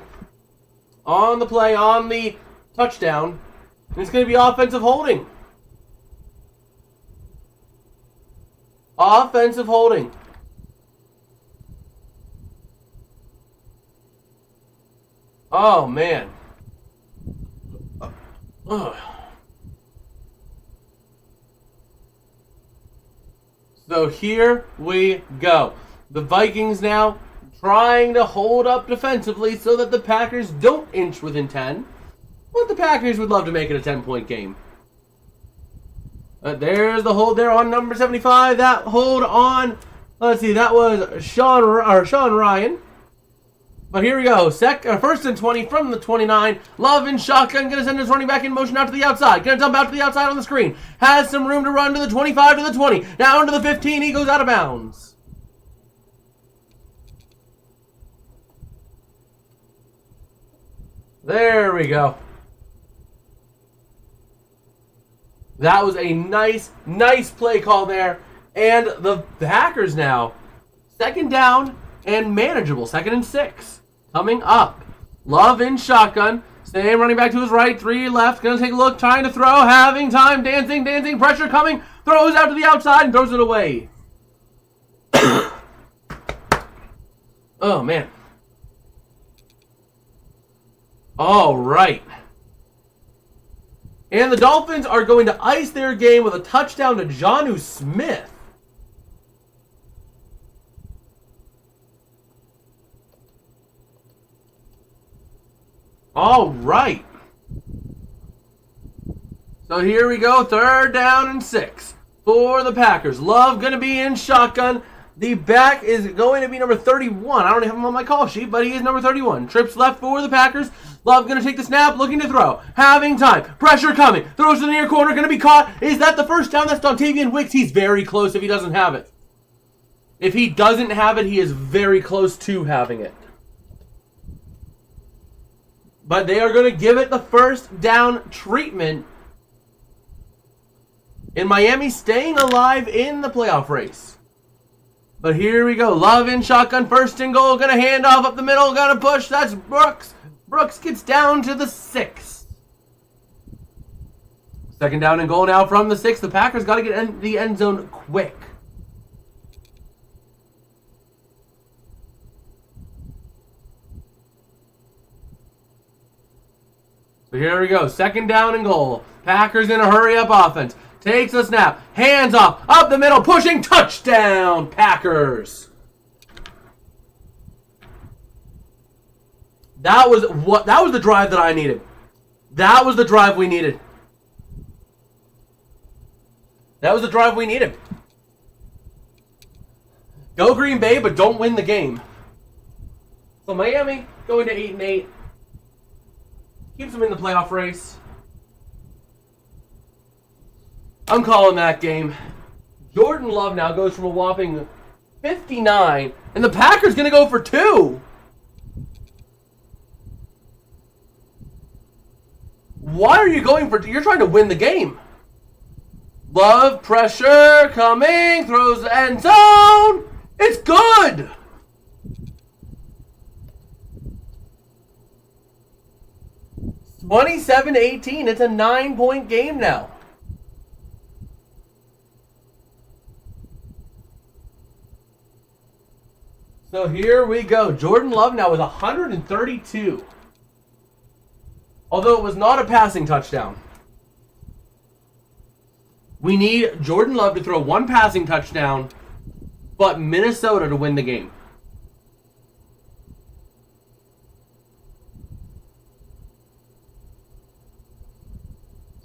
on the play, on the touchdown. And it's going to be offensive holding. Offensive holding. Oh, man. Ugh. So here we go. The Vikings now trying to hold up defensively so that the Packers don't inch within 10. But the Packers would love to make it a 10-point game. There's the hold there on number 75. That hold on, let's see, that was Sean Ryan. But here we go. First and 20 from the 29. Love in shotgun. Going to send his running back in motion out to the outside. Going to dump out to the outside on the screen. Has some room to run to the 25 to the 20. Down to the 15. He goes out of bounds. There we go. That was a nice play call there. And the Packers now, second down and manageable. 2nd and 6. Coming up. Love in shotgun. Same running back to his right. 3 left. Going to take a look. Trying to throw. Having time. Dancing. Pressure coming. Throws out to the outside and throws it away. Oh, man. All right. And the Dolphins are going to ice their game with a touchdown to Jonnu Smith. All right. So here we go. 3rd down and 6 for the Packers. Love going to be in shotgun. The back is going to be number 31. I don't have him on my call sheet, but he is number 31. Trips left for the Packers. Love going to take the snap, looking to throw. Having time. Pressure coming. Throws to the near corner. Going to be caught. Is that the first down? That's Dontavian Wicks. He's very close if he doesn't have it. If he doesn't have it, he is very close to having it. But they are going to give it the first down treatment. And Miami staying alive in the playoff race. But here we go. Love in shotgun. 1st and goal. Going to hand off up the middle. Going to push. That's Brooks. Brooks gets down to the 6. 2nd down and goal now from the 6. The Packers got to get in the end zone quick. So here we go. 2nd down and goal. Packers in a hurry-up offense. Takes a snap. Hands off. Up the middle. Pushing. Touchdown. Packers. That was the drive that I needed. That was the drive we needed. That was the drive we needed. Go Green Bay, but don't win the game. So Miami going to 8-8. Keeps them in the playoff race. I'm calling that game. Jordan Love now goes from a whopping 59, and the Packers going to go for 2. Why are you going for... You're trying to win the game. Love, pressure, coming, throws the end zone. It's good. It's 27-18. It's a 9-point game now. So here we go. Jordan Love now with 132. Although it was not a passing touchdown. We need Jordan Love to throw one passing touchdown, but Minnesota to win the game.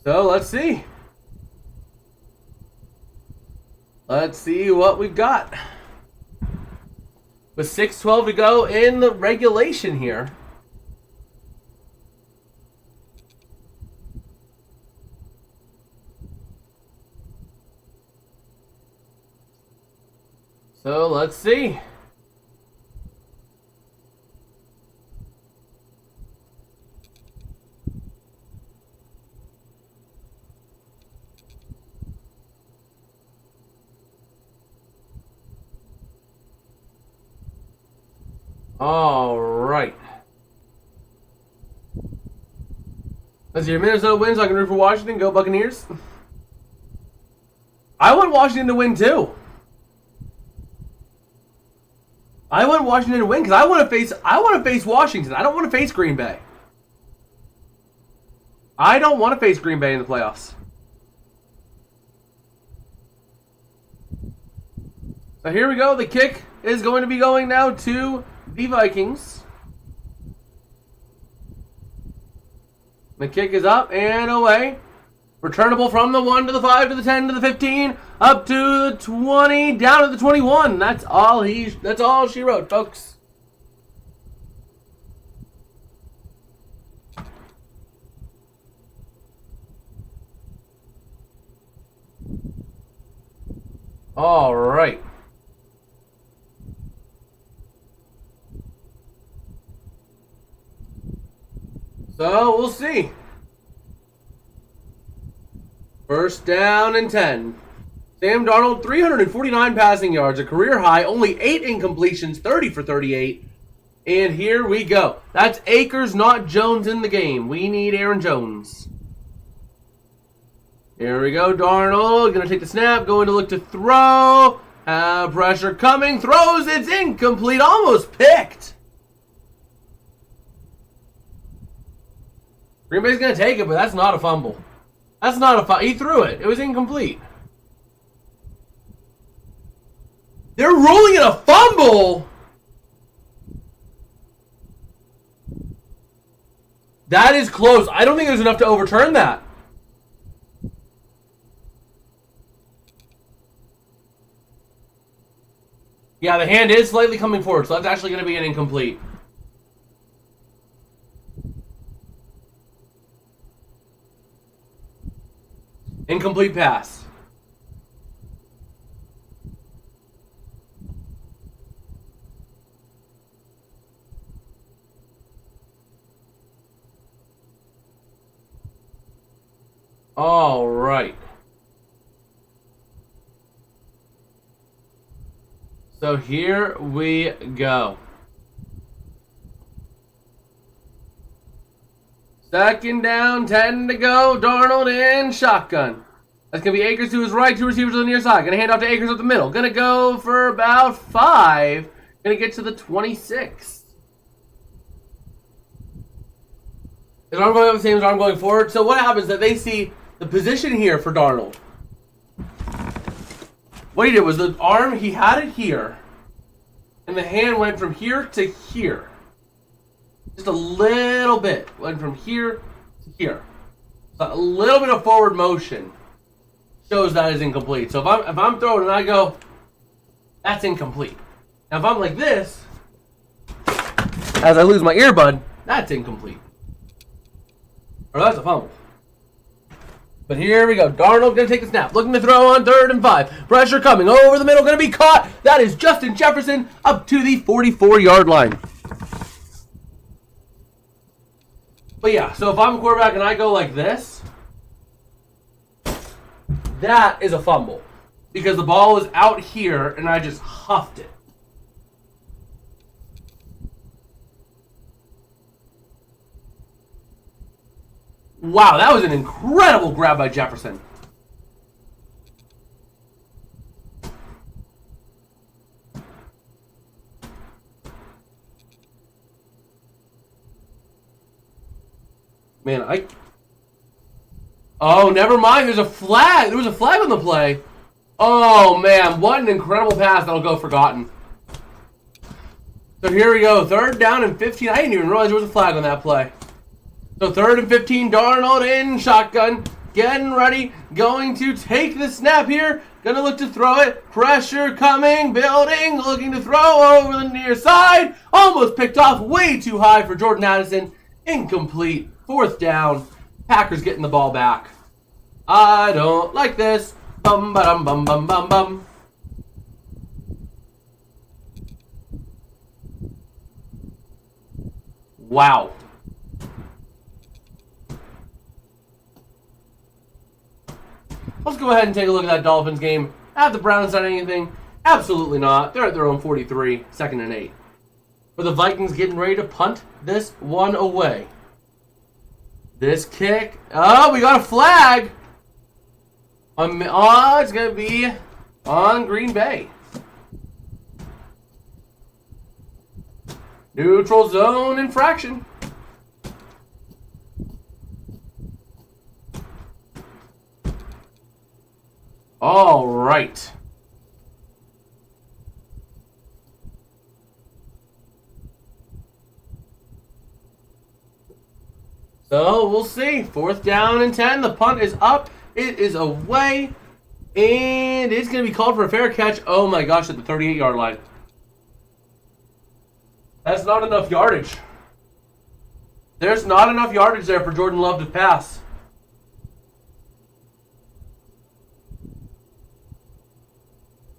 So let's see. Let's see what we've got. With 6:12 to go in the regulation here. So let's see. All right. Let's see. Minnesota wins. I can root for Washington. Go Buccaneers. I want Washington to win too. I want Washington to win because I want to face Washington. I don't want to face Green Bay. I don't want to face Green Bay in the playoffs. So here we go. The kick is going to be going now to the Vikings. The kick is up and away. Returnable from the 1 to the 5 to the 10 to the 15, up to the 20, down to the 21. That's all she wrote, folks. All right. So we'll see. First down and 10. Sam Darnold, 349 passing yards, a career high, only 8 incompletions, 30 for 38. And here we go. That's Akers, not Jones in the game. We need Aaron Jones. Here we go. Darnold going to take the snap, going to look to throw. Pressure coming, throws, it's incomplete, almost picked. Green Bay's going to take it, but that's not a fumble. That's not a fumble. He threw it. It was incomplete. They're ruling it a fumble. That is close. I don't think there's enough to overturn that. Yeah, the hand is slightly coming forward, so that's actually going to be an incomplete. Incomplete pass. All right. So here we go. Second down, 10 to go. Darnold in shotgun. That's going to be Akers to his right, 2 receivers on the near side. Going to hand off to Akers up the middle. Going to go for about 5. Going to get to the 26. His arm going up the same as arm going forward. So what happens is that they see the position here for Darnold. What he did was the arm, he had it here. And the hand went from here to here. Just a little bit. Went from here to here. So a little bit of forward motion shows that is incomplete. So if I'm throwing and I go, that's incomplete. Now if I'm like this, as I lose my earbud, that's incomplete. Or that's a fumble. But here we go. Darnold going to take the snap. Looking to throw on 3rd and 5. Pressure coming over the middle. Going to be caught. That is Justin Jefferson up to the 44-yard line. But yeah, so if I'm a quarterback and I go like this, that is a fumble. Because the ball was out here and I just huffed it. Wow, that was an incredible grab by Jefferson. Man, Oh, never mind. There's a flag. There was a flag on the play. Oh, man. What an incredible pass that'll go forgotten. So here we go. 3rd down and 15. I didn't even realize there was a flag on that play. So 3rd and 15. Darnold in shotgun. Getting ready. Going to take the snap here. Gonna look to throw it. Pressure coming. Building. Looking to throw over the near side. Almost picked off. Way too high for Jordan Addison. Incomplete. 4th down. Packers getting the ball back. I don't like this. Bum ba dum bum bum bum bum. Wow. Let's go ahead and take a look at that Dolphins game. Have the Browns done anything? Absolutely not. They're at their own 43, 2nd and 8. But the Vikings getting ready to punt this one away. This kick. Oh, we got a flag. Oh, it's going to be on Green Bay. Neutral zone infraction. All right. So we'll see. 4th down and 10. The punt is up. It is away. And it's going to be called for a fair catch. Oh my gosh, at the 38-yard line. That's not enough yardage. There's not enough yardage there for Jordan Love to pass.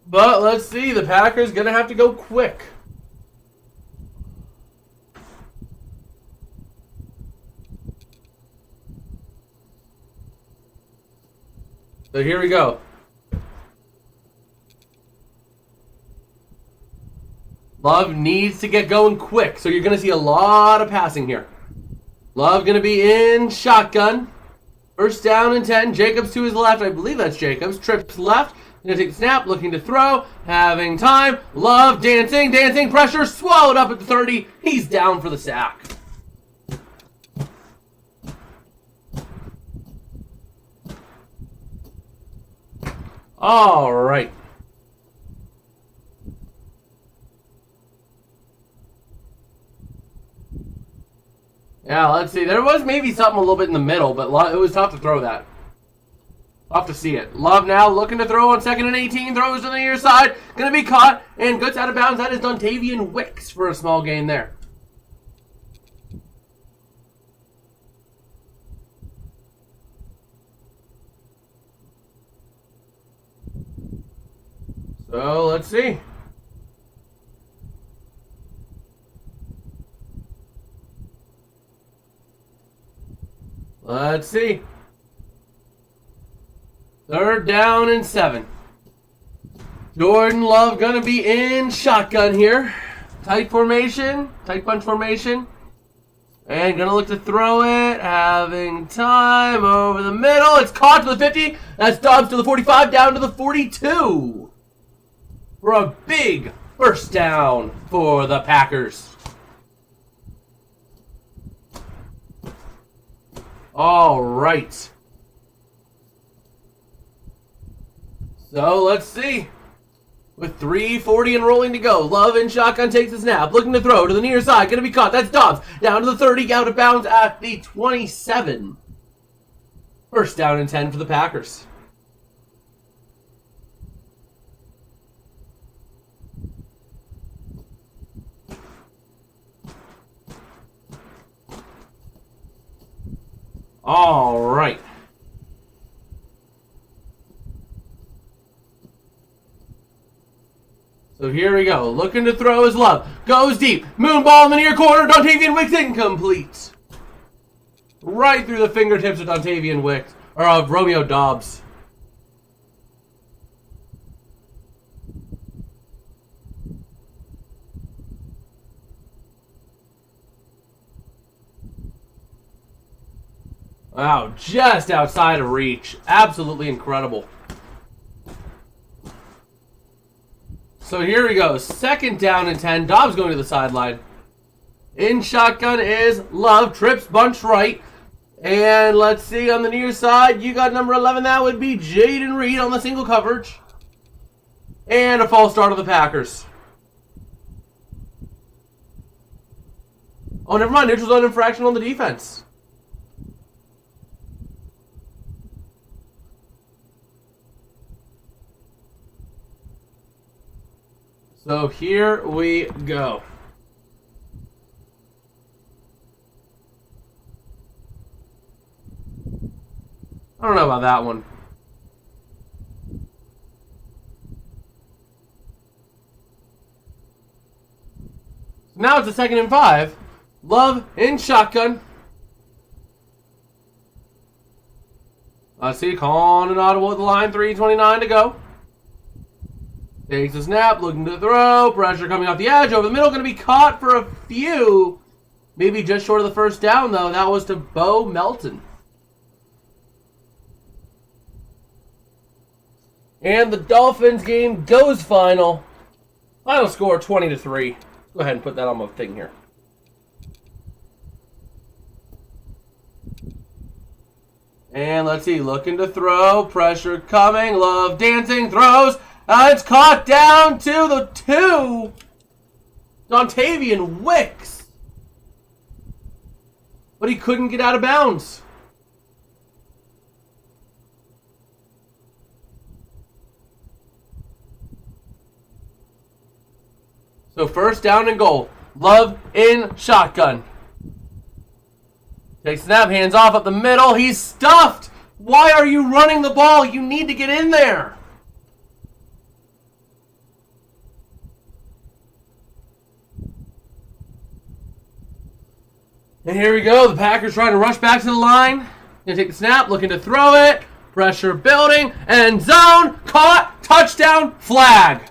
But let's see. The Packers going to have to go quick. So here we go. Love needs to get going quick. So you're going to see a lot of passing here. Love going to be in shotgun. 1st down and 10. Jacobs to his left. I believe that's Jacobs. Trips left. Going to take the snap. Looking to throw. Having time. Love dancing. Dancing. Pressure. Swallowed up at the 30. He's down for the sack. All right. Yeah, let's see. There was maybe something a little bit in the middle, but it was tough to throw that. Tough to see it. Love now looking to throw on 2nd and 18. Throws to the near side. Going to be caught and gets out of bounds. That is Dontavian Wicks for a small gain there. So let's see. Let's see. 3rd down and 7. Jordan Love gonna be in shotgun here. Tight formation, tight punch formation. And gonna look to throw it. Having time over the middle. It's caught to the 50. That's Dobbs to the 45, down to the 42. For a big 1st down for the Packers. All right. So let's see. With 3:40 and rolling to go, Love in shotgun takes the snap, looking to throw to the near side, going to be caught. That's Dobbs down to the 30, out of bounds at the 27. 1st down and 10 for the Packers. All right. So here we go. Looking to throw his Love. Goes deep. Moon ball in the near corner. Dontavian Wicks incomplete. right through the fingertips of Dontavian Wicks, or of Romeo Doubs. Wow, just outside of reach. Absolutely incredible. So here we go. 2nd down and 10. Dobbs going to the sideline. In shotgun is Love. Trips bunch right. And let's see on the near side. You got number 11. That would be Jaden Reed on the single coverage. And a false start of the Packers. Oh, never mind. Neutral zone infraction on the defense. So here we go. I don't know about that one. Now it's a 2nd and 5. Love in shotgun. Let's see, calling an audible at the line. 3:29 to go. Takes a snap, looking to throw. Pressure coming off the edge, over the middle. Going to be caught for a few. Maybe just short of the 1st down, though. That was to Bo Melton. And the Dolphins game goes final. Final score 20-3. Go ahead and put that on my thing here. And let's see, looking to throw. Pressure coming. Love dancing. Throws. It's caught down to the 2. Dontavian Wicks. But he couldn't get out of bounds. So 1st down and goal. Love in shotgun. Takes snap, hands off up the middle. He's stuffed. Why are you running the ball? You need to get in there. And here we go. The Packers trying to rush back to the line. Gonna take the snap, looking to throw it. Pressure building. End zone. Caught. Touchdown. Flag.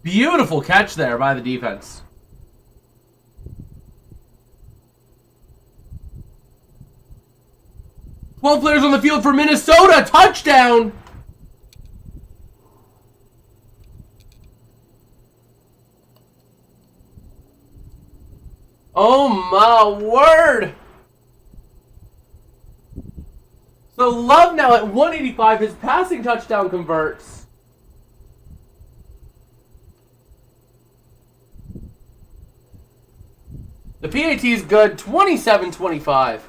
Beautiful catch there by the defense. Twelve players on the field for Minnesota. Touchdown. Oh my word. So Love now at 185. His passing touchdown converts. The PAT is good. 27-25.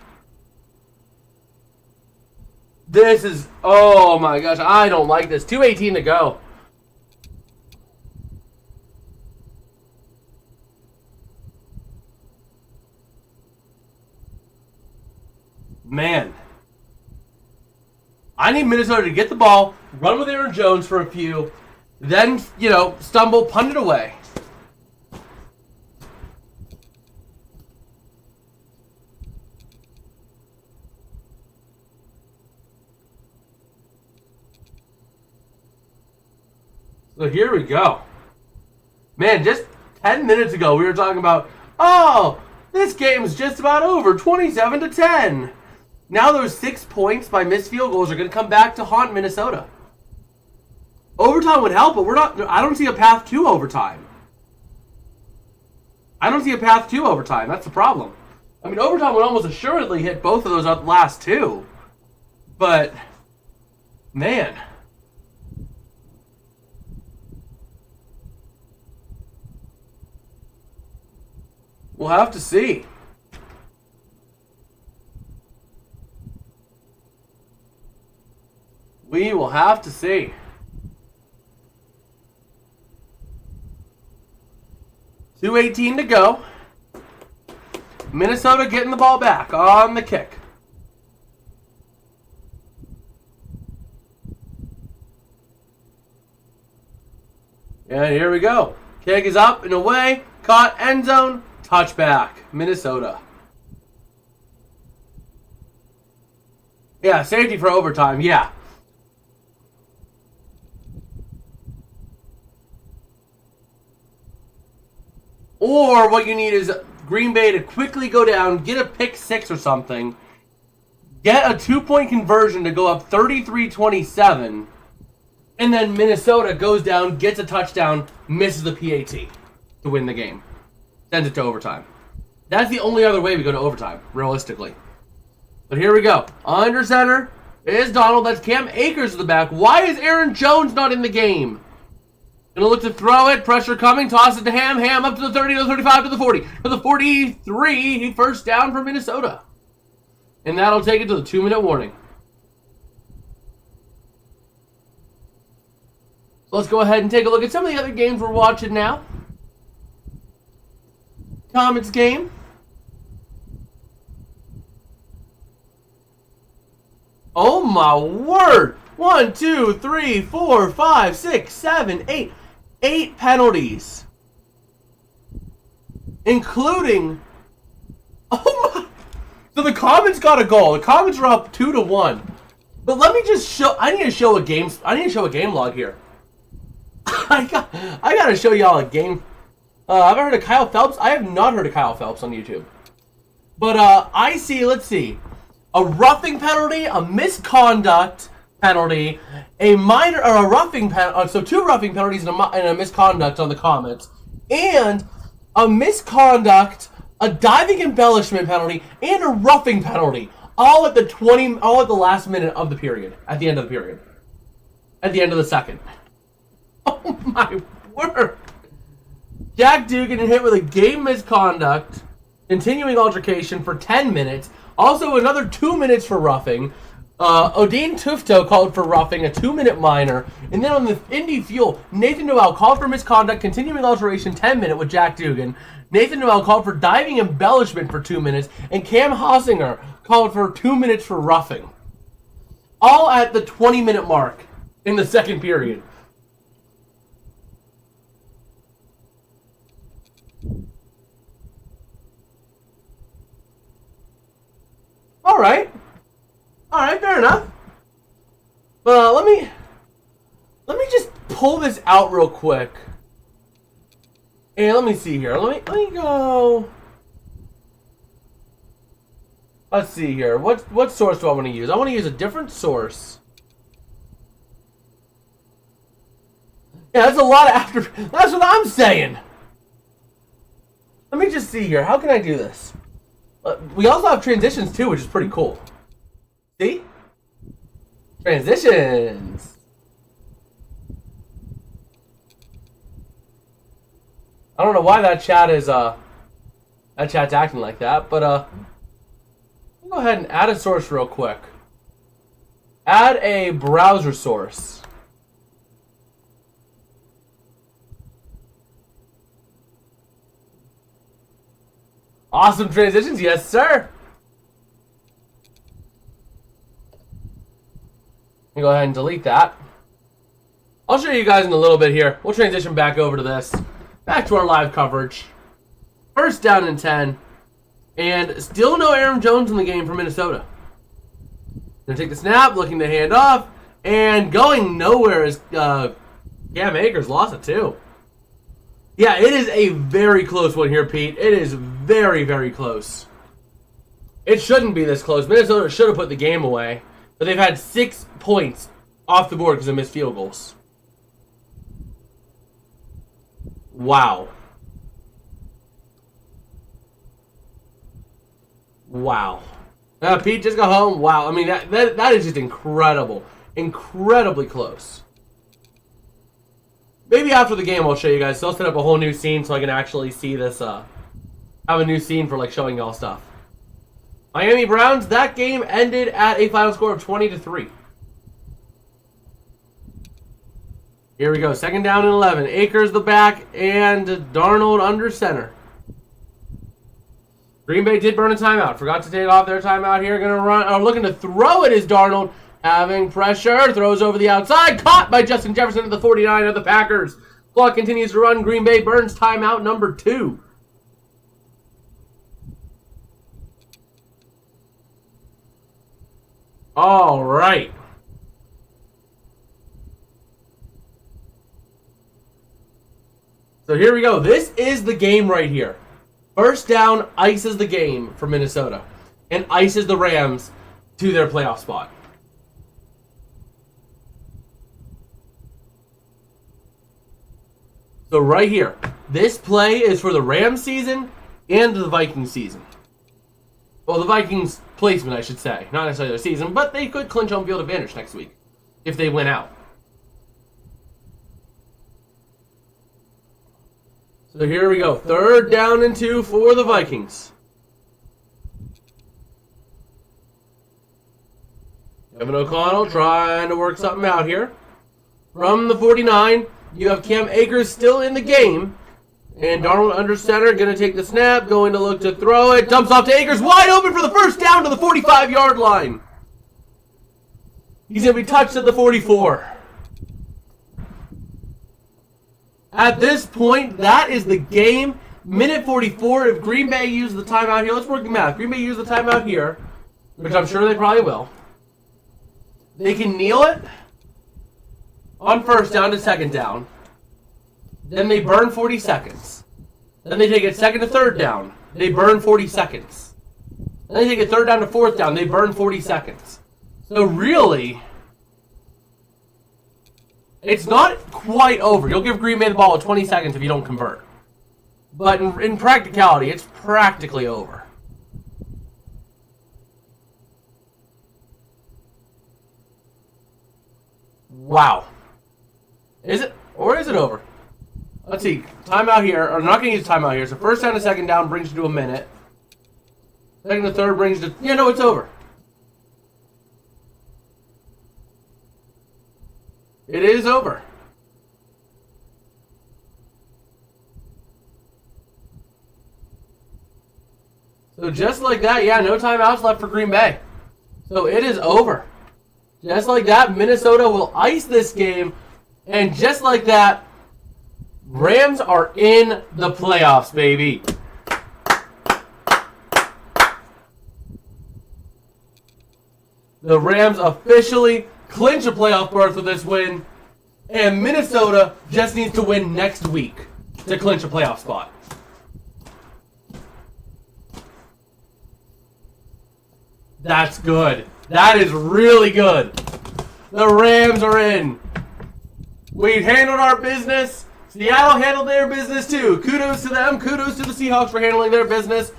This is, oh my gosh, I don't like this. 2:18 to go. Man. I need Minnesota to get the ball, run with Aaron Jones for a few, then, stumble, punt it away. So here we go. Man, just 10 minutes ago we were talking about, oh, this game's just about over, 27-10. Now those 6 points by missed field goals are going to come back to haunt Minnesota. Overtime would help, but I don't see a path to overtime. That's the problem. I mean, overtime would almost assuredly hit both of those last 2. But, man. We'll have to see. We will have to see. $2:18 to go. Minnesota getting the ball back on the kick. And here we go. Kick is up and away. Caught, end zone, touchback, Minnesota. Yeah, safety for overtime, yeah. Or what you need is Green Bay to quickly go down, get a pick six or something, get a 2-point conversion to go up 33-27, and then Minnesota goes down, gets a touchdown, misses the PAT to win the game. Sends it to overtime. That's the only other way we go to overtime, realistically. But here we go. Under center is Donald. That's Cam Akers in the back. Why is Aaron Jones not in the game? Gonna look to throw it. Pressure coming. Toss it to Ham. Ham up to the 30, to the 35, to the 40. To the 43. He first down for Minnesota. And that'll take it to the 2-minute warning. So let's go ahead and take a look at some of the other games we're watching now. Comets game. Oh my word! 1, 2, 3, 4, 5, 6, 7, 8. 8 penalties. Including... Oh my... So the Comets got a goal. The Comets are up 2-1. But let me just show... I need to show a game log here. I gotta show y'all a game... I've heard of Kyle Phelps. I have not heard of Kyle Phelps on YouTube. But I see, let's see. A roughing penalty, a misconduct penalty, a minor or a roughing penalty. So 2 roughing penalties and a misconduct on the Comets, and a misconduct, a diving embellishment penalty, and a roughing penalty. All at the last minute of the period. At the end of the period. At the end of the second. Oh my word! Jack Dugan hit with a game misconduct, continuing altercation for 10 minutes. Also, another 2 minutes for roughing. Odin Tufto called for roughing, a 2-minute minor. And then on the Indy Fuel, Nathan Noel called for misconduct, continuing alteration, 10-minute with Jack Dugan. Nathan Noel called for diving embellishment for 2 minutes. And Cam Hossinger called for 2 minutes for roughing. All at the 20-minute mark in the second period. All right, fair enough. Let me just pull this out real quick. And let me see here. Let me go. Let's see here. What source do I want to use? I want to use a different source. Yeah, that's a lot of after. That's what I'm saying. Let me just see here. How can I do this? We also have transitions too, which is pretty cool. See? Transitions. I don't know why that chat's acting like that, but I'll go ahead and add a source real quick. Add a browser source. Awesome transitions, yes sir. Let me go ahead and delete that. I'll show you guys in a little bit here. We'll transition back over to this. Back to our live coverage. First down and 10. And still no Aaron Jones in the game for Minnesota. Gonna take the snap, looking to hand off. And going nowhere is Cam Akers lost it too. Yeah, it is a very close one here, Pete. It is very, very close. It shouldn't be this close. Minnesota should have put the game away. But they've had 6 points off the board because of missed field goals. Wow. Wow. Pete just got home. Wow. I mean, that is just incredible. Incredibly close. Maybe after the game I'll show you guys. So I'll set up a whole new scene so I can actually see this. Have a new scene for like showing y'all stuff. Miami Browns, that game ended at a final score of 20-3. Here we go. Second down and 11. Akers the back and Darnold under center. Green Bay did burn a timeout. Forgot to take off their timeout here. Going to run. Looking to throw it is Darnold. Having pressure. Throws over the outside. Caught by Justin Jefferson at the 49 of the Packers. Clock continues to run. Green Bay burns timeout number 2. All right. So here we go. This is the game right here. First down ices the game for Minnesota and ices the Rams to their playoff spot. So right here, this play is for the Rams season and the Vikings season. Well, the Vikings placement, I should say. Not necessarily their season, but they could clinch home field advantage next week if they win out. So here we go. 3rd down and 2 for the Vikings. Kevin O'Connell trying to work something out here. From the 49, you have Cam Akers still in the game. And Darnold under center, going to take the snap, going to look to throw it. Dumps off to Akers, wide open for the first down to the 45-yard line. He's going to be touched at the 44. At this point, that is the game. Minute 44. If Green Bay used the timeout here, let's work the math. Green Bay used the timeout here, which I'm sure they probably will. They can kneel it on first down to second down. Then they burn 40 seconds. Then they take it second to third down. They burn 40 seconds. Then they take it third down to fourth down. They burn 40 seconds. So really, it's not quite over. You'll give Green Bay the ball with 20 seconds if you don't convert. But in practicality, it's practically over. Wow. Is it? Or is it over? Let's see. Timeout here. Or not going to use timeout here. So first down to second down brings you to a minute. Second to third brings you to... Yeah, no, it's over. It is over. So just like that, yeah, no timeouts left for Green Bay. So it is over. Just like that, Minnesota will ice this game. And just like that, Rams are in the playoffs, baby. The Rams officially clinch a playoff berth with this win. And Minnesota just needs to win next week to clinch a playoff spot. That's good. That is really good. The Rams are in. We handled our business. Seattle handled their business too. Kudos to them. Kudos to the Seahawks for handling their business.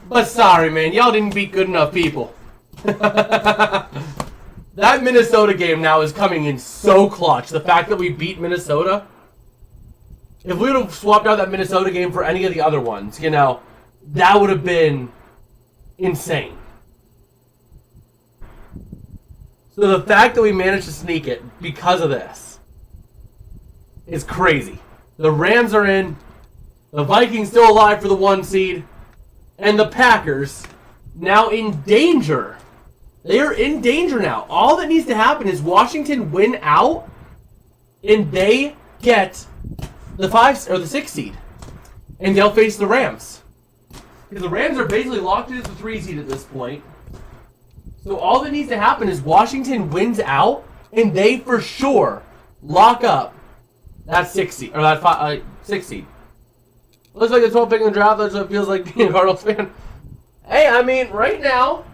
But sorry, man. Y'all didn't beat good enough people. That Minnesota game now is coming in so clutch. The fact that we beat Minnesota. If we would have swapped out that Minnesota game for any of the other ones, you know, that would have been insane. So the fact that we managed to sneak it because of this is crazy. The Rams are in. The Vikings still alive for the 1 seed. And the Packers now in danger. They are in danger now. All that needs to happen is Washington win out and they get the 5 or the 6 seed. And they'll face the Rams. Because the Rams are basically locked into the 3 seed at this point. So all that needs to happen is Washington wins out, and they for sure lock up that 6 seed or that 6 seed. Looks like the 12th pick in the draft. That's what it feels like being a Cardinals fan. Hey, I mean, right now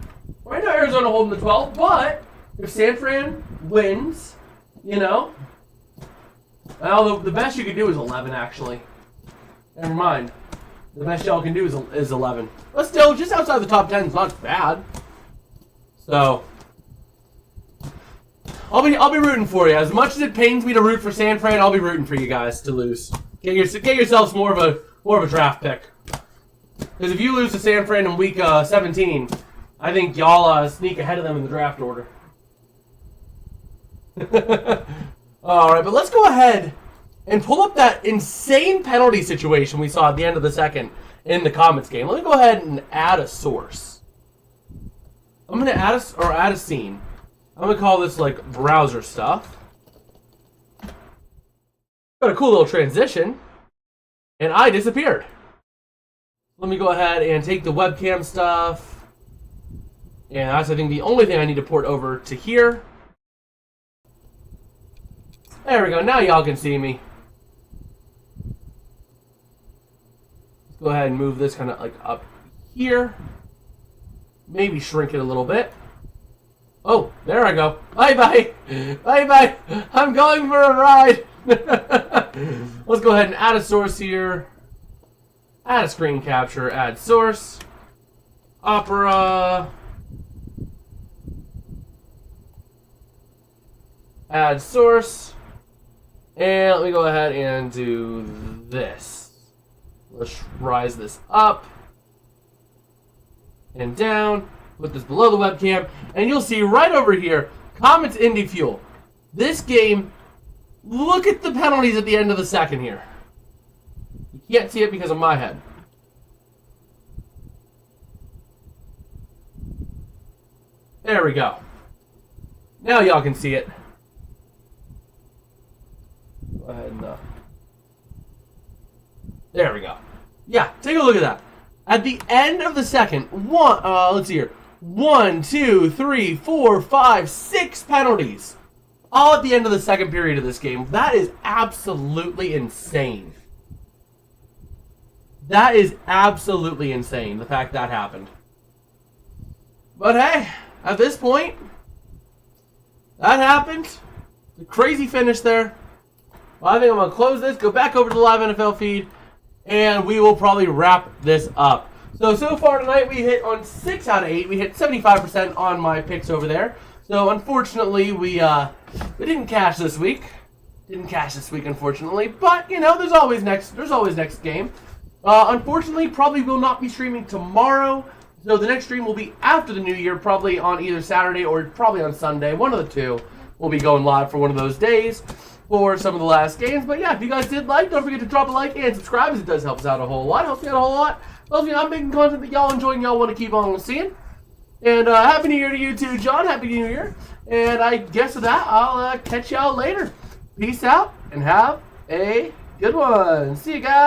Arizona holding the 12th, but if San Fran wins, you know, well, the best you can do is 11. Actually, never mind. The best y'all can do is 11. But still, just outside the top 10 is not bad. So, I'll be rooting for you. As much as it pains me to root for San Fran, I'll be rooting for you guys to lose. Get yourselves more of a draft pick. Because if you lose to San Fran in week 17, I think y'all sneak ahead of them in the draft order. All right, but let's go ahead and pull up that insane penalty situation we saw at the end of the second in the comments game. Let me go ahead and add a source. I'm going to add a scene. I'm going to call this like browser stuff. Got a cool little transition. And I disappeared. Let me go ahead and take the webcam stuff. And that's, I think, the only thing I need to port over to here. There we go. Now y'all can see me. Let's go ahead and move this kind of like up here. Maybe shrink it a little bit. Oh, there I go. Bye-bye. Bye-bye. I'm going for a ride. Let's go ahead and add a source here. Add a screen capture. Add source. Opera. Add source. And let me go ahead and do this. Let's rise this up and down. Put this below the webcam. And you'll see right over here, comments Indy Fuel. This game, look at the penalties at the end of the second here. You can't see it because of my head. There we go. Now y'all can see it. Go ahead and there we go. Yeah, take a look at that. At the end of the second, let's see here. 1, 2, 3, 4, 5, 6 penalties. All at the end of the second period of this game. That is absolutely insane. That is absolutely insane, the fact that happened. But hey, at this point, that happened. The crazy finish there. Well, I think I'm going to close this, go back over to the live NFL feed, and we will probably wrap this up. So far tonight, we hit on 6 out of 8. We hit 75% on my picks over there. So, unfortunately, we didn't cash this week. Unfortunately. But, you know, there's always next game. Unfortunately, probably will not be streaming tomorrow. So, the next stream will be after the new year, probably on either Saturday or probably on Sunday. One of the two will be going live for one of those days for some of the last games. But, yeah, if you guys did like, don't forget to drop a like and subscribe, as it does help us out a whole lot. Helps me out a whole lot. Tells me I'm making content that y'all enjoy and y'all want to keep on seeing. And Happy New Year to you too, John. Happy New Year. And I guess with that, I'll catch y'all later. Peace out and have a good one. See you guys.